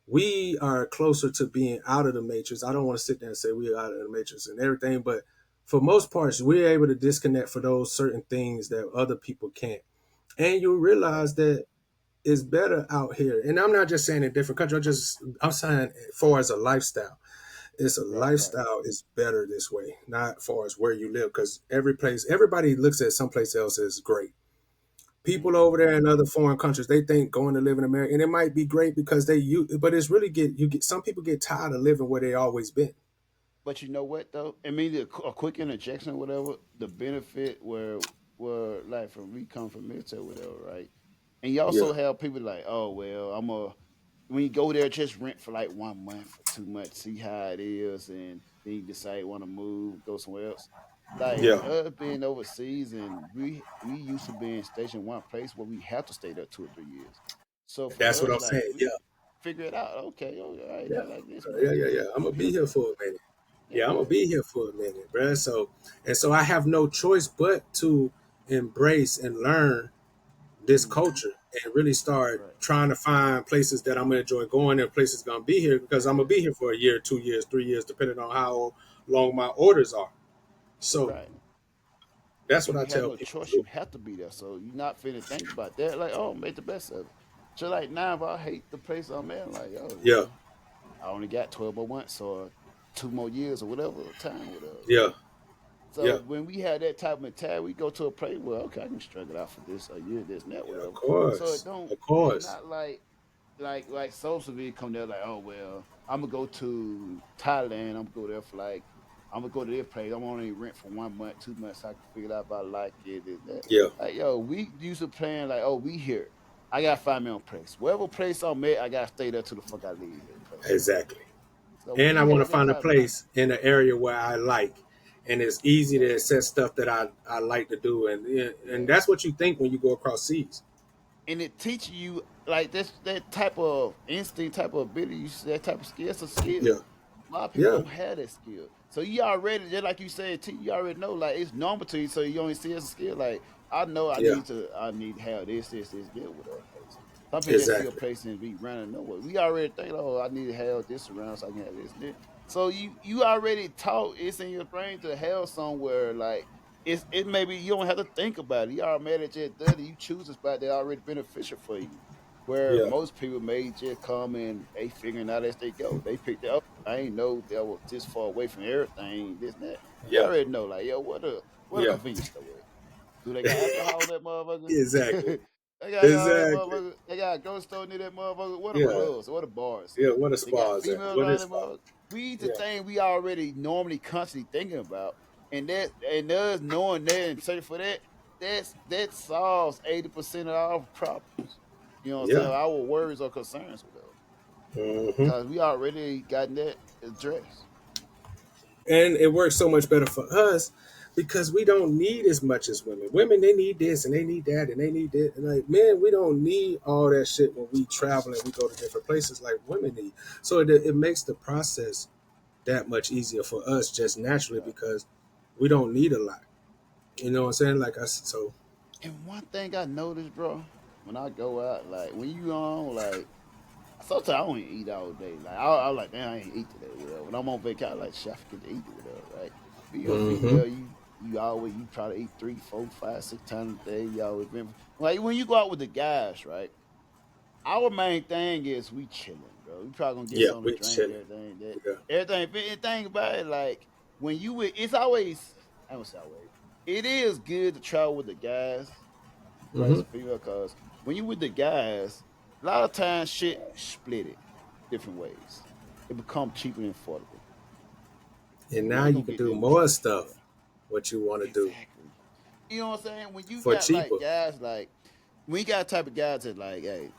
we are closer to being out of the matrix. I don't want to sit there and say we're out of the matrix and everything, but for most parts, we're able to disconnect for those certain things that other people can't. And you Right. realize that it's better out here. And I'm not just saying in different countries. I'm saying as far as a lifestyle. It's a Right. Right. lifestyle is better this way, not far as where you live, because everybody looks at someplace else as great. People over Hmm. there in other foreign countries, they think going to live in America, and it might be great because but it's really you get some people get tired of living where they always been. But you know what though? I mean, a quick interjection or whatever. The benefit where like from we come from military, or whatever, right? And you Yeah, also have people like, oh well, when you go there, just rent for like 1 month or 2 months, see how it is, and then you decide you want to move, go somewhere else. Like Yeah, us being overseas, and we used to being stationed in one place where we have to stay there 2 or 3 years. So for that's what us, I'm like saying. we Yeah, figure it out. Okay, oh, all right, yeah, I like this yeah. motherfucker. I'm gonna I'm be here here for for it. a minute. Yeah, I'm gonna Yeah, be here for a minute, bruh. So I have no choice but to embrace and learn this hmm culture and really start right, trying to find places that I'm gonna enjoy going and places gonna be here because I'm gonna be here for a year, 2 years, 3 years, depending on how long my orders are. So right. that's what And I you have tell no people to choice. You do. have to be there. So you're not finna think about that. Like, oh, make the best of it. So like now, if I hate the place I'm in, like, oh Yeah, well, I only got 12 more months or 2 more years or whatever time, whatever. yeah, So yeah. when we have that type of mentality, we go to a place where okay, I can struggle out for this a year, this and that, Yeah, of whatever. So it course, don't. of It's course. not like social media come there like, oh well, I'm gonna go to Thailand. I'm gonna go there for like, I'm gonna go to this place. I'm only rent for 1 month, 2 months. So I can figure it out if I like it. This, that. Yeah, Like yo, we used to plan like, oh, we here. I gotta find my own place. Wherever place I'm at, I gotta stay there till the fuck I leave here. Type shit. exactly. So when And I you want to have that find a type of mind, place in an area where I like, and it's easy to exactly, access stuff that I like to do, and that's yes. what you think when you go across seas. And it teaches you like this that type of instinct, type of ability, that type of skill. It's a skill. Yeah, A lot of people yeah, don't have that skill. So you already, just like you said, T, you already know like it's normal to you. So you only see it as a skill. Like I know yeah, I need to have this deal with that place. Some people just see a exactly. place and be running nowhere. We already think, oh, I need to have this around so I can have this and this. So you already taught it's in your brain to have somewhere like it maybe you don't have to think about it. You already just done it. You choose a spot that already beneficial for you. Where Yeah, most people may just come and they figuring out as they go. They picked it up. I ain't know that was this far away from everything, this and that. You yeah, already know, like, yo, what a yeah, convenience store is. Do they got alcohol in that motherfucker? exactly, They got alcohol in that exactly. motherfucker. They got a grocery store near that motherfucker. What are Yeah, clubs? What are bars? yeah. What a They got spas at? females What around is that spa? motherfucker. We the Yeah, thing we already normally constantly thinking about. And us knowing that and searching for that, that solves 80% of our problems. You know what I'm yeah. saying? Our worries or concerns with them. Hmm. Because we already gotten that addressed. And it works so much better for us because we don't need as much as women. Women, they need this and they need that and they need that. And like men, we don't need all that shit when we travel and we go to different places like women need. So it makes the process that much easier for us just naturally Right. because we don't need a lot. You know what I'm saying? So And one thing I noticed, bro, when I go out, like when you on, like sometimes I don't even eat all day. Like I like, damn, I ain't eat today. Whatever. When I'm on vacation, I like shit, I forget to eat it. Whatever, right? But you're a hmm female, you always you try to eat 3, 4, 5, 6 times a day. You always been like when you go out with the guys, right? Our main thing is we chilling, bro. We probably gonna get yeah, something we to drink, chilling. everything that Yeah. everything. But the thing about it, like when you with, it's always I don't say always. It is good to travel with the guys, Hmm. vice female, cause when you with the guys, a lot of times shit split it different ways. It become cheaper and affordable. And You now ain't you gonna can get do that more drink stuff there. what you want to do Exactly. You know what I'm saying? When you for got like cheaper. guys like we got type of guys that like, hey,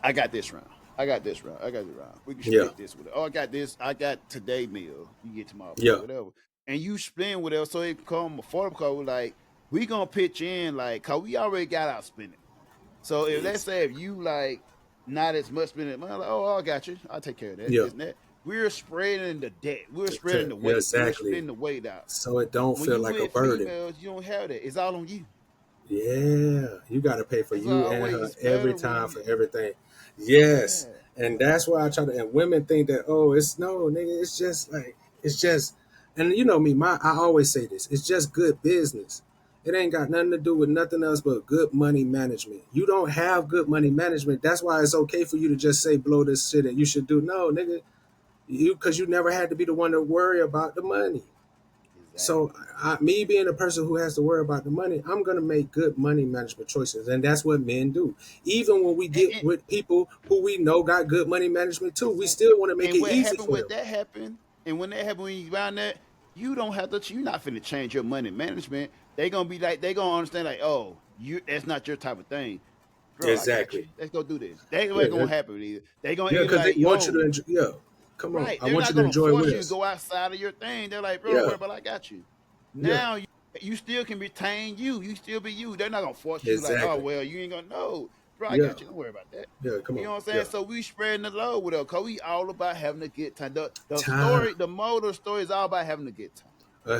I got this round. I got this round. I got this round. We can Yeah, split this with it. Oh, I got this. I got today meal. You get tomorrow meal, yeah, whatever. And you splitting with us so it become affordable because we're like, we gonna pitch in like cause we already got our spending. So if let's say if you like not as much spending money, like, oh, I got you. I'll take care of that, yeah. this and that. We're spreading the debt. We're spreading Okay, the yeah, weight. We're exactly. splitting the weight out. So it don't When feel you like a with burden. females, you don't have that. It's all on you. Yeah, you got to pay for It's you and her always every better when time you for everything. Yes, yeah. and that's why I try to. And women think that it's no nigga. It's just like it's just, and you know me. I always say this. It's just good business. It ain't got nothing to do with nothing else but good money management. You don't have good money management. That's why it's okay for you to just say blow this shit and you should do no nigga. You because you never had to be the one to worry about the money. So, Exactly. me being a person who has to worry about the money, I'm gonna make good money management choices, and that's what men do. Even when we get And, with people who we know got good money management too, we exactly. still want to make And it what easy happened for with them. that happened, and when that happened when you around that, you don't have to. You're not finna change your money management. They gonna be like, they gonna understand like, oh, you that's not your type of thing, bro. I got Exactly. you. Let's go do this. That Yeah, ain't gonna happen either. They gonna yeah, be because they like, want you to yo, enjoy. Yeah, come on, right. I They're want not you to gonna enjoy force with you to us. go outside of your thing. They're like, bro, don't Yeah, worry about. It, I got you. Now you still can retain you. You still be you. They're not gonna force you like, oh Exactly. well, you ain't gonna know. Bro, I Yeah. got you. Don't worry about that. Yeah, come You on. know what I'm saying? Yeah. So we spreading the love with her, cause we all about having a good time. The Time. story, the moral of the story is all about having a good time.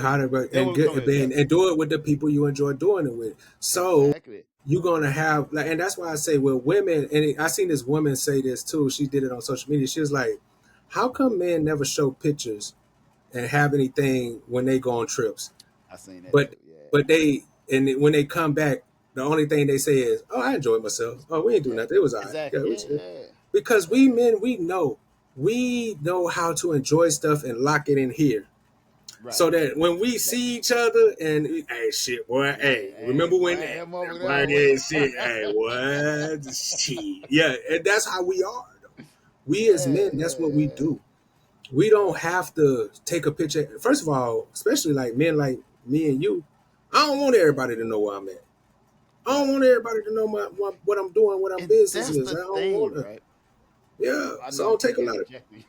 How to That's and what we're get coming to. and do it with the people you enjoy doing it with. So Exactly. you're gonna have like, and that's why I say with women, and I seen this woman say this too. She did it on social media. She was like, "How come men never show pictures and have anything when they go on trips, I seen that but too. Yeah. but they when they come back, the only thing they say is, "Oh, I enjoyed myself. Oh, we ain't do nothing. It was all right." Exactly. Yeah, Yeah. because we men, we know how to enjoy stuff and lock it in here. Right. So that when we see each other and hey shit, boy, hey, remember when boy, that that mother boy, there that shit, hey, what shit, yeah, and that's how we are. Though. We as men, that's what we do. We don't have to take a picture. First of all, especially like men like me and you, I don't want everybody to know where I'm at. I don't want everybody to know what I'm doing, what I'm business That's is. the I don't thing, want to. right? Yeah, I so know I I don't take keep a lot of. interjecting.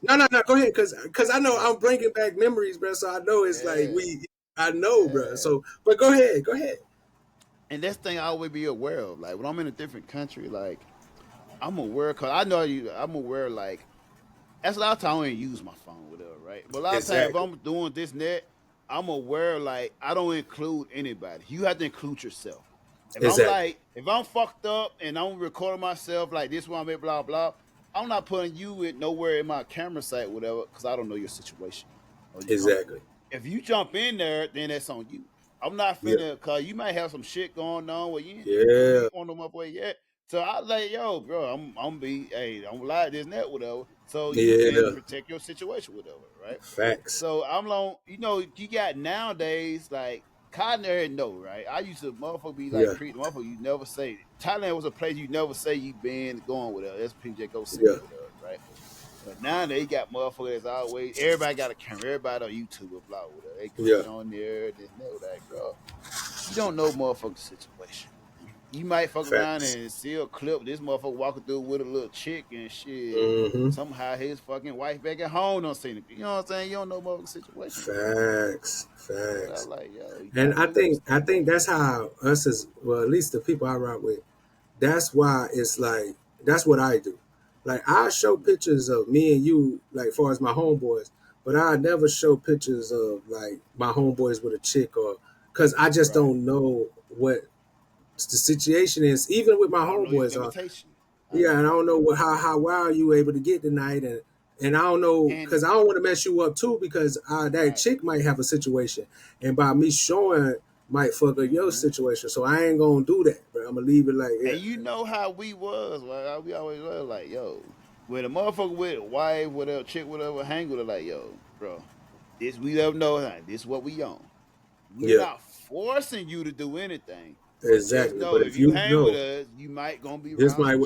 No, go ahead, cause I know I'm bringing back memories, bro. So I know it's like I know, bro. So, but go ahead. And that's the thing I always be aware of. Like when I'm in a different country, like I'm aware, cause I know I'm aware. Like that's a lot of time I don't even use my phone, whatever, right? But a lot of times if I'm doing this and that, I'm aware. Like I don't include anybody. You have to include yourself. If I'm fucked up and I'm recording myself like this one, blah blah. I'm not putting you in nowhere in my camera site, whatever, because I don't know your situation. Exactly. If you jump in there, then that's on you. I'm not finna, cause you might have some shit going on where you ain't on the motherfucker yet. So I like, yo, bro, I'm like this and that, whatever. So you can protect your situation, whatever, right? Facts. So I'm long, you got nowadays like Cotton Area, no, right? I used to motherfucker be like treat motherfucker you never say. Thailand was a place you never say you been going with her. That's PJ go see with her, right? But now they got motherfuckers that's always everybody got a camera, everybody on YouTube or blah with her. They get on there, this and that, bro. You don't know motherfucker's situation. You might fuck around and see a clip. This motherfucker walking through with a little chick and shit. Mm-hmm. Somehow his fucking wife back at home don't see it. You know what I'm saying? You don't know motherfucker's situation. Facts. Like, yo, and I think that's how us as well, at least the people I rock with. That's why it's like that's what I do. Like I show pictures of me and you, like far as my homeboys, but I never show pictures of like my homeboys with a chick or because I just don't know what the situation is. Even with my homeboys, and I don't know how well you able to get tonight, and I don't know because I don't want to mess you up too because that chick might have a situation, and by me showing might fuck up your situation. So I ain't gonna do that, bro. I'm gonna leave it like And you know how we was, like we always was like, yo, when a motherfucker with a wife, whatever, chick, whatever, hang with her, like, yo, bro, this we never know, this is what we on. We're not forcing you to do anything. Exactly. But if you hang with us, you might gonna be this might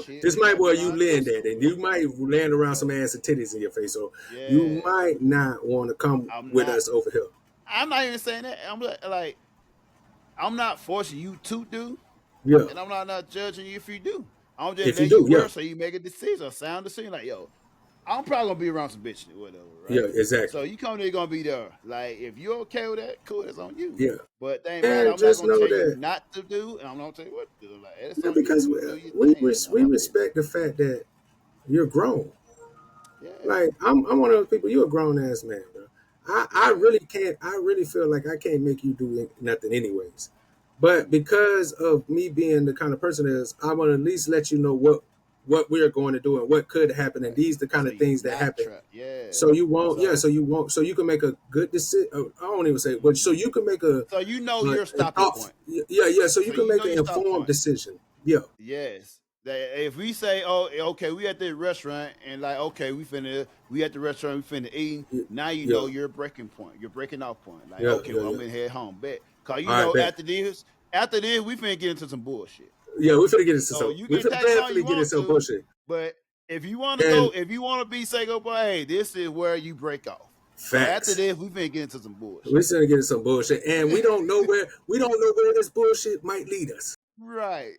where you land at, and you might land around some ass and titties in your face. So you might not want to come with us over here. I'm not even saying that. I'm like, I'm not forcing you to do. Yeah. And I'm not judging you if you do. I'm just letting you work so you make a decision, a sound decision. Like, yo, I'm probably gonna be around some bitches, whatever, right? Yeah, exactly. So you come there, gonna be there. Like, if you're okay with that, cool, that's on you. Yeah. But they ain't I'm not gonna tell you not to do, and I'm not gonna tell you what to do. Like, because we respect the fact that you're grown. Yeah. Like I'm one of those people. You're a grown ass man, bro. I really can't. I really feel like I can't make you do nothing, anyways. But because of me being the kind of person that is, I want to at least let you know what we're going to do and what could happen, and these the kind of things that happen. So you won't. So you won't. So you can make a good decision. I don't even say, but so you can make a. So you know your stopping point. Yeah. So you can make an informed decision. Yeah. Yes. If we say, oh, okay, we at the restaurant and like, okay, we at the restaurant, we finna eating. Now you know your breaking point, your breaking off point. Like, I'm gonna head home, bet. Cause you know after this, we finna get into some bullshit. Yeah, we finna get into some. We finna definitely get into some bullshit. But if you want to go, if you want to say goodbye, hey, this is where you break off. So after this, we finna get into some bullshit. We finna get into some bullshit, and we don't know where this bullshit might lead us. Right.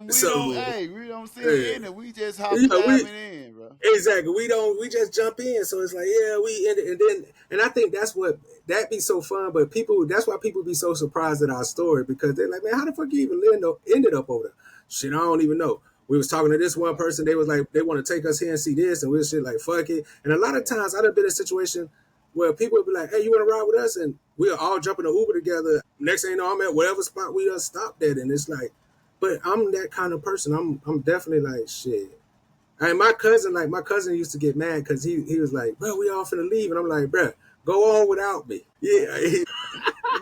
We don't see it in it. We just hop Yeah, diving in, bro. exactly. We just jump in. So it's like, yeah, we end it. And I think that be so fun. But that's why people be so surprised at our story, because they're like, man, how the fuck you even ended up over there? Shit, I don't even know. We was talking to this one person. They was like, they want to take us here and see this, and we was shit like, fuck it. And a lot of times I've been in a situation where people would be like, hey, you want to ride with us? And we'll all jump in the Uber together. Next thing you know, I'm at whatever spot we just stopped at. And it's like, but I'm that kind of person. I'm definitely like, shit. And my cousin used to get mad because he was like, bro, we all finna leave. And I'm like, bro, go on without me. Yeah.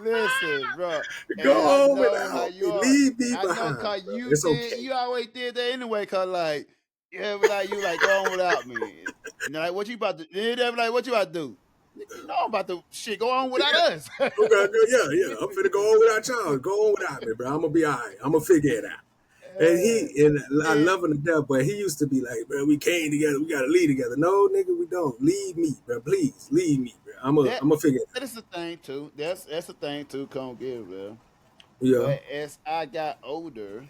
Listen, bro. Go on without me. Leave me behind. I know, cause It's okay. you always did that anyway, cause like, yeah, but like you like go on without me. And they're like, what you about to do? They're like, what you about to do? You know I'm about to go on without us. Okay, yeah. I'm finna go on without y'all. Go on without me, bro. I'm gonna be all right. I'm gonna figure it out. And I love him to death, but he used to be like, bro, we came together, we gotta leave together. No, nigga, we don't. Leave me, bro. Please, leave me, bro. I'm gonna figure it out. That's the thing too. That's the thing too. Come get, bro. Yeah. But as I got older,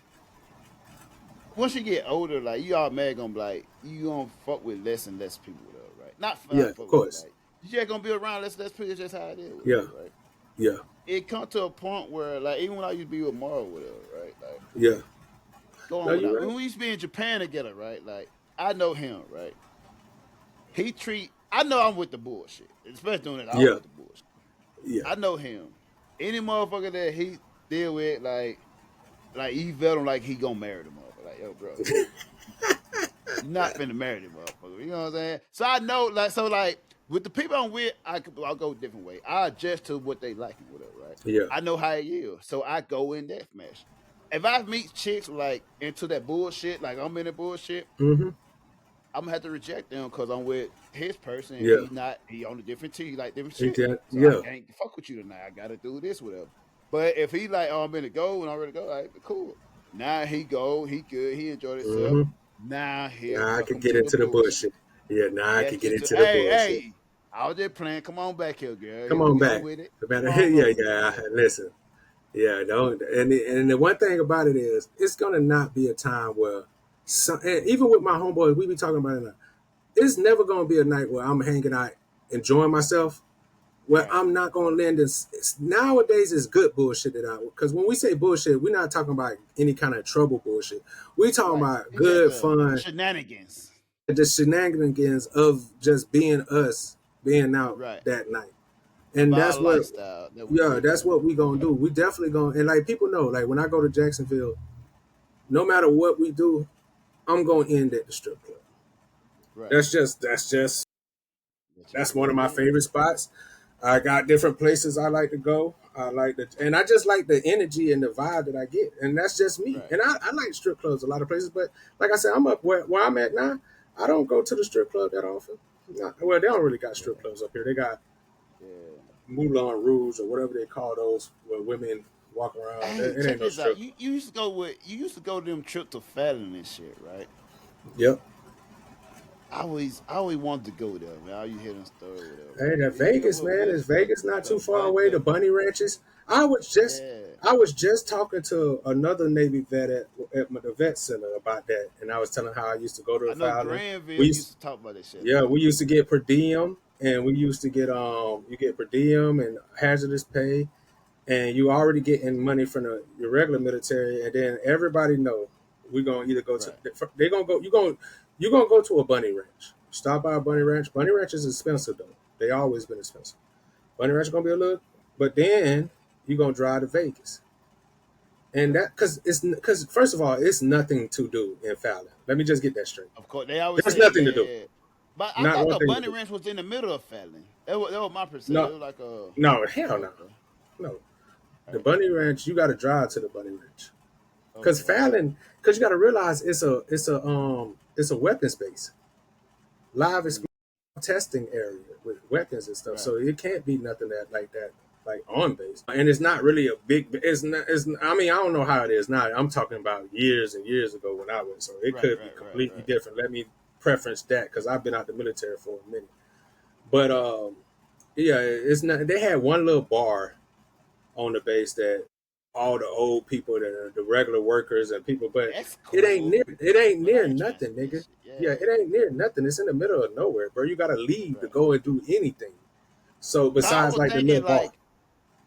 once you get older, like you automatically gonna be like, you gonna fuck with less and less people, though, right? Not fuck of course. Like, you just gonna be around less and less people. It's just how it is. Yeah. Them, right? Yeah. It come to a point where, like, even when I used to be with Mara, whatever, right? Like, yeah. Go on. No, right. When we used to be in Japan together, right? Like, I know him, right? I know I'm with the bullshit, especially doing that. I'm with the bullshit. Yeah. I know him. Any motherfucker that he deal with, like he felt him like he gonna marry the motherfucker. Like, yo, bro, you're not finna marry the motherfucker. You know what I'm saying? So I know, like, with the people I'm with, I'll go a different way. I adjust to what they like and whatever, right? Yeah. I know how it is, so I go in that mesh. If I meet chicks like into that bullshit, like I'm in the bullshit, I'm gonna have to reject them because I'm with his person. And he on a different team, like different shit. I can't fuck with you tonight. I gotta do this, whatever. But if he like, oh, I'm in the go and I'm ready to go, all right, cool. Now he go, he good, he enjoyed himself. Now I can get into the bullshit. Yeah, now I can get into the bullshit. Hey, I was just playing. Come on back here, girl. Come on back. With it. Listen. Yeah, don't. And the one thing about it is, it's gonna not be a time where, and even with my homeboys, we be talking about it now. It's never gonna be a night where I'm hanging out, enjoying myself, where I'm not gonna lend this. Nowadays, it's good bullshit because when we say bullshit, we're not talking about any kind of trouble bullshit. We talking about good fun shenanigans. The shenanigans of just being us, being out that night. And that's what, that's what we gonna do. We definitely gonna, and like people know, like when I go to Jacksonville, no matter what we do, I'm gonna end at the strip club. Right. That's one of my favorite spots. I got different places I like to go. And I just like the energy and the vibe that I get, and that's just me. Right. And I like strip clubs a lot of places, but like I said, I'm up where I'm at now. I don't go to the strip club that often. Well, they don't really got strip clubs up here. They got Moulin Rouge or whatever they call those where women walk around. Hey, it ain't no strip. You used to go to them trips to Fallon and shit, right? Yep. I always wanted to go there, man. All you hear them stories. Hey, the Vegas, man. Is Vegas not too far away? The Bunny Ranches. I was just talking to another Navy vet at the vet center about that, and I was telling how I used to go to the Fallon. Granville used to talk about that shit. Yeah, we used to get per diem, and we used to get you get per diem and hazardous pay, and you already getting money from your regular military, and then everybody know we're gonna either go to they're gonna go you're gonna go to a bunny ranch. Stop by a bunny ranch. Bunny ranch is expensive though. They always been expensive. Bunny ranch is gonna be a little, but then you're gonna drive to Vegas. And that because first of all, it's nothing to do in Fallon. Let me just get that straight. Of course, they always there's nothing to do. But I thought the bunny ranch was in the middle of Fallon. That was my perception. No, it was like no, hell no, no. The bunny ranch, you got to drive to the bunny ranch. Because Fallon, because you got to realize it's a weapons base, live testing area with weapons and stuff. So it can't be nothing like that on base. And it's not really a big. It's not. I mean, I don't know how it is now. I'm talking about years and years ago when I went. So it could be completely different. Let me preference that because I've been out the military for a minute. But it's not. They had one little bar on the base that all the old people, the regular workers and people, but That's it ain't cool. near But I ain't trying to nothing, see that nigga. shit. Yeah, it ain't near nothing. It's in the middle of nowhere, bro. You gotta leave to Right. go and do anything. So So I besides was like the little thinking bar. like,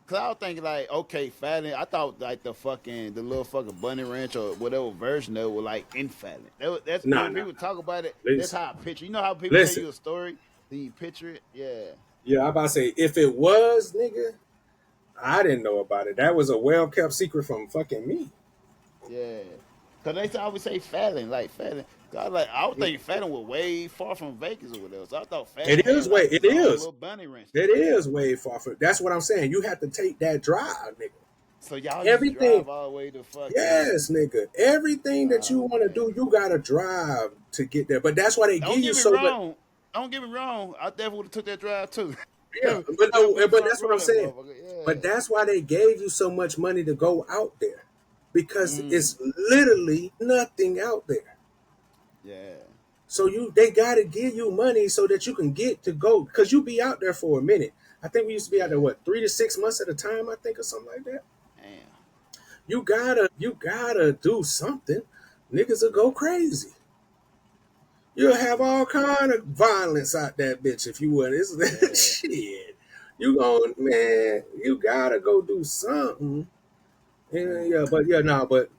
cause I was thinking like, okay, Fallon. I thought like the little fucking Bunny Ranch or whatever version of it was like in Fallon. That's Nah, when nah, people talk about it. That's listen, how I picture. You know how people tell listen. you a story, then you picture it. Yeah, Yeah, I'm about to say if it was, nigga, I didn't know about it. That was a well kept secret from fucking me. yeah. Cause they always say Fallon, like Fallon. Cause I was thinking Fallon was way far from Vegas or whatever. So I thought Fallon had like It his own is. little bunny ranch. It is way far from. That's what I'm saying. You have to take that drive, nigga. So y'all used to Everything. drive all the way to fucking. Yes, nigga. Everything that you Oh want to man. do, you gotta drive to get there. But that's why they Don't give you get me so much. wrong. Don't get me wrong. I definitely would have took that drive too. Yeah, Definitely but would have no, been but front that's what row I'm that saying. motherfucker. But Yeah. that's why they gave you so much money to go out there, because Mm, it's literally nothing out there. yeah. So they gotta give you money so that you can get to go, because you be out there for a minute. I think we used to be out there Yeah. what 3 to 6 months at a time, I think, or something like that. Damn. You gotta do something. Niggas will go crazy. You'll have all kind of violence out that bitch if you would. It's Yeah. shit. You going, man, you gotta go do something. Yeah, but yeah, no, but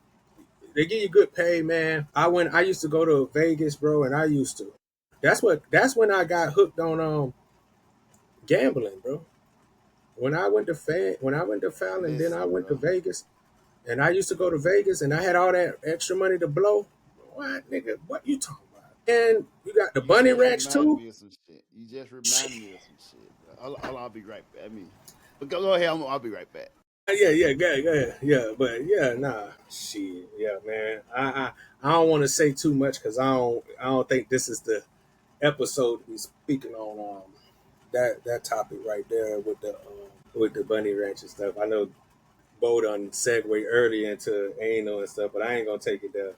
they give you good pay, man. I used to go to Vegas, bro, and I used to. That's when I got hooked on gambling, bro. When I went to Fallon, then I Listen, went to bro. Vegas, and I used to go to Vegas, and I had all that extra money to blow. What, nigga? What you talking about? And you got the You Bunny just Ranch reminded too. me of some shit. You just Shit. reminded me of some shit, bro. I'll be right back. But go ahead. I'll be right back. Yeah, yeah, but yeah, nah, shit, yeah, man. I don't want to say too much because I don't think this is the episode to be speaking on that topic right there with the Bunny Ranch and stuff. I know Bo done segue early into anal and stuff, but I ain't gonna take it there.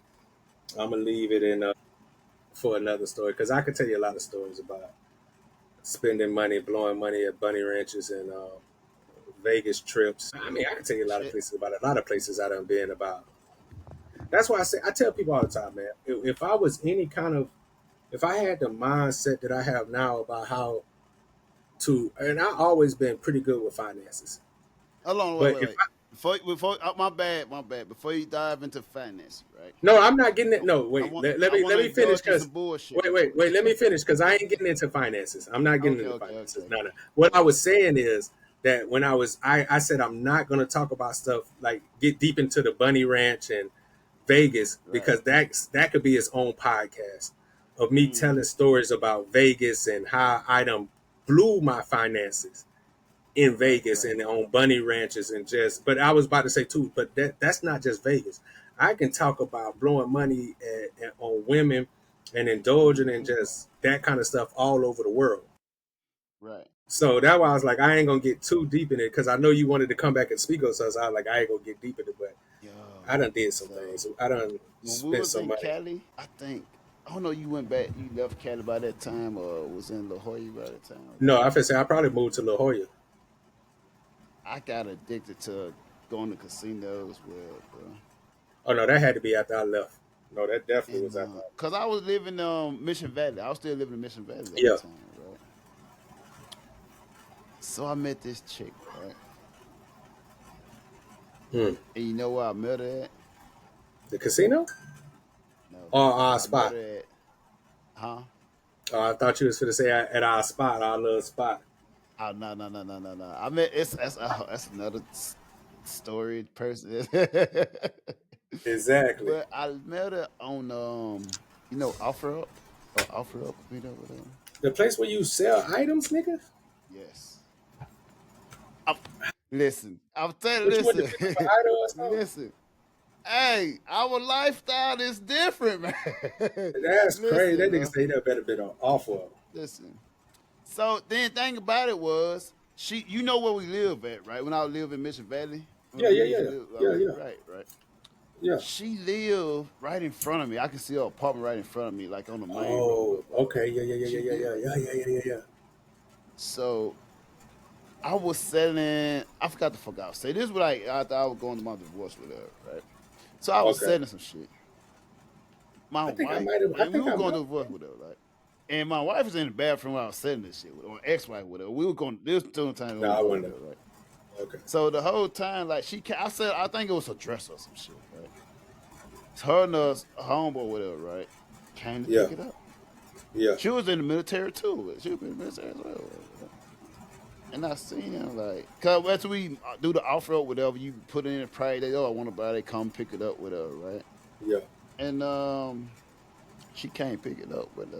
I'm gonna leave it in for another story because I could tell you a lot of stories about spending money, blowing money at bunny ranches and Vegas trips. I mean, I can tell you a lot of Shit. places about it. A lot of places I done been about. That's why I tell people all the time, man. If I was if I had the mindset that I have now about how to, and I always been pretty good with finances. Hold on. But Wait. Before my bad. Before you dive into finance, right? no, I'm not getting it. No, I wait. want Let I me want to finish indulge you because some bullshit. wait. Let me finish because I ain't getting into finances. I'm not getting Okay. into finances. Okay. No, no. What I was saying is that when I said I'm not going to talk about stuff like get deep into the bunny ranch and Vegas Right. because that could be its own podcast of me telling Mm, stories about Vegas and how I done blew my finances in Vegas right. and on bunny ranches and just. But I was about to say too, but that's not just Vegas. I can talk about blowing money on women and indulging in just that kind of stuff all over the world. Right. So that why I was like, I ain't gonna get too deep in it because I know you wanted to come back and speak on something. So I was like, I ain't gonna get deep in it, but Yo. I done did some So things. I done when we spent was some in money. Cali, I don't know. You went back. You left Cali by that time, or was in La Jolla by that time. No, I say I probably moved to La Jolla. I got addicted to going to casinos with, bro. Oh no, that had to be after I left. No, that definitely And was after. cause I was living Mission Valley. I was still living in Mission Valley at the Yeah. time, right? So I met this chick, right? Hmm. And you know where I met her at? The casino No. or our I met spot? her at huh? Oh, I thought you was going to say at our spot, our little spot. Oh no. I met that's another storied person. Exactly. But I met her on Offer Up or Offer Up, whatever. The place where you sell items, nigga. Yes. I'm, listen, I'm telling. Which one to Listen, pick up an item or something? listen. Hey, our lifestyle is different, man. That's crazy. Listen, That nigga bro. say that better been on awful. Listen. So then, thing about it was, you know where we live at, right? When I live in Mission Valley, Yeah, we yeah, used to yeah, live, yeah, right. yeah. She lived right in front of me. I can see her apartment right in front of me, like on the main road. Oh, okay. Yeah, yeah, yeah, She yeah, yeah, did yeah, right yeah, there. yeah, yeah, yeah, yeah. So I was selling. I forgot the fuck I was saying. This was like after I was going to my divorce with her, right? So I was Okay. selling some shit. My I think I wife, might have. I and we think were I going might. to divorce with her, right? And my wife was in the bathroom while I was selling this shit with her, or ex-wife with her. We were going. This was the time we No, were I going wouldn't with have. her, right? Okay. So the whole time, like I said, I think it was a dress or some shit, right? So her and us, a homeboy with her, right? Came to Yeah. pick it up. Yeah. She was in the military too. She was in the military as well. Right? And I seen him like, cause after we do the offer up, whatever, you put it in a price. They I want to buy. They come pick it up with her, right? Yeah. And she came pick it up with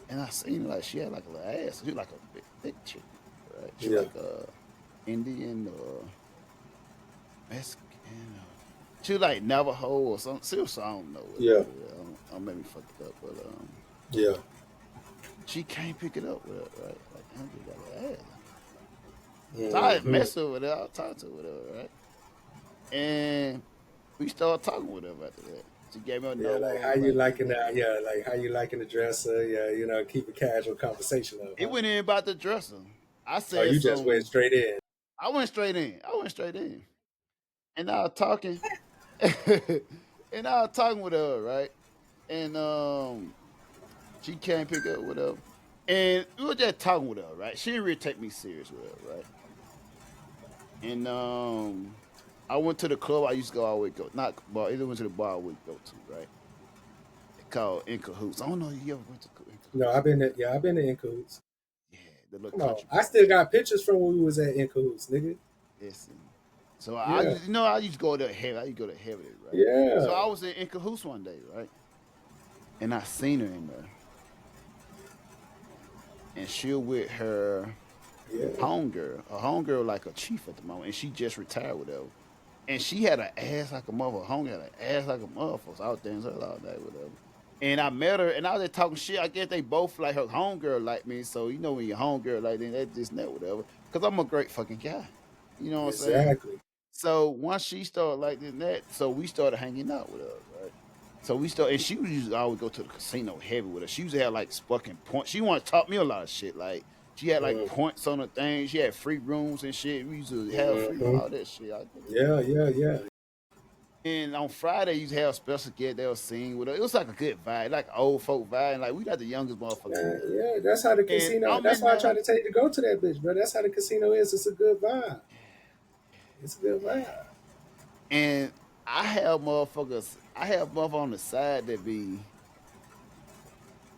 and I seen like she had like a little ass. She was like a big, thick chick, right? She Yeah. like a Indian or Mexican. She was like Navajo or something. Seriously, I don't know. Yeah. I don't make me fuck it up, but Yeah. she can't pick it up with her, right? Like Andrew got her ass. So I Mhm. messed with her. I talked to her with her, right? And we started talking with her after that. She gave me a Yeah, number. like how you liking that? Yeah, like how you liking the dresser? Yeah, you know, keep a casual conversation up. It went in about the dresser. I Oh, said you just went straight in. I went straight in. And I was talking. And I was talking with her, right? And she can't pick up with her. And we were just talking with her, right? She didn't really take me serious with her, right? And I went to the club I used to go always go. Not bar, either went to the bar I would go to, right? It's called In Cahoots. I don't know if you ever went to In Cahoots. No, I've been in Cahoots. Yeah, the little Come on, country. I still got pictures from when we was at In Cahoots, nigga. Listen. So Yeah. I used to go there heavy. I used to go there heavy, right? Yeah. So I was in Cahoots one day, right? And I seen her in there. And she with her homegirl. A homegirl like a chief at the moment. And she just retired with her. And she had an ass like a motherfucker. Homegirl had an ass like a motherfucker. So I was dancing her all day with her. And I met her and I was just talking shit. I guess they both like her homegirl like me. So you know when your homegirl like then that's just that whatever. Because I'm a great fucking guy. You know what I'm saying? Exactly. So once she started like this and that, so we started hanging out with her, right? So we started, and she used to always go to the casino heavy with her. She used to have like fucking points. She wanted to taught me a lot of shit. Like she had like points on the thing. She had free rooms and shit. We used to have free all that shit. Yeah. And on Friday, you used to have special guests. They were singing with her. It was like a good vibe, like an old folk vibe. And like we got the youngest motherfuckers. Yeah, that's how the casino. I'm That's in why I there. tried to take you to go to that bitch, bro. That's how the casino is. It's a good vibe. It's a good vibe. And I have motherfuckers on the side that be,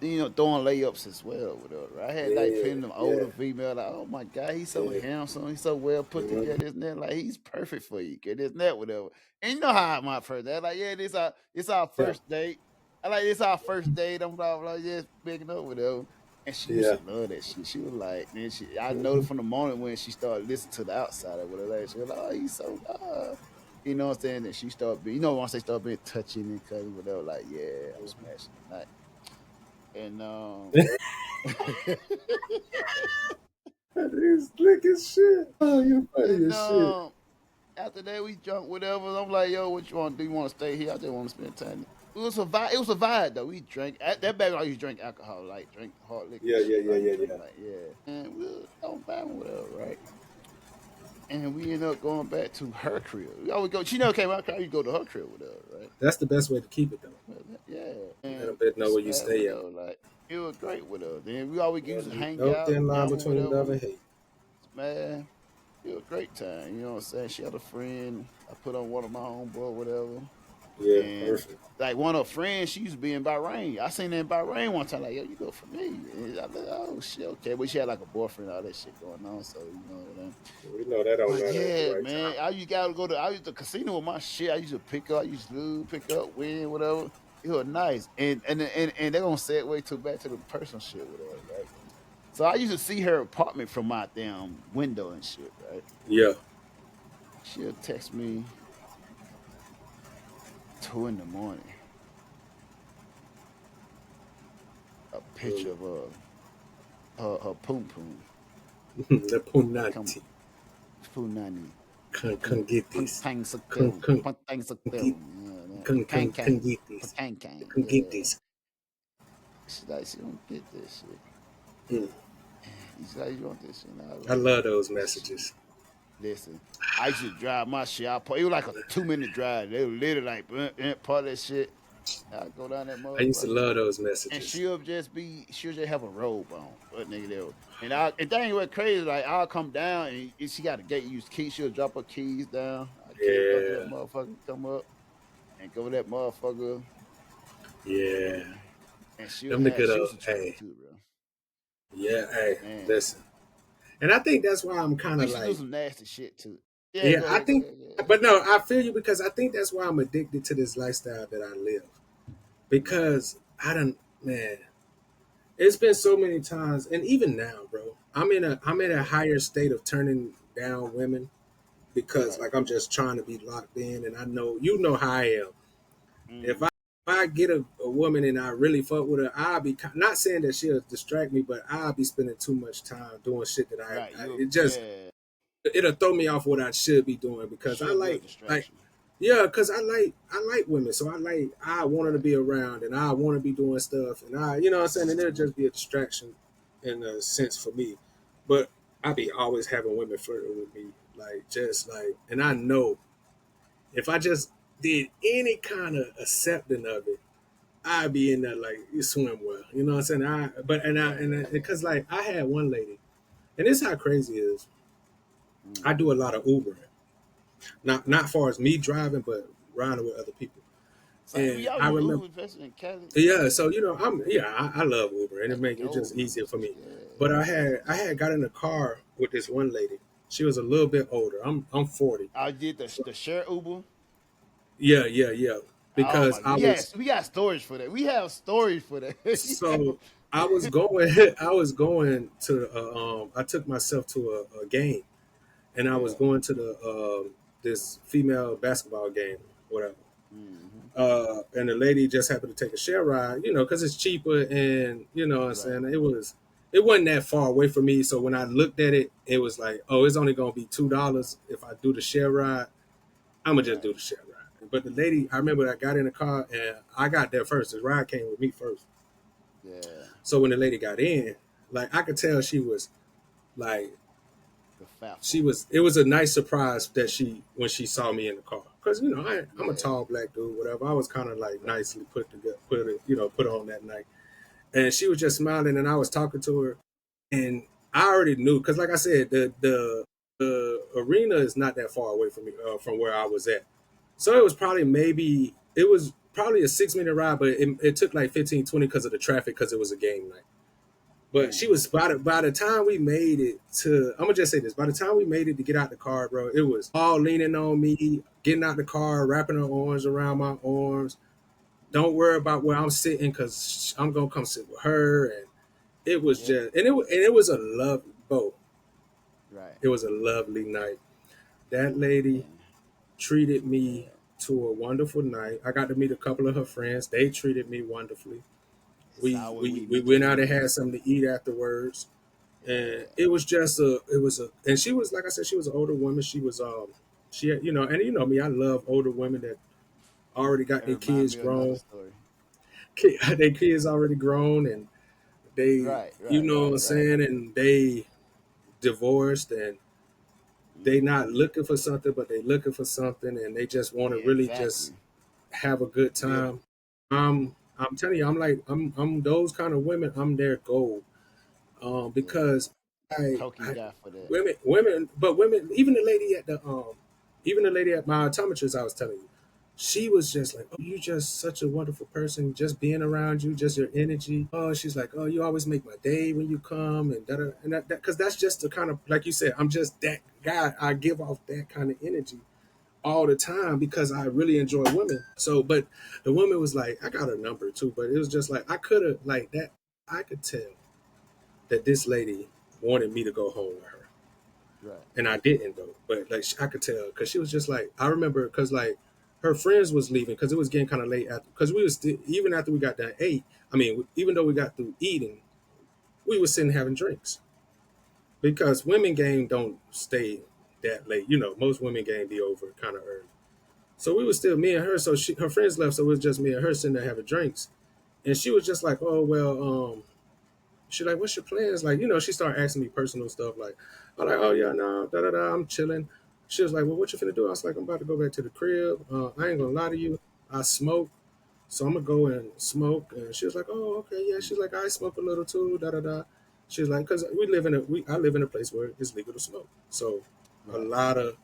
throwing layups as well with her. Right? I had like putting them older female, like, oh my God, he's so handsome, he's so well put together, this and that. Like he's perfect for you, kid, this and that, whatever. And you know how my first date, like, yeah, this our first date. I like this our first date. I'm like, just picking up with her. And she used to love that shit. She was like, man, I noticed from the moment when she started listening to the outsider with her, like, she was like, oh, he's so you know what I'm saying? And she started being, once they start being touching and cutting, whatever, like, yeah, I'm smashing tonight. And He's slick as shit. Oh, you funny as shit. After that, we drunk whatever. I'm like, yo, what you want to do? You want to stay here? I just want to spend time. It was a vibe. It was a vibe though. We drank at that back. I used to drink alcohol, like drink hard liquor. Yeah. Like, and we was on vibe with her, right? And we ended up going back to her crib. We always go. She never came out. You go to her crib with her, right? That's the best way to keep it though. Yeah. And I bet know where you stay at. Like it was great with her. Then we always used to hang No out. thin line between love and hate. Man, it was a great time. You know what I'm saying? She had a friend. I put on one of my homeboy, whatever. Yeah, and perfect. Like one of her friends, she used to be in Bahrain. I seen her in Bahrain one time. Like, yo, you go for me. And I was like, oh shit, okay. But she had like a boyfriend, all that shit going on. So you know what I mean? We know that don't matter. Yeah, Right man. time. I used to the casino with my shit. I used to pick up, win, whatever. It was nice. And they're gonna segue to back to the personal shit with her, right? So I used to see her apartment from my damn window and shit, right? Yeah. She'll text me 2 a.m. A picture of her poom poom. The punanti. Punani. Can get this. Can get this. Can get this. She don't get this shit. You say you want this shit? Nah, I love those messages. listen, I used to drive my shit. It was like a 2-minute drive. They were literally like part of that shit. I go down that I used to motherfucker, love those and messages. she'll just have a robe on, but nigga there. And that ain't what crazy. Like I'll come down and she got a gate use key. She'll drop her keys down. I can't go to that Yeah, motherfucker, come up and go to that motherfucker, yeah. and she Them the good was old, a trooper hey, too, bro. yeah, hey, Man, listen. And I think that's why I'm kind we of used to do like, some nasty shit too. Yeah, yeah, go I ahead, think, yeah. but no, I feel you because I think that's why I'm addicted to this lifestyle that I live. Because I don't, man, it's been so many times, and even now, bro, I'm in a higher state of turning down women because Right. like I'm just trying to be locked in, and I know you know how I am. If Mm-hmm. I get a woman and I really fuck with her, I'll be not saying that she'll distract me, but I'll be spending too much time doing shit that Right. it just it'll throw me off what I should be doing because I Should be a like distraction. yeah, because I like women, so I want her to be around and I want to be doing stuff and I you know what I'm saying, and it'll just be a distraction in a sense for me, but I be always having women flirting with me like just like, and I know if I just did any kind of accepting of it, I'd be in that like you swim well, you know what I'm saying? And because like I had one lady, and this is how crazy it is. Mm. I do a lot of Ubering, not far as me driving, but riding with other people. So we And all I use remember, Uber, especially in Cali. yeah. So you know, I love Uber, and it That's make it just gold, man. easier for me. Yeah. But I had got in a car with this one lady. She was a little bit older. I'm 40. I did the share Uber. Yeah. Oh Because my god. I was Yes, we got storage for that. We have storage for that. so I was going I was going to I took myself to a game, and I was Yeah. going to the this female basketball game, whatever. Mm-hmm. And the lady just happened to take a share ride, you know, because it's cheaper, and you know what I'm Right. saying, it wasn't that far away from me. So when I looked at it, it was like, oh, it's only gonna be $2 if I do the share ride. I'm gonna just Right. do the share ride. But the lady, I remember I got in the car and I got there first. The ride came with me first. Yeah. So when the lady got in, like I could tell she was like The faffle. it was a nice surprise that when she saw me in the car, because you know I'm a Yeah. tall black dude, whatever. I was kind of like Right. nicely put on that night, and she was just smiling, and I was talking to her, and I already knew because like I said, the arena is not that far away from me, from where I was at, so it was probably a 6 minute ride, but it took like 15-20 because of the traffic, because it was a game night. But she Mm-hmm. was by the time we made it to, I'm gonna just say this, by the time we made it to get out the car, bro, it was all leaning on me, getting out the car, wrapping her arms around my arms. Don't worry about where I'm sitting because I'm gonna come sit with her. And it was Yep. just, and it was a love boat. Right. It was a lovely night. That lady Man. treated me Yeah. to a wonderful night. I got to meet a couple of her friends. They treated me wonderfully. It's all what we We meet went these out and women. had something to eat afterwards, and Yeah. it was just and she was, like I said, she was an older woman. She was she had, you know, and you know me, I love older women that already got That their remind kids me of another grown. story. Their kids already grown, and they, Right. you Right. know what I'm Right. Right. saying, and they divorced, and they not Mm-hmm. looking for something, but they looking for something, and they just want to Yeah. really just Exactly. have a good Live. time. I'm telling you, I'm those kind of women. I'm their gold. Yeah. Because Token I guy for that. but women, even the lady at my optometrist, I was telling you, she was just like, oh, you just such a wonderful person, just being around you, just your energy. Oh, she's like, oh, you always make my day when you come, and that because that's just the kind of, like you said, I'm just that guy. I give off that kind of energy all the time because I really enjoy women. So, but the woman was like, I got her number too, but it was just like I could have like that. I could tell that this lady wanted me to go home with her, Right. and I didn't though. But like I could tell because she was just like, I remember because like her friends was leaving because it was getting kind of late after, because we was even after we got done ate. I mean, even though we got through eating, we was sitting having drinks because women game don't stay that late. You know, most women game be over kind of early. So we was still me and her. So her friends left, so it was just me and her sitting there having drinks. And she was just like, "Oh well, She's like, what's your plans? Like, you know, she started asking me personal stuff. Like, I'm like, oh yeah, no, da da da, I'm chilling. She was like, well, what you finna do? I was like, I'm about to go back to the crib. I ain't gonna lie to you, I smoke, so I'm gonna go and smoke. And she was like, oh, okay, yeah. She's like, I smoke a little too, da da da. She's like, cause I live in a place where it's legal to smoke. So a lot of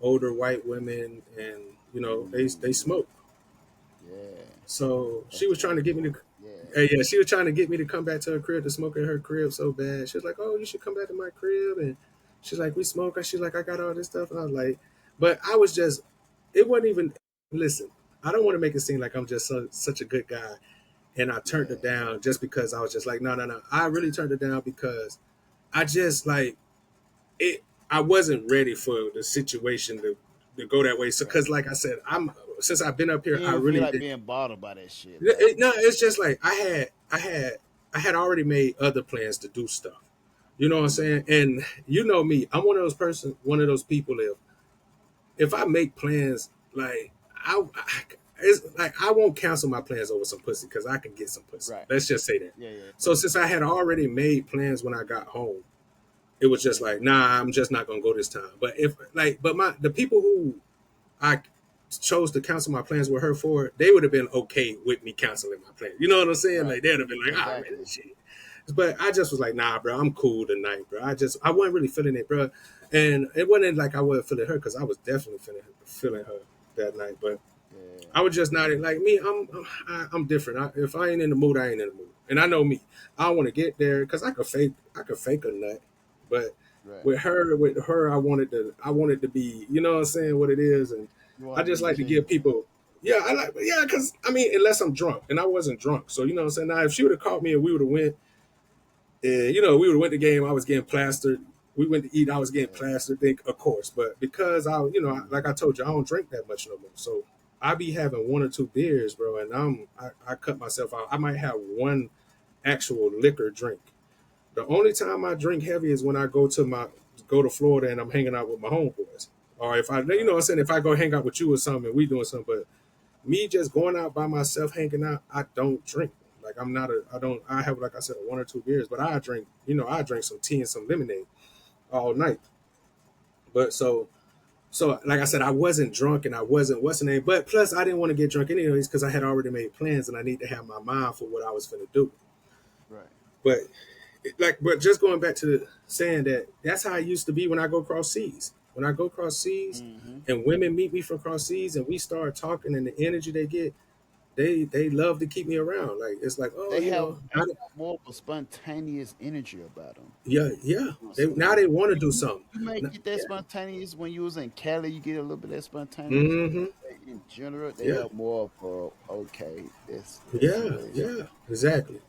older white women, and you know, they smoke. Yeah. So she was trying to get me to, Yeah. yeah, she was trying to get me to come back to her crib to smoke in her crib so bad. She was like, oh, you should come back to my crib. And she's like, we smoke. And she's like, I got all this stuff. And I was like, but I was just, it wasn't even, listen, I don't want to make it seem like I'm just such a good guy. And I turned it down just because I was just like, no, no, no. I really turned it down because I just like it. I wasn't ready for the situation to go that way. So, cause like I said, since I've been up here, You I don't really feel like did. being bothered by that shit. No, it's just like I had already made other plans to do stuff. You know what I'm saying? And you know me, I'm one of those people. If I make plans, like it's like I won't cancel my plans over some pussy because I can get some pussy. Right. Let's just say that. Yeah. So since I had already made plans when I got home, it was just like, nah, I'm just not gonna go this time. But the people who I chose to cancel my plans with her for, they would have been okay with me canceling my plan. You know what I'm saying? Right. Like they'd have been like, ah, man, this shit. But I just was like, nah, bro, I'm cool tonight, bro. I wasn't really feeling it, bro. And it wasn't like I wasn't feeling her because I was definitely feeling her that night. But I was just not like me. I'm different. If I ain't in the mood, I ain't in the mood. And I know me. I want to get there because I could fake a nut. But with her, I wanted to be, you know what I'm saying, what it is. And I just like to give people, because I mean, unless I'm drunk, and I wasn't drunk. So, you know what I'm saying? Now, if she would have caught me and we would have went, you know, we would have went the game, I was getting plastered. We went to eat, I was getting plastered, of course. But because like I told you, I don't drink that much no more. So I be having one or two beers, bro, and I cut myself out. I might have one actual liquor drink. The only time I drink heavy is when I go to Florida and I'm hanging out with my homeboys. Or if I, you know what I'm saying, if I go hang out with you or something and we doing something. But me just going out by myself, hanging out, I don't drink. Like I have, like I said, one or two beers, but I drink some tea and some lemonade all night. But so like I said, I wasn't drunk and I wasn't, what's the name? But plus I didn't want to get drunk anyways because I had already made plans and I need to have my mind for what I was going to do. Right. But just going back to saying that's how it used to be when I go cross seas. When I go cross seas and women meet me from cross seas and we start talking and the energy they get, they love to keep me around. Like it's like, oh, They have more of a spontaneous energy about them. yeah. Now they want to do something. You might get that spontaneous when you was in Cali. You get a little bit of that spontaneous. Mm-hmm. In general, they have more of okay. Exactly.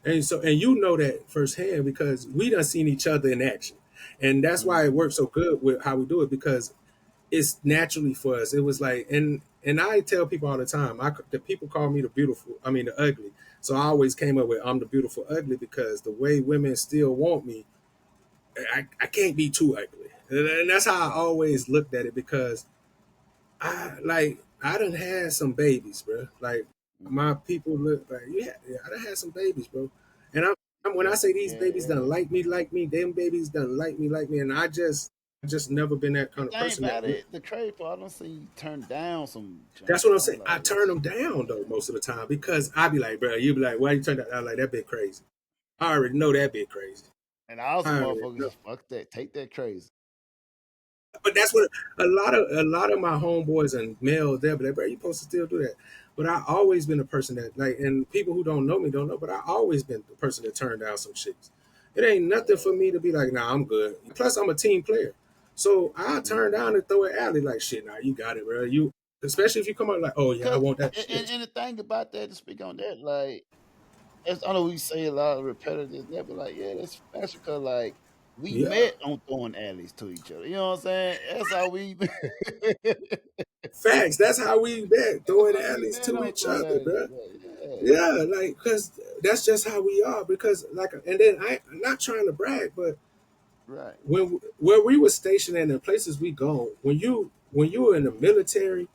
And you know that firsthand because we done seen each other in action, and that's why it works so good with how we do it because it's naturally for us. It was like, and I tell people all the time, the people call me the ugly. So I always came up with I'm the beautiful ugly because the way women still want me, I can't be too ugly, and that's how I always looked at it because I done had some babies, bro. Like my people look like, I done had some babies, bro. And when I say these babies done like me, them babies done like me, and I just never been that kind of person. The crazy part, I don't see you turn down some. That's what I'm saying. I turn them down though most of the time because I be like, bro, you be like, why you turn that down? Like that bit crazy. I already know that bit crazy. And I also motherfuckers, fuck that, take that crazy. But that's what a lot of my homeboys and males, they'll be like, bro, you supposed to still do that. But I always been a person that like, and people who don't know me don't know, but I always been the person that turned down some chicks. It ain't nothing for me to be like, nah, I'm good. Plus, I'm a team player. So I turn down and throw it alley like, shit, nah, you got it, bro. You, especially if you come out like, oh yeah, I want that shit. And the thing about that, to speak on that, like, I know we say a lot of repetitive, but like, yeah, that's special because like, we met on throwing alleys to each other. You know what I'm saying? That's how we. Facts. That's how we met, throwing alleys to each other, bro. Yeah, like, because that's just how we are. Because, like, and then I'm not trying to brag, but where we were stationed and the places we go, when you were in the military,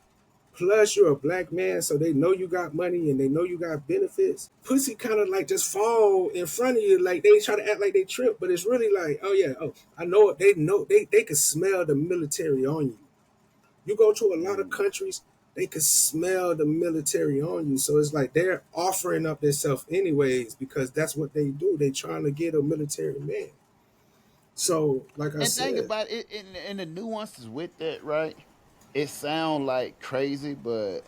plus you're a black man, so they know you got money and they know you got benefits. Pussy kind of like just fall in front of you, like they try to act like they trip, but it's really like, oh yeah, oh I know it. They know they can smell the military on you. You go to a lot of countries, they can smell the military on you. So it's like they're offering up themselves anyways because that's what they do. They trying to get a military man. So like I And think said, about it, and the nuances with that, right? It sound like crazy, but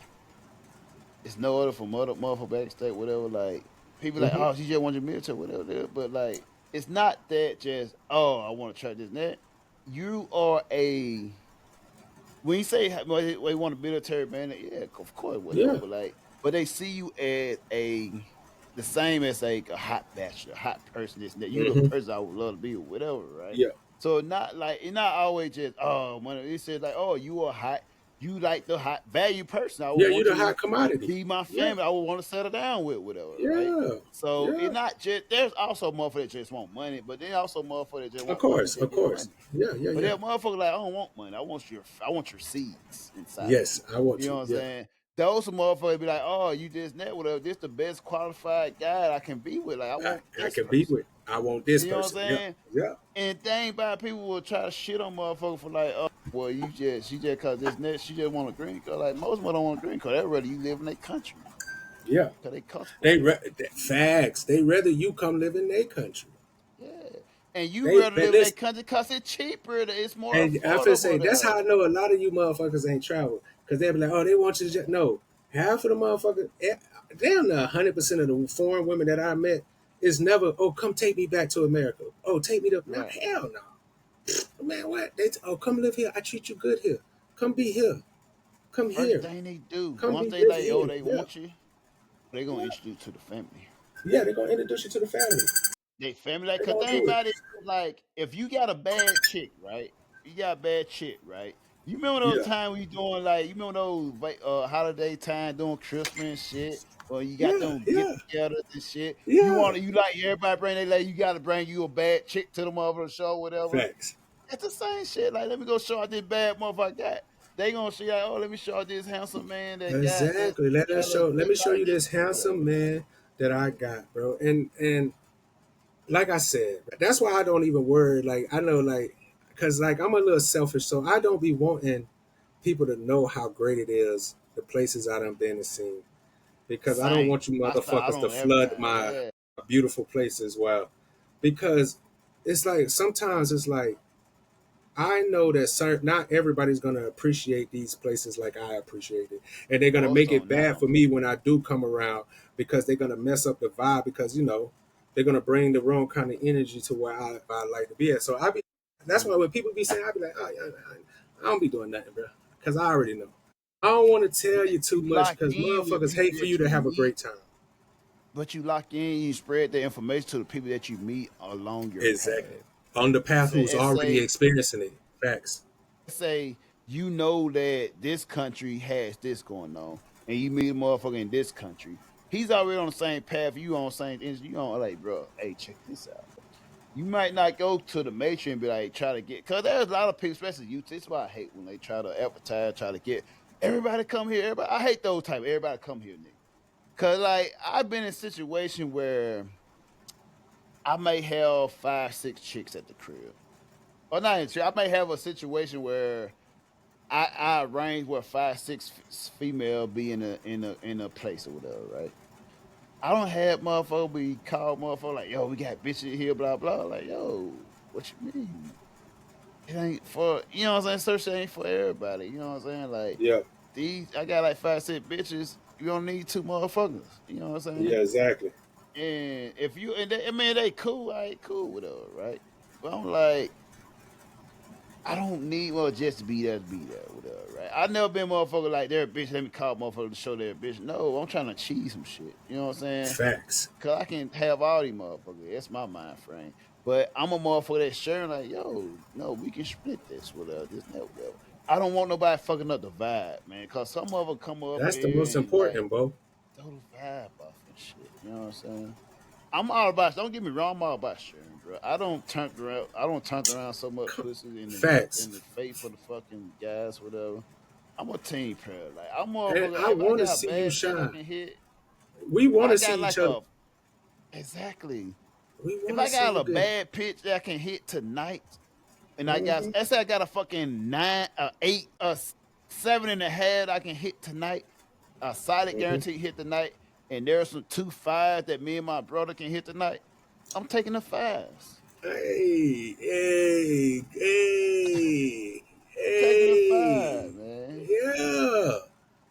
it's no other from other motherfucker backstage, whatever. Like people like, oh, she just wants your military, whatever. But like, it's not that just, oh, I want to try this and that. You are a when you say they want a military man, yeah, of course, whatever. yeah, But like, but they see you as the same as like a hot bachelor, hot person. This and that. You the hmm person I would love to be with, whatever, right? yeah, So not like it's not always just when it says like, oh, you are hot, you like the hot value person. I would yeah. You want the you hot to commodity. be my Yeah, family. I would want to settle down with, whatever, right? yeah, So yeah. it's not just there's also motherfuckers that just want money, but then also motherfuckers that just Of want money course, to of get course. money. Yeah, yeah, But yeah. that motherfucker like, I don't want money. I want your seeds inside of Yes, me. I want You know you. what I'm Yeah, saying? Those motherfuckers be like, oh, you just net whatever. This the best qualified guy I can be with. Like I want I this can be person. with. I want this You know what I'm person. Yeah, saying? yeah. And thing about people will try to shit on motherfuckers for like, oh, well, she just cause this net, she just want a green card. Like most of them don't want a green card. They'd rather you live in their country Yeah, cause they comfortable they there. facts. They rather you come live in their country. Yeah. And you They rather man, live in their listen, country cause it's cheaper. It's more and I feel say affordable that's there. how I know a lot of you motherfuckers ain't travel because they be like, oh, they want you to just no. Half of the motherfuckers, damn, 100% of the foreign women that I met is never, oh, come take me back to America. Oh, take me to now. Right. Hell no, man. What? Oh, come live here. I treat you good here. Come be here. Come First here. thing they do, Come once be they live like, oh, here. they Yeah, want you, they gonna yeah, introduce you to the family. yeah. They're gonna introduce you to the family. They family like They're cause gonna think do it. about it, like if you got a bad chick, right? You got a bad chick, right? You remember those Yeah, times we doing like you remember those holiday time doing Christmas and shit, or you got yeah, them get yeah, togethers and shit. yeah. You like everybody bring they like you gotta bring you a bad chick to the mother show, whatever. Facts. It's the same shit. Like let me go show out this bad motherfucker I got. They gonna see like, oh, let me show out this handsome man that got this Exactly. got a little Let dick me show like you this, this handsome whatever. man that I got, bro. And like I said, that's why I don't even worry. Like I know, like, cause like I'm a little selfish, so I don't be wanting people to know how great it is, the places I done been and seen, because I don't Same. want you I motherfuckers to don't flood advertise. my Yeah. beautiful place as well. Because it's like sometimes it's like I know that not everybody's gonna appreciate these places like I appreciate it, and they're gonna Most make of it them not bad gonna for me when I do come around because they're gonna mess up the vibe because they're gonna bring the wrong kind of energy to where I like to be at. So that's why when people be saying I be like, oh yeah, I don't be doing nothing, bro, because I already know. I don't want to tell you too you much lock because in with motherfuckers hate people for you that to you have a meet, great time. but you lock in, you spread the information to the people that you meet along your path. Exactly. On the path who's Say, already say, experiencing it. Facts. say you know that this country has this going on, and you meet a motherfucker in this country. He's already on the same path. You on the same things. You on like, bro, hey, check this out. You might not go to the matron and be like, try to get, because there's a lot of people, especially youth. This is why I hate when they try to advertise, try to get everybody come here. Everybody, I hate those type. Everybody come here, nigga. Cause like I've been in a situation where I may have 5, 6 chicks at the crib, or not. I may have a situation where I arrange where 5, 6 female be in a place or whatever, right? I don't have motherfucker be called motherfucker like, yo, we got bitches here, blah blah. Like, yo, what you mean? It ain't for you know what I'm saying. Search ain't for everybody. You know what I'm saying? Like Yeah. I got like 5, 6 bitches. You don't need 2 motherfuckers. You know what I'm saying? Yeah, exactly. And if you and they, I mean they cool, I ain't cool with her, right? But I'm like, I don't need just to be there, with her, right? I never been motherfucker like they're a bitch. Let me call motherfucker to show they're a bitch. No, I'm trying to achieve some shit. You know what I'm saying? Facts. Cause I can have all these motherfuckers. That's my mind frame. But I'm a motherfucker that's sharing like, yo, no, we can split this with this and that, whatever. I don't want nobody fucking up the vibe, man. Cause some of them come up That's the here most and like important, bro. throw the vibe off and shit. You know what I'm saying? I'm all about. Don't get me wrong. I'm all about sharing, bro. I don't turn around. I don't turn around so much pussy in Facts. the face for the fucking guys, whatever. I'm a team player. Like I'm more And I if I want to got a see you bad pitch I shine. can hit. We If want I to see got each like other. a exactly. We If want to I see got you a good. bad pitch that I can hit tonight, and Hmm. let's say I got a fucking 8, 7.5 I can hit tonight, a solid Hmm. guaranteed hit tonight, and there's some 2 5s that me and my brother can hit tonight. I'm taking the 5s. Hey, hey, hey, Taking the hey. 5, man. Yeah.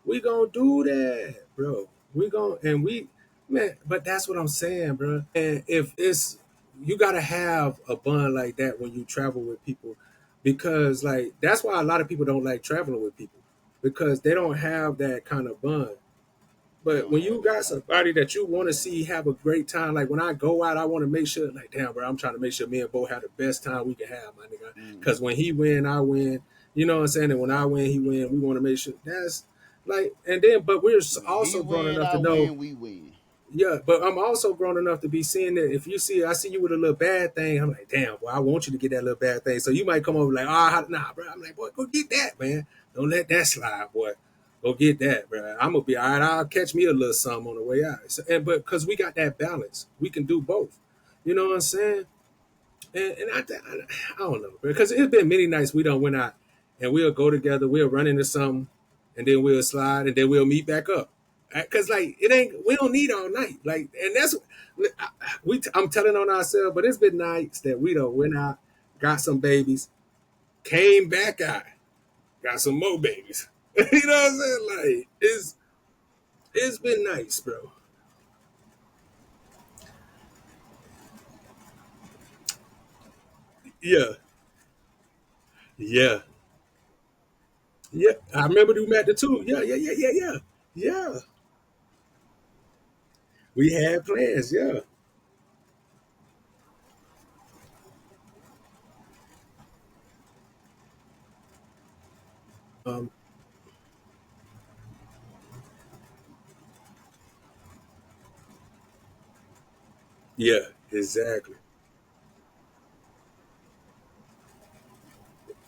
We gonna do that, bro. We gonna and we man, but that's what I'm saying, bro. And if it's you gotta have a bond like that when you travel with people because like that's why a lot of people don't like traveling with people because they don't have that kind of bond. They But don't when have you that got kind of somebody that you want to see have a great time, like when I go out, I want to make sure, like, damn, bro, I'm trying to make sure me and Bo have the best time we can have, my nigga. Because when he win, I win. You know what I'm saying? And when I win, he win. We want to make sure that's like, and then, but we're when he also grown win, enough I to know, win, we win. yeah. But I'm also grown enough to be seeing that if you see, I see you with a little bad thing, I'm like, damn, boy, I want you to get that little bad thing. So you might come over like, ah, nah, bro. I'm like, boy, go get that, man. Don't let that slide, boy. Go get that, bro. I'm gonna be all right. I'll catch me a little something on the way out. So, and but because we got that balance, we can do both. You know what I'm saying? And I don't know, because it's been many nights we don't went out, and we'll go together, we'll run into something, and then we'll slide, and then we'll meet back up. Cause like it ain't, we don't need all night. Like, and that's I'm telling on ourselves, but it's been nights that we don't went out, got some babies, came back out, got some more babies. You know what I'm saying? Like it's been nice, bro. Yeah, yeah, yeah. I remember you met the two. Yeah, yeah, yeah, yeah, yeah, yeah. We had plans. Yeah. Um. Yeah. Exactly.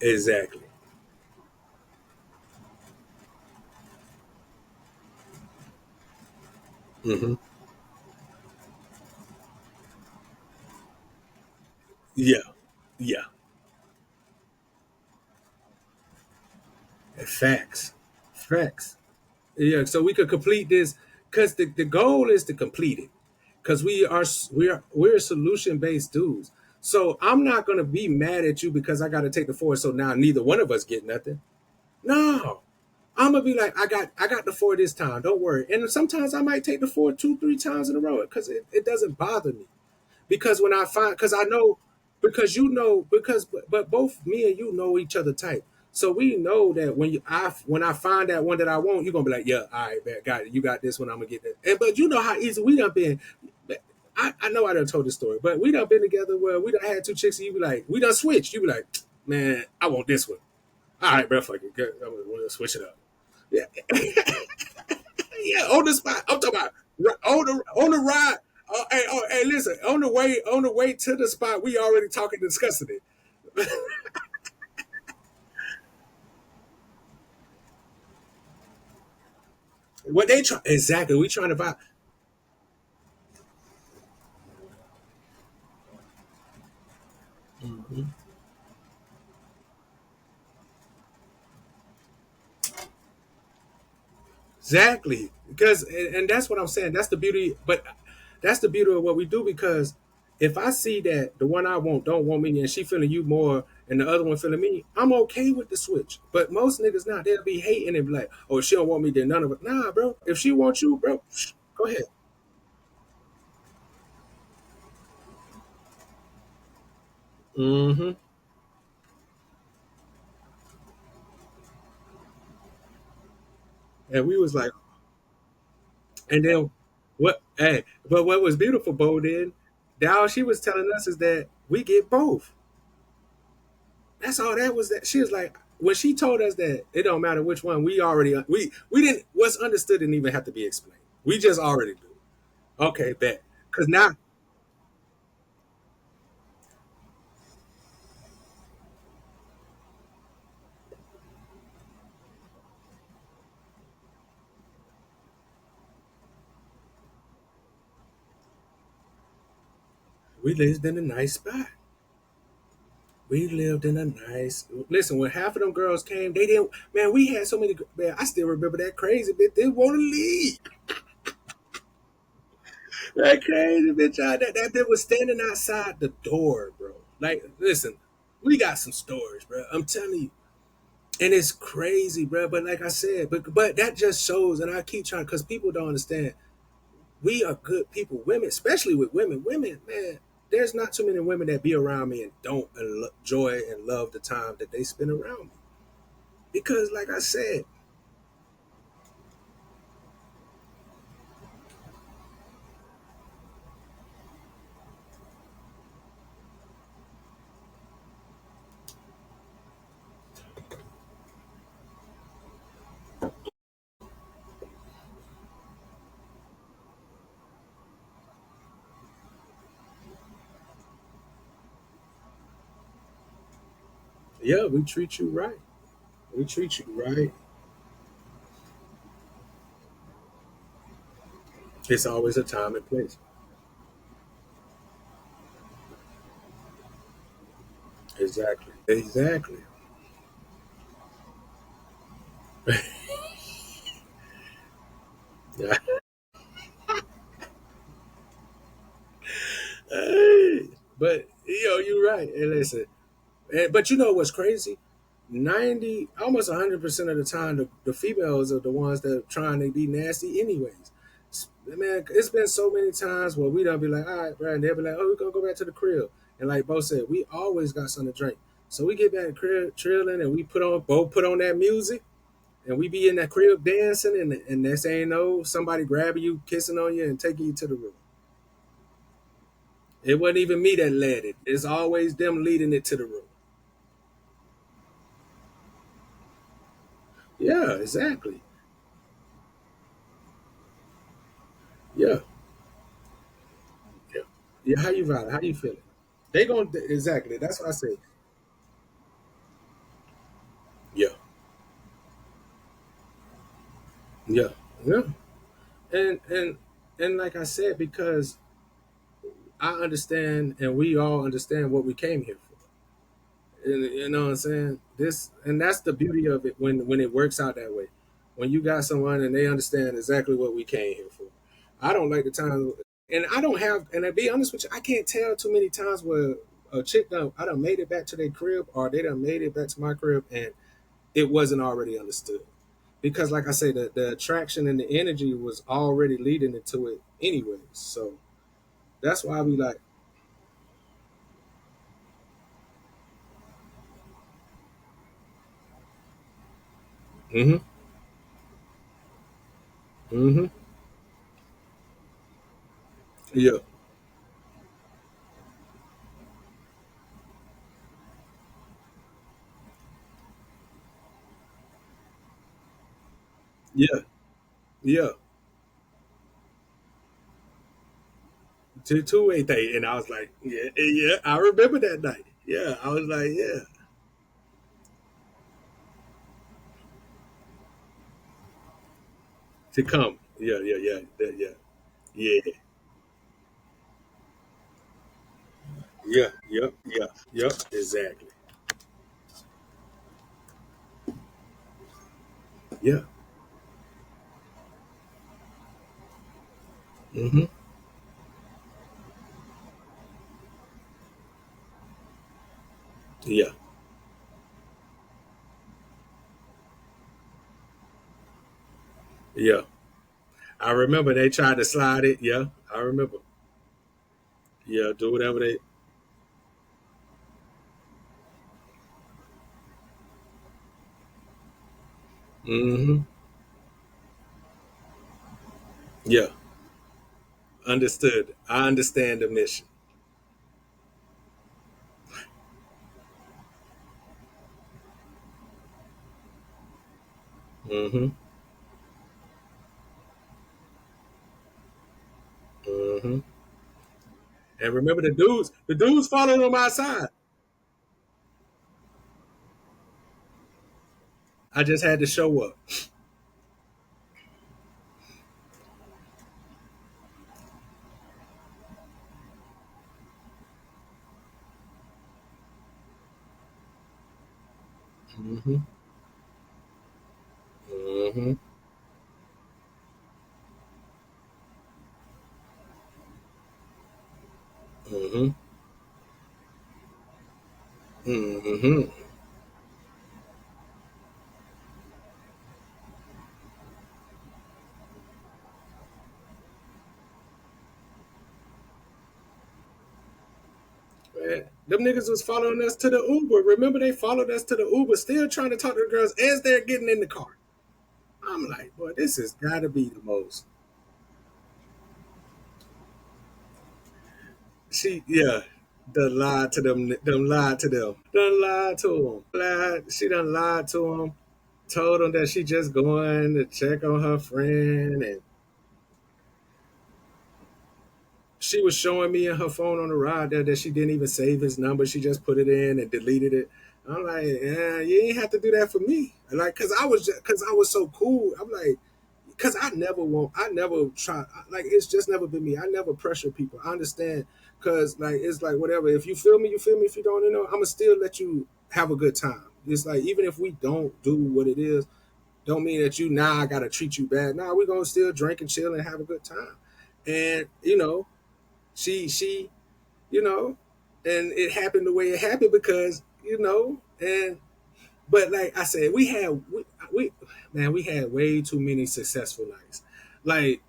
Exactly. Hmm. Yeah. Yeah. Facts. Facts. Yeah. So we could complete this because the goal is to complete it because we're solution based dudes. So I'm not gonna be mad at you because I got to take the forward. So now neither one of us get nothing. No, I'm gonna be like, I got the four this time. Don't worry. And sometimes I might take the four two, 3 times in a row because it doesn't bother me. Because when I find, because I know, because you know, because but both me and you know each other type. So we know that when I find that one that I want, you're gonna be like, yeah, all right, man, got it. You got this one. I'm gonna get that. And but you know how easy we done been. I know I done told this story, but we done been together where we done had two chicks, and you be like, we done switched. You be like, man, I want this one. All right, bro, fuck it. I'm gonna switch it up. Yeah, yeah, on the spot. I'm talking about on the ride. Hey, listen. On the way to the spot, we already talking, discussing it. What they try exactly? We trying to find exactly because, and that's what I'm saying. That's the beauty, but that's the beauty of what we do because if I see that the one I want don't want me and she feeling you more and the other one feeling me, I'm okay with the switch. But most niggas now they'll be hating and be like, oh, she don't want me, then none of it. Nah, bro. If she wants you, bro, go ahead. Mm-hmm. And we was like, and then what? Hey, but what was beautiful, Bo, then, that all she was telling us is that we get both. That's all that was. That she was like, when she told us that it don't matter which one, we didn't. What's understood didn't even have to be explained. We just already do. Okay, bet. Because now, We lived in a nice spot. We lived in a nice. Listen, when half of them girls came, they didn't. Man, we had so many. Man, I still remember that crazy bitch. They want to leave. That crazy bitch out that bitch was standing outside the door, bro. Like, listen, we got some stories, bro. I'm telling you, and it's crazy, bro. But like I said, but that just shows, and I keep trying because people don't understand. We are good people, women, especially with women. Women, man, there's not too many women that be around me and don't enjoy and love the time that they spend around me. Because, like I said, yeah, we treat you right. We treat you right. It's always a time and place. Exactly. Exactly. Yeah. Hey, but you're right. And listen, but you know what's crazy? 90, almost 100% of the time, the females are the ones that are trying to be nasty, anyways. Man, it's been so many times where we don't be like, all right, bro, and they'll be like, oh, we're gonna go back to the crib. And like Bo said, we always got something to drink. So we get back to the crib trilling and we put on that music and we be in that crib dancing and next thing you know, somebody grabbing you, kissing on you, and taking you to the room. It wasn't even me that led it. It's always them leading it to the room. Yeah, exactly. Yeah. Yeah. Yeah. How you vibe? How you feeling? They gonna exactly. That's what I say. Yeah. Yeah. Yeah. And and like I said, because I understand and we all understand what we came here for. And, you know what I'm saying? This and that's the beauty of it when it works out that way. When you got someone and they understand exactly what we came here for. I don't like the time and I don't have and to be honest with you, I can't tell too many times where a chick done I done made it back to their crib or they done made it back to my crib and it wasn't already understood. Because like I say, the attraction and the energy was already leading into it anyways. So that's why we like, mm-hmm, mm-hmm, yeah, yeah, yeah. Two-way thing. And I was like, yeah, yeah, I remember that night. Yeah, I was like, yeah, to come. Yeah, yeah, yeah, yeah, yeah, yeah, yeah, yeah, yeah, exactly. Yeah, mm-hmm, yeah, yeah. I remember they tried to slide it. Yeah, I remember. Yeah, do whatever they. Mm-hmm. Yeah, understood. I understand the mission. Mm-hmm. Mm-hmm. And remember the dudes followed on my side. I just had to show up. Mm-hmm. Mm-hmm. Mm-hmm. Mm-hmm. Man, them niggas was following us to the Uber. Remember they followed us to the Uber, still trying to talk to the girls as they're getting in the car. I'm like, boy, this has got to be the most. Yeah, done lied to them. Done lied to them. Done lied to them. Lied. She done lied to them. Told them that she just going to check on her friend, and she was showing me in her phone on the ride there that she didn't even save his number. She just put it in and deleted it. I'm like, yeah, you ain't have to do that for me. Like, cause I was so cool. I'm like, cause I never try. Like, it's just never been me. I never pressure people. I understand, cause like it's like whatever. If you feel me, you feel me. If you don't, I'm gonna still let you have a good time. It's like even if we don't do what it is, don't mean that I gotta treat you bad. Nah, we're gonna still drink and chill and have a good time. And she you know, and it happened the way it happened because and but like I said, we man, we had way too many successful nights. Like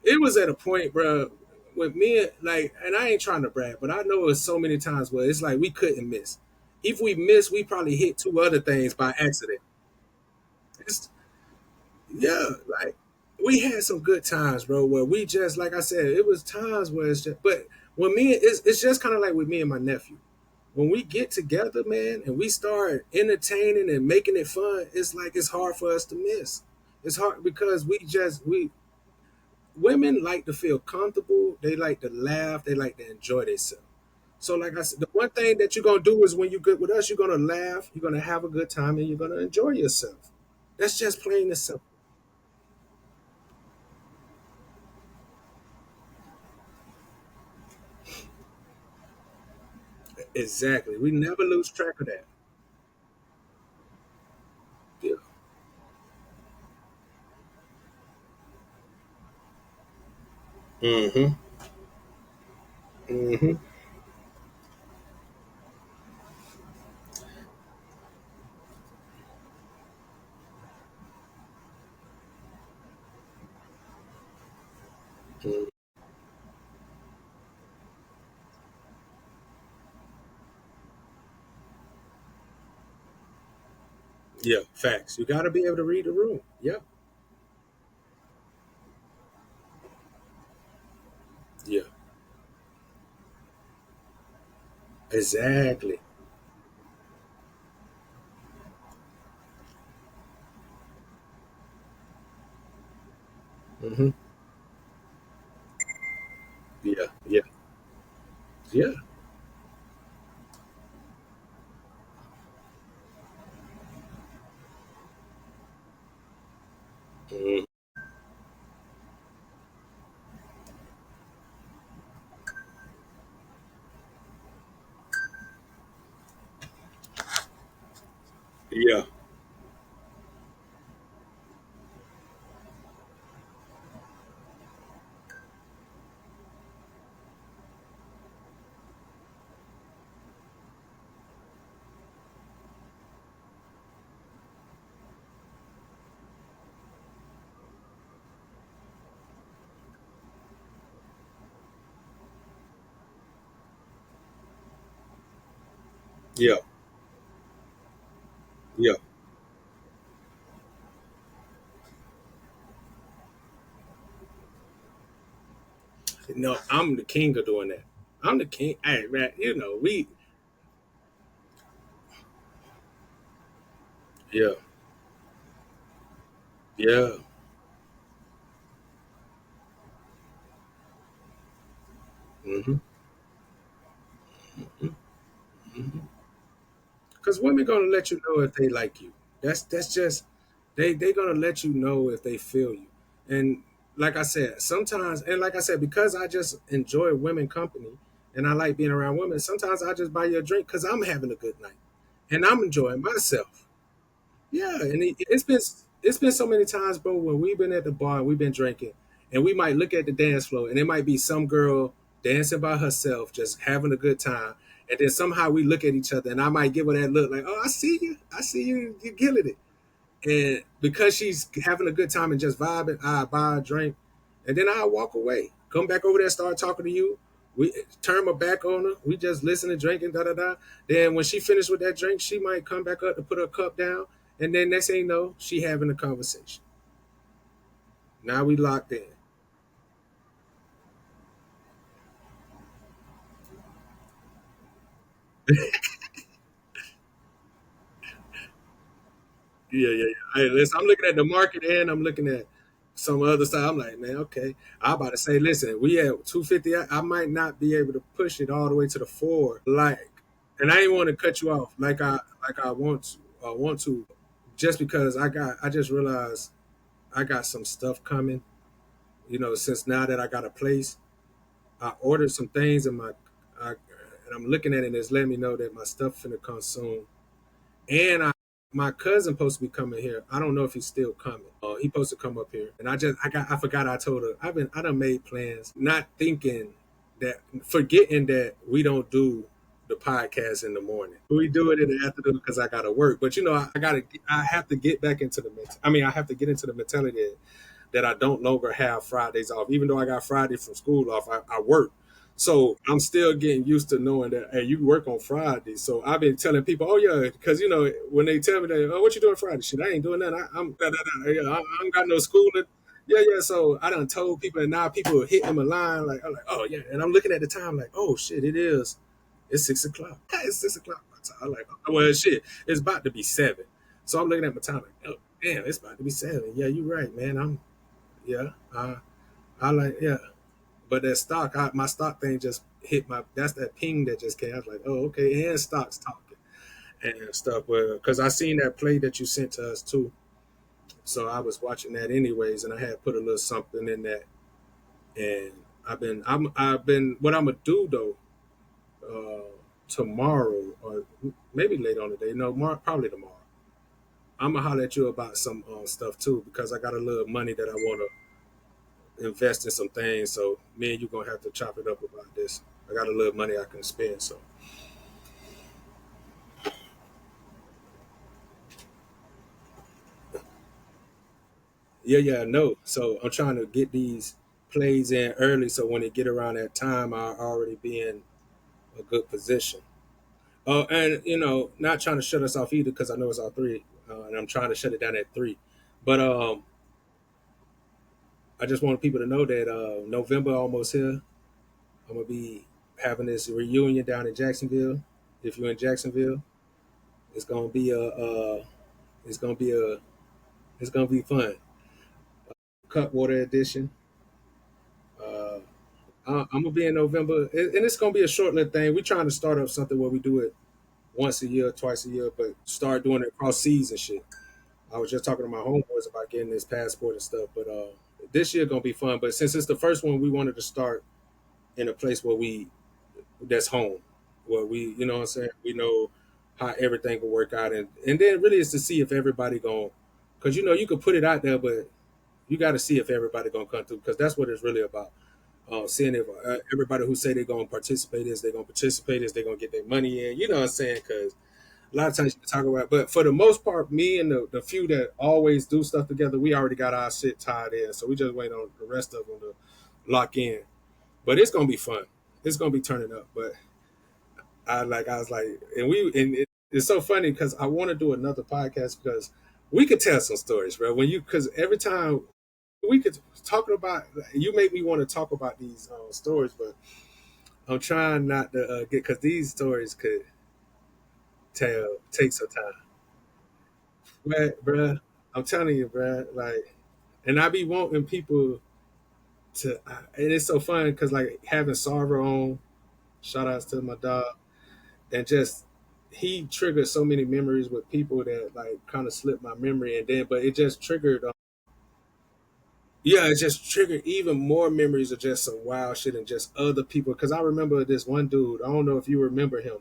it was at a point, bro, with me, like, and I ain't trying to brag, but I know it was so many times where it's like we couldn't miss. If we missed, we probably hit two other things by accident. It's, yeah, like we had some good times, bro. Where we just, like I said, it was times where it's just, but when it's just kind of like with me and my nephew. When we get together, man, and we start entertaining and making it fun, it's like it's hard for us to miss. It's hard because we women like to feel comfortable. They like to laugh. They like to enjoy themselves. So, like I said, the one thing that you're gonna do is when you get with us, you're gonna laugh, you're gonna have a good time, and you're gonna enjoy yourself. That's just plain and simple. Exactly. We never lose track of that. Yeah. Mm-hmm. Mm-hmm. Mm-hmm. Yeah. Facts. You got to be able to read the room. Yeah. Yeah. Exactly. Mm-hmm. Yeah. Yeah. Yeah. Mm-hmm. Yeah. Yeah. Yeah. No, I'm the king of doing that. I'm the king. Hey, man, we, yeah, yeah. Mm-hmm. Because women gonna let you know if they like you. That's just they gonna let you know if they feel you. And like I said, sometimes, and like I said, because I just enjoy women company and I like being around women. Sometimes I just buy you a drink because I'm having a good night and I'm enjoying myself. Yeah, and it's been so many times, bro, when we've been at the bar and we've been drinking, and we might look at the dance floor, and it might be some girl dancing by herself, just having a good time, and then somehow we look at each other, and I might give her that look, like, "Oh, I see you, you're killing it," and because she's having a good time and just vibing, I buy a drink, and then I walk away, come back over there, start talking to you. We turn my back on her. We just listen to drinking, da da da. Then when she finished with that drink, she might come back up to put her cup down, and then next thing you know, she having a conversation. Now we locked in. Yeah, yeah, yeah. Hey, listen, I'm looking at the market and I'm looking at some other side. I'm like, man, okay. I'm about to say, listen, we at 250. I might not be able to push it all the way to the four. Like, and I ain't want to cut you off like I want to, just because I just realized I got some stuff coming. Since now that I got a place, I ordered some things and I'm looking at it and it's letting me know that my stuff finna come soon. And my cousin supposed to be coming here. I don't know if he's still coming. He supposed to come up here, and I forgot. I told her I done made plans, not thinking that, forgetting that we don't do the podcast in the morning. We do it in the afternoon because I gotta work. But I have to get back into I have to get into the mentality that I don't longer have Fridays off. Even though I got Friday from school off, I work. So I'm still getting used to knowing that, hey, you work on Friday. So I've been telling people, oh yeah, because when they tell me that, oh, what you doing Friday? Shit, I ain't doing that. I'm da, da, da. Yeah, I ain't got no schooling. Yeah, yeah. So I done told people, and now people are hitting my line like, I'm like, oh yeah. And I'm looking at the time like, oh shit, it is. It's 6 o'clock. It's 6 o'clock. I'm like, oh, well, shit, it's about to be 7. So I'm looking at my time like, oh damn, it's about to be 7. Yeah, you're right, man. Yeah. I like, yeah. But that my stock thing just hit that's that ping that just came. I was like, oh, okay, and stock's talking and stuff. Well, because I seen that play that you sent to us too. So I was watching that anyways, and I had put a little something in that. And I've been, what I'm gonna do though, tomorrow or maybe later on today. No, probably tomorrow. I'm gonna holler at you about some stuff too because I got a little money that I wanna invest in some things. So me and you gonna have to chop it up about this. I got a little money I can spend. So yeah, yeah, no. So I'm trying to get these plays in early, so when it get around that time, I'll already be in a good position. Oh, and not trying to shut us off either because I know it's all three, and I'm trying to shut it down at 3. But I just want people to know that November almost here. I'm gonna be having this reunion down in Jacksonville. If you're in Jacksonville, it's gonna be it's gonna be a it's gonna be fun. Cutwater edition. Uh, I'm gonna be in November, and it's gonna be a short little thing. We're trying to start up something where we do it once a year, twice a year, but start doing it cross season shit. I was just talking to my homeboys about getting this passport and stuff, but this year gonna be fun. But since it's the first one, we wanted to start in a place where that's home, where what I'm saying, we know how everything will work out, and then really is to see if everybody going, because you could put it out there, but you got to see if everybody gonna come through, because that's what it's really about. Seeing if everybody who say they're gonna participate is they're gonna get their money in. You know what I'm saying? Because a lot of times you can talk about, but for the most part, me and the few that always do stuff together, we already got our shit tied in. So we just wait on the rest of them to lock in. But it's gonna be fun. It's gonna be turning up. But I was like, it's so funny because I want to do another podcast because we could tell some stories, bro. Because every time we could talking about, you make me want to talk about these stories, but I'm trying not to get, because these stories could take some time. Bruh, I'm telling you, bruh, like, and I be wanting people to, and it's so fun because like having Sarver on, shout outs to my dog, and just he triggered so many memories with people that like kind of slipped my memory, and then but it just triggered. Yeah, it just triggered even more memories of just some wild shit and just other people. Because I remember this one dude. I don't know if you remember him,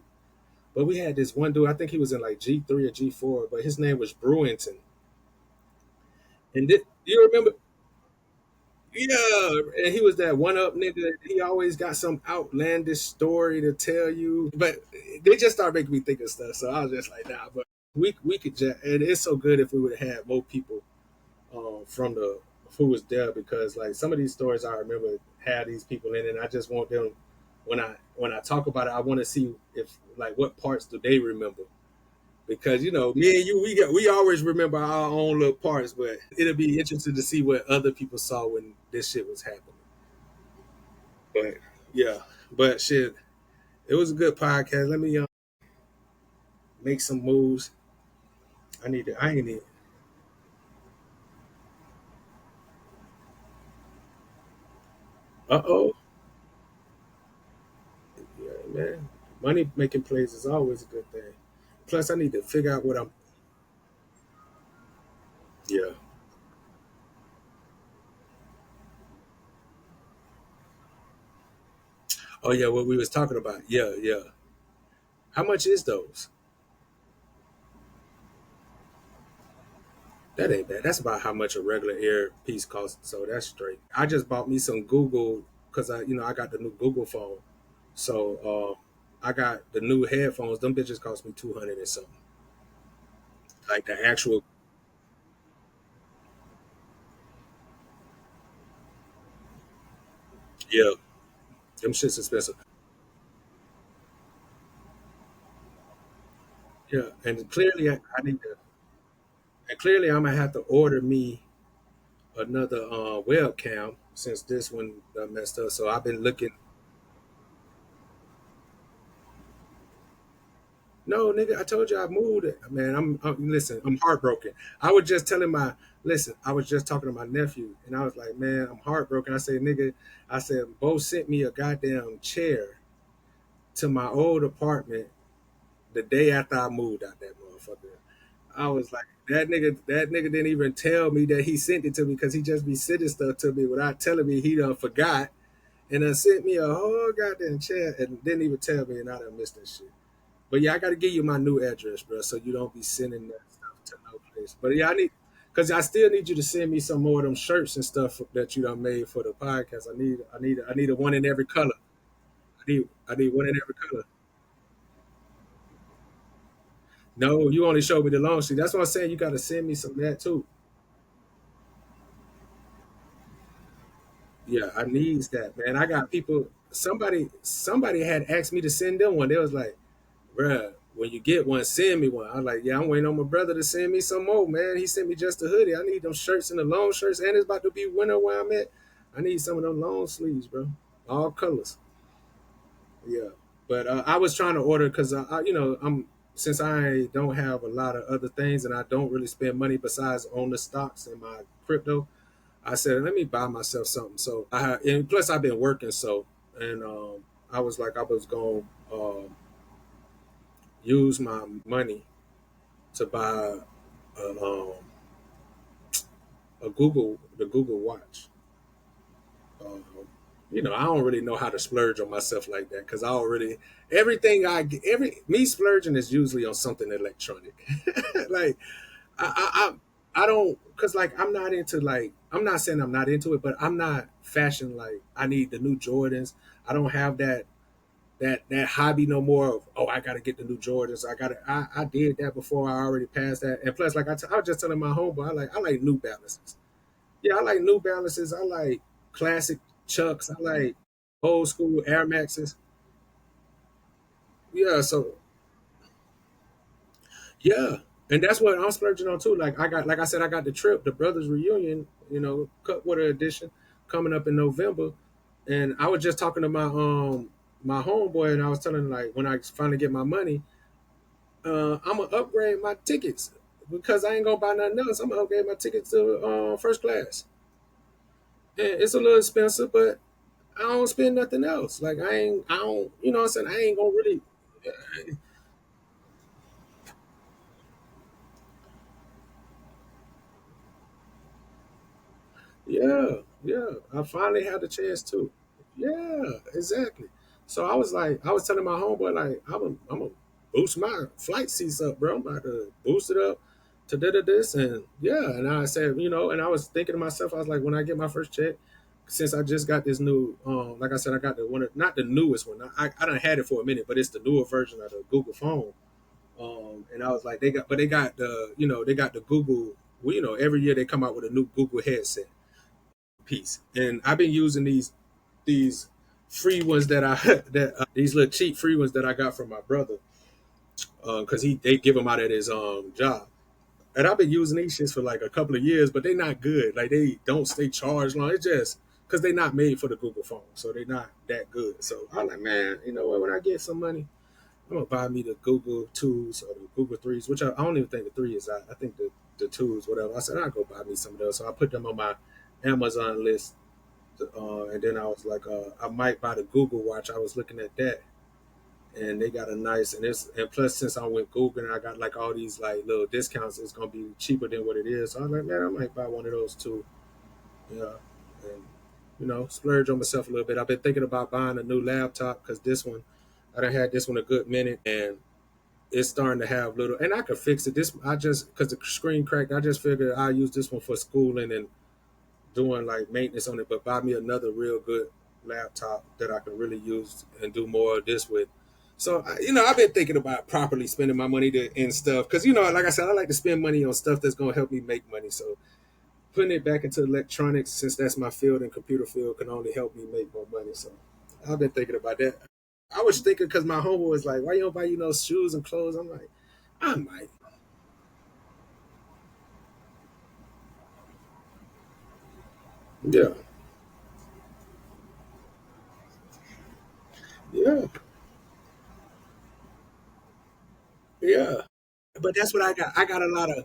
But we had this one dude, I think he was in like G3 or G4, but his name was Brewington. And you remember? Yeah, and he was that one up nigga. He always got some outlandish story to tell you. But they just started making me think of stuff. So I was just like, nah, but we could just, and it's so good if we would have had more people from the who was there, because like some of these stories I remember had these people in it, and I just want them when I talk about it, I want to see if like what parts do they remember, because me and you, we always remember our own little parts, but it'll be interesting to see what other people saw when this shit was happening. But yeah, but shit, it was a good podcast. Let me make some moves. I ain't need. Uh-oh. Yeah, man. Money making plays is always a good thing. Plus, I need to figure out what I'm. Yeah. Oh yeah, what we was talking about. Yeah, yeah. How much is those? That ain't bad. That's about how much a regular earpiece costs. So that's straight. I just bought me some Google because I got the new Google phone. So I got the new headphones. Them bitches cost me 200 and something. Like the actual. Yeah, them shit's expensive. Yeah, and clearly I need to. And clearly I'm gonna have to order me another webcam since this one messed up. So I've been looking. No, nigga, I told you I moved it. Man, listen, I'm heartbroken. I was just telling my listen, I was just talking to my nephew and I was like, man, I'm heartbroken. I said, nigga, I said, Bo sent me a goddamn chair to my old apartment the day after I moved out that motherfucker. I was like, that nigga didn't even tell me that he sent it to me because he just be sending stuff to me without telling me he done forgot. And then sent me a whole goddamn chair and didn't even tell me, and I done missed that shit. But yeah, I got to give you my new address, bro, so you don't be sending that stuff to no place. But yeah, because I still need you to send me some more of them shirts and stuff that you done made for the podcast. I need a one in every color. I need one in every color. No, you only showed me the long sleeve. That's what I'm saying. You got to send me some of that too. Yeah, I needs that, man. I got people. Somebody had asked me to send them one. They was like, bruh, when you get one, send me one. I was like, yeah, I'm waiting on my brother to send me some more, man. He sent me just a hoodie. I need them shirts and the long shirts, and it's about to be winter where I'm at. I need some of them long sleeves, bro. All colors. Yeah. But I was trying to order because I'm since I don't have a lot of other things and I don't really spend money besides on the stocks and my crypto. I said, let me buy myself something. So and plus I've been working, so and I was like, I was gonna use my money to buy a, um, the Google Watch. Um, I don't really know how to splurge on myself like that because I already everything I get, every me splurging is usually on something electronic. Like I don't because like I'm not into like I'm not saying I'm not into it, but I'm not fashion like I need the new Jordans. I don't have that hobby no more of I gotta get the new Jordans. I did that before. I already passed that. And plus, like I was just telling my homeboy, I like New Balances. Yeah, I like New Balances. I like classic Chucks. I like old school Air Maxes. Yeah, so yeah, and that's what I'm splurging on too. Like I said, I got the trip, the brothers reunion, Cutwater edition coming up in November, and I was just talking to my homeboy, and I was telling him like when I finally get my money, I'm gonna upgrade my tickets because I ain't gonna buy nothing else. I'm gonna upgrade my tickets to first class. And it's a little expensive, but I don't spend nothing else. Like I don't, what I'm saying? I ain't gonna really. Yeah, yeah. I finally had the chance to. Yeah, exactly. So I was telling my homeboy, like, I'm a boost my flight seats up, bro. I'm about to boost it up to this and yeah. And I said, and I was thinking to myself, I was like, when I get my first check, since I just got this new, like I said, I got the one, not the newest one. I done had it for a minute, but it's the newer version of the Google phone. And I was like, they got the, they got the Google. Well, every year they come out with a new Google headset piece, and I've been using these free ones that I these little cheap free ones that I got from my brother, because they give them out at his job. And I've been using these shits for like a couple of years, but they not good. Like they don't stay charged long. It's just because they're not made for the Google phone, so they're not that good. So I'm like, man, you know what? When I get some money, I'm gonna buy me the Google twos or the Google threes, which I don't even think the three is out. I think the twos, whatever. I said I'll go buy me some of those. So I put them on my Amazon list, and then I was like, I might buy the Google watch. I was looking at that, and they got a nice and plus since I went Google and I got like all these like little discounts, it's gonna be cheaper than what it is. So I was like, man, I might buy one of those too. Yeah, and splurge on myself a little bit. I've been thinking about buying a new laptop because this one, I done had this one a good minute and it's starting to have little, and I could fix it. Because the screen cracked, I just figured I'll use this one for schooling and doing like maintenance on it, but buy me another real good laptop that I can really use and do more of this with. So, I've been thinking about properly spending my money and stuff. Because, like I said, I like to spend money on stuff that's going to help me make money. So putting it back into electronics, since that's my field and computer field, can only help me make more money. So I've been thinking about that. I was thinking because my homeboy was like, why you don't buy shoes and clothes? I'm like, I might. Yeah. Yeah. Yeah. But that's what I got. I got a lot of.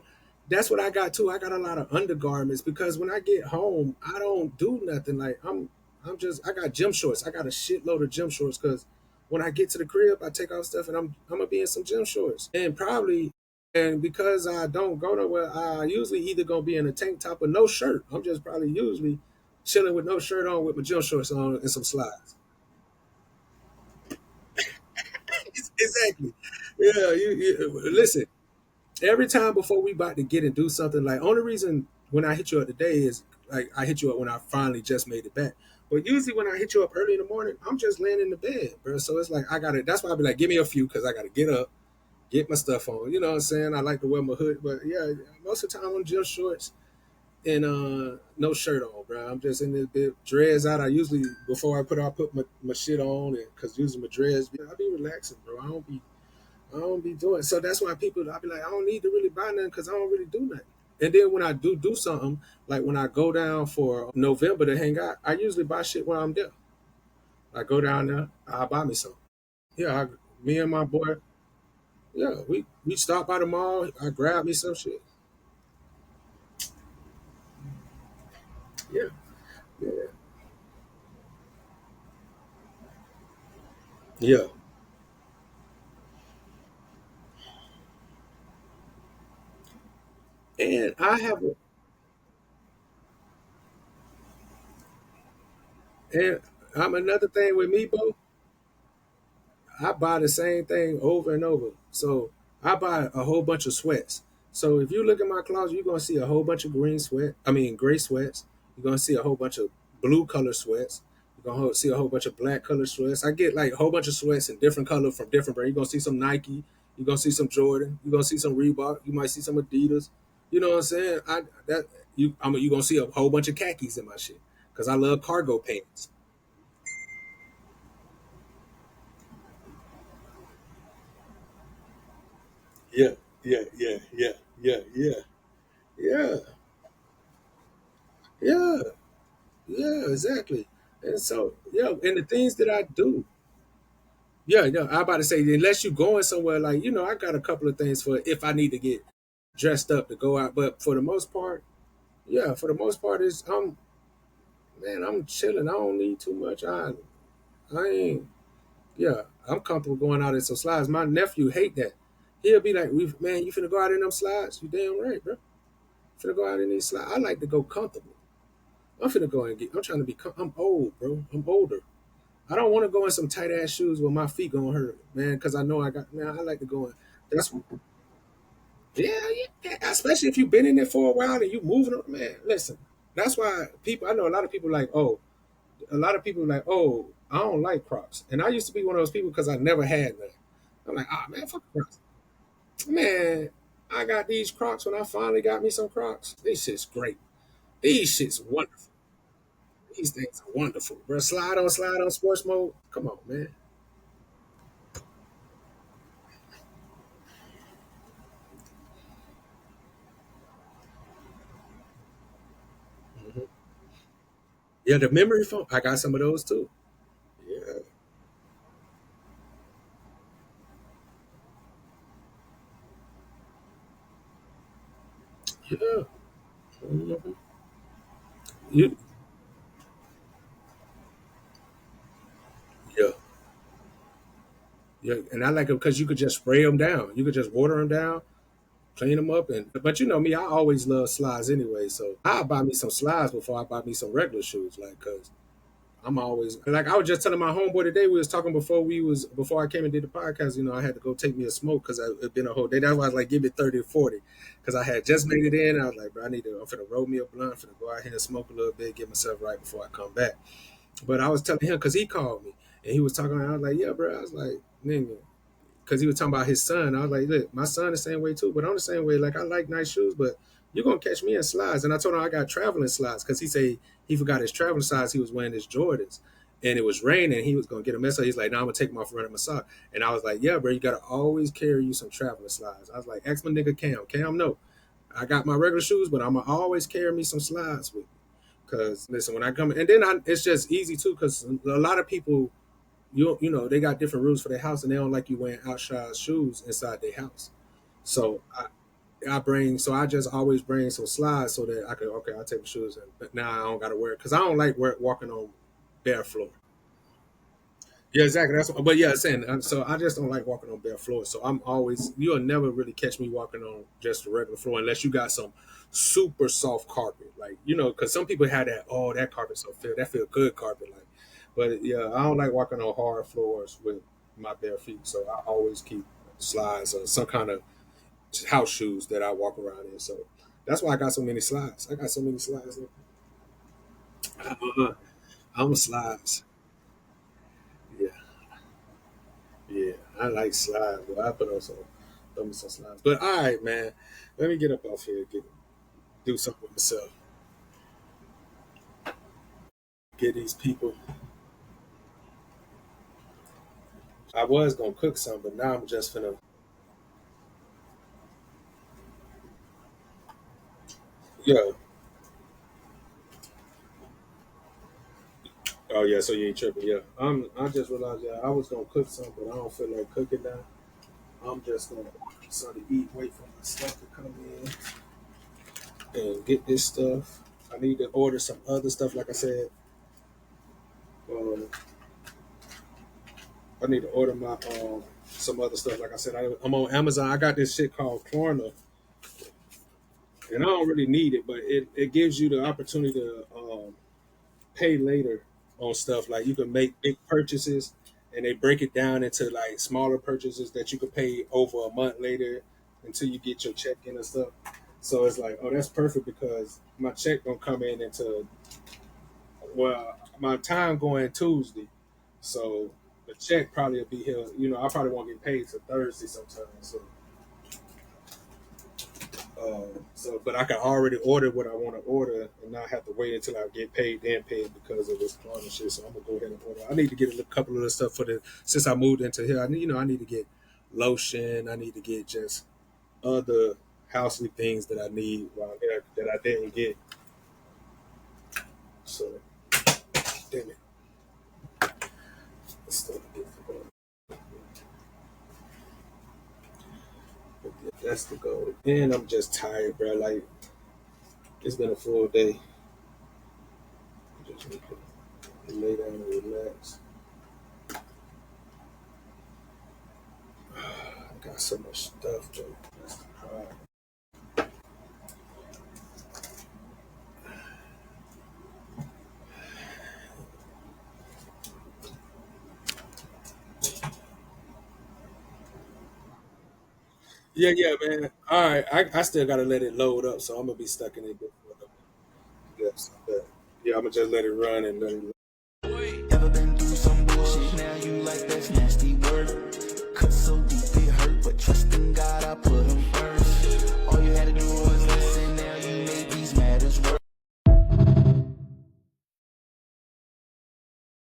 That's what I got too. I got a lot of undergarments because when I get home, I don't do nothing. Like I'm just. I got gym shorts. I got a shitload of gym shorts because when I get to the crib, I take off stuff and I'm gonna be in some gym shorts and probably. And because I don't go nowhere, I usually either gonna be in a tank top or no shirt. I'm just probably usually chilling with no shirt on with my gym shorts on and some slides. Exactly. Yeah. Listen. Every time before we about to get and do something, like only reason when I hit you up today is like I hit you up when I finally just made it back. But usually when I hit you up early in the morning, I'm just laying in the bed, bro. So it's like I gotta. That's why I be like, give me a few because I gotta get up, get my stuff on. You know what I'm saying? I like to wear my hood, but yeah, most of the time I'm just shorts and no shirt on, bro. I'm just in this bit dreads out. I usually before I put my shit on, and because usually my dreads, I be relaxing, bro. I don't be doing so. That's why people, I be like, I don't need to really buy nothing because I don't really do nothing. And then when I do something, like when I go down for November to hang out, I usually buy shit when I'm there. I go down there, I buy me some. Yeah, me and my boy, yeah, we stop by the mall. I grab me some shit. Yeah, yeah, yeah. And and I'm another thing with me, bro. I buy the same thing over and over. So I buy a whole bunch of sweats. So if you look at my closet, you're gonna see a whole bunch of gray sweats. You're gonna see a whole bunch of blue color sweats. You're gonna see a whole bunch of black color sweats. I get like a whole bunch of sweats in different color from different brands. You're gonna see some Nike. You're gonna see some Jordan. You're gonna see some Reebok. You might see some Adidas. You know what I'm saying? You gonna see a whole bunch of khakis in my shit because I love cargo pants. Yeah, yeah, yeah, yeah, yeah, yeah, yeah, yeah, yeah, exactly. And so, yeah, and the things that I do, yeah, yeah, I'm about to say, unless you're going somewhere, like, I got a couple of things for if I need to get dressed up to go out. But for the most part, yeah, for the most part, I'm chilling. I don't need too much. I ain't, yeah, I'm comfortable going out in some slides. My nephew hate that. He'll be like, man, you finna go out in them slides? You damn right, bro. Finna go out in these slides. I like to go comfortable. I'm finna go and I'm trying to be, I'm old, bro. I'm older. I don't want to go in some tight ass shoes where my feet gonna hurt, man. Because I know I got, man. I like to go in. That's yeah, yeah. Especially if you've been in there for a while and you moving, man. Listen, that's why people. I know a lot of people like, oh, a lot of people like, oh, I don't like Crocs, and I used to be one of those people because I never had none. I'm like, ah, man, fuck Crocs, man. I got these Crocs when I finally got me some Crocs. These shit's great. These shit's wonderful. These things are wonderful, bro. Slide on sports mode. Come on, man. Mhm. Yeah, the memory foam. I got some of those too. Yeah, yeah. Mhm. You, yeah, yeah. And I like them because you could just spray them down. You could just water them down, clean them up, and but you know me, I always love slides anyway. So I'll buy me some slides before I buy me some regular shoes, like because I'm always like I was just telling my homeboy today. We was talking before I came and did the podcast. You know, I had to go take me a smoke because it been a whole day. That's why I was like, give me 30 or 40 because I had just made it in. I was like, bro, I'm finna roll me a blunt, finna go out here and smoke a little bit, get myself right before I come back. But I was telling him because he called me and he was talking. I was like, yeah, bro. I was like, nigga, because he was talking about his son. I was like, look, my son the same way too, but I'm the same way. Like I like nice shoes, but you're gonna catch me in slides. And I told him I got traveling slides because he said he forgot his traveling size. He was wearing his Jordans, and it was raining. He was gonna get a mess up. He's like, no, I'm gonna take them off running my sock. And I was like, yeah, bro, you gotta always carry you some traveling slides. I was like, ask my nigga Cam. Cam, no, I got my regular shoes, but I'm gonna always carry me some slides with me. Cause listen, when I come, and then it's just easy too. Cause a lot of people you know they got different rules for their house and they don't like you wearing outside shoes inside their house. So I just always bring some slides so that I can okay I'll take the shoes and but now I don't gotta wear it because I don't like walking on bare floor. Yeah, exactly. That's but yeah, saying so I just don't like walking on bare floor. So I'm always you'll never really catch me walking on just a regular floor unless you got some super soft carpet, like you know, because some people have that oh that carpet so feel good carpet like, but yeah, I don't like walking on hard floors with my bare feet. So I always keep slides or some kind of house shoes that I walk around in. So that's why I got so many slides. I got so many slides. Uh-uh. I'm a slides. Yeah. Yeah, I like slides, but I put on some, throw me some slides. But all right, man, let me get up off here, do something with myself, get these people. I was gonna cook some, but now I'm just finna. Yeah. Oh yeah, so you ain't tripping. Yeah, I just realized yeah, I was gonna cook some, but I don't feel like cooking now. I'm just gonna order something to eat, wait for my stuff to come in, and get this stuff. I need to order some other stuff, like I said. Um, I need to order my some other stuff. Like I said, I'm on Amazon. I got this shit called Klarna, and I don't really need it, but it gives you the opportunity to pay later on stuff. Like you can make big purchases, and they break it down into like smaller purchases that you could pay over a month later until you get your check in and stuff. So it's like, oh, that's perfect because my check gonna come in into well, my time going Tuesday, so the check probably will be here. You know, I probably won't get paid till Thursday sometime. But I can already order what I want to order and not have to wait until I get paid, then pay it because of this clown and shit. So I'm gonna go ahead and order. I need to get a couple of the stuff for the since I moved into here. I need to get lotion. I need to get just other housely things that I need while here that I didn't get. So, damn it. It's still difficult. That's the goal. And I'm just tired, bro. Like it's been a full day. Just need to lay down and relax. I got so much stuff, though. That's the problem. Yeah, man. All right, I still gotta let it load up, so I'm gonna be stuck in it. Yes, but yeah, I'm gonna just let it run and let it. Ever been through some bullshit? Now you like that's nasty word. Cut so deep it hurt, but trust in God, I put him first. All you had to do was listen. Now you make these matters work.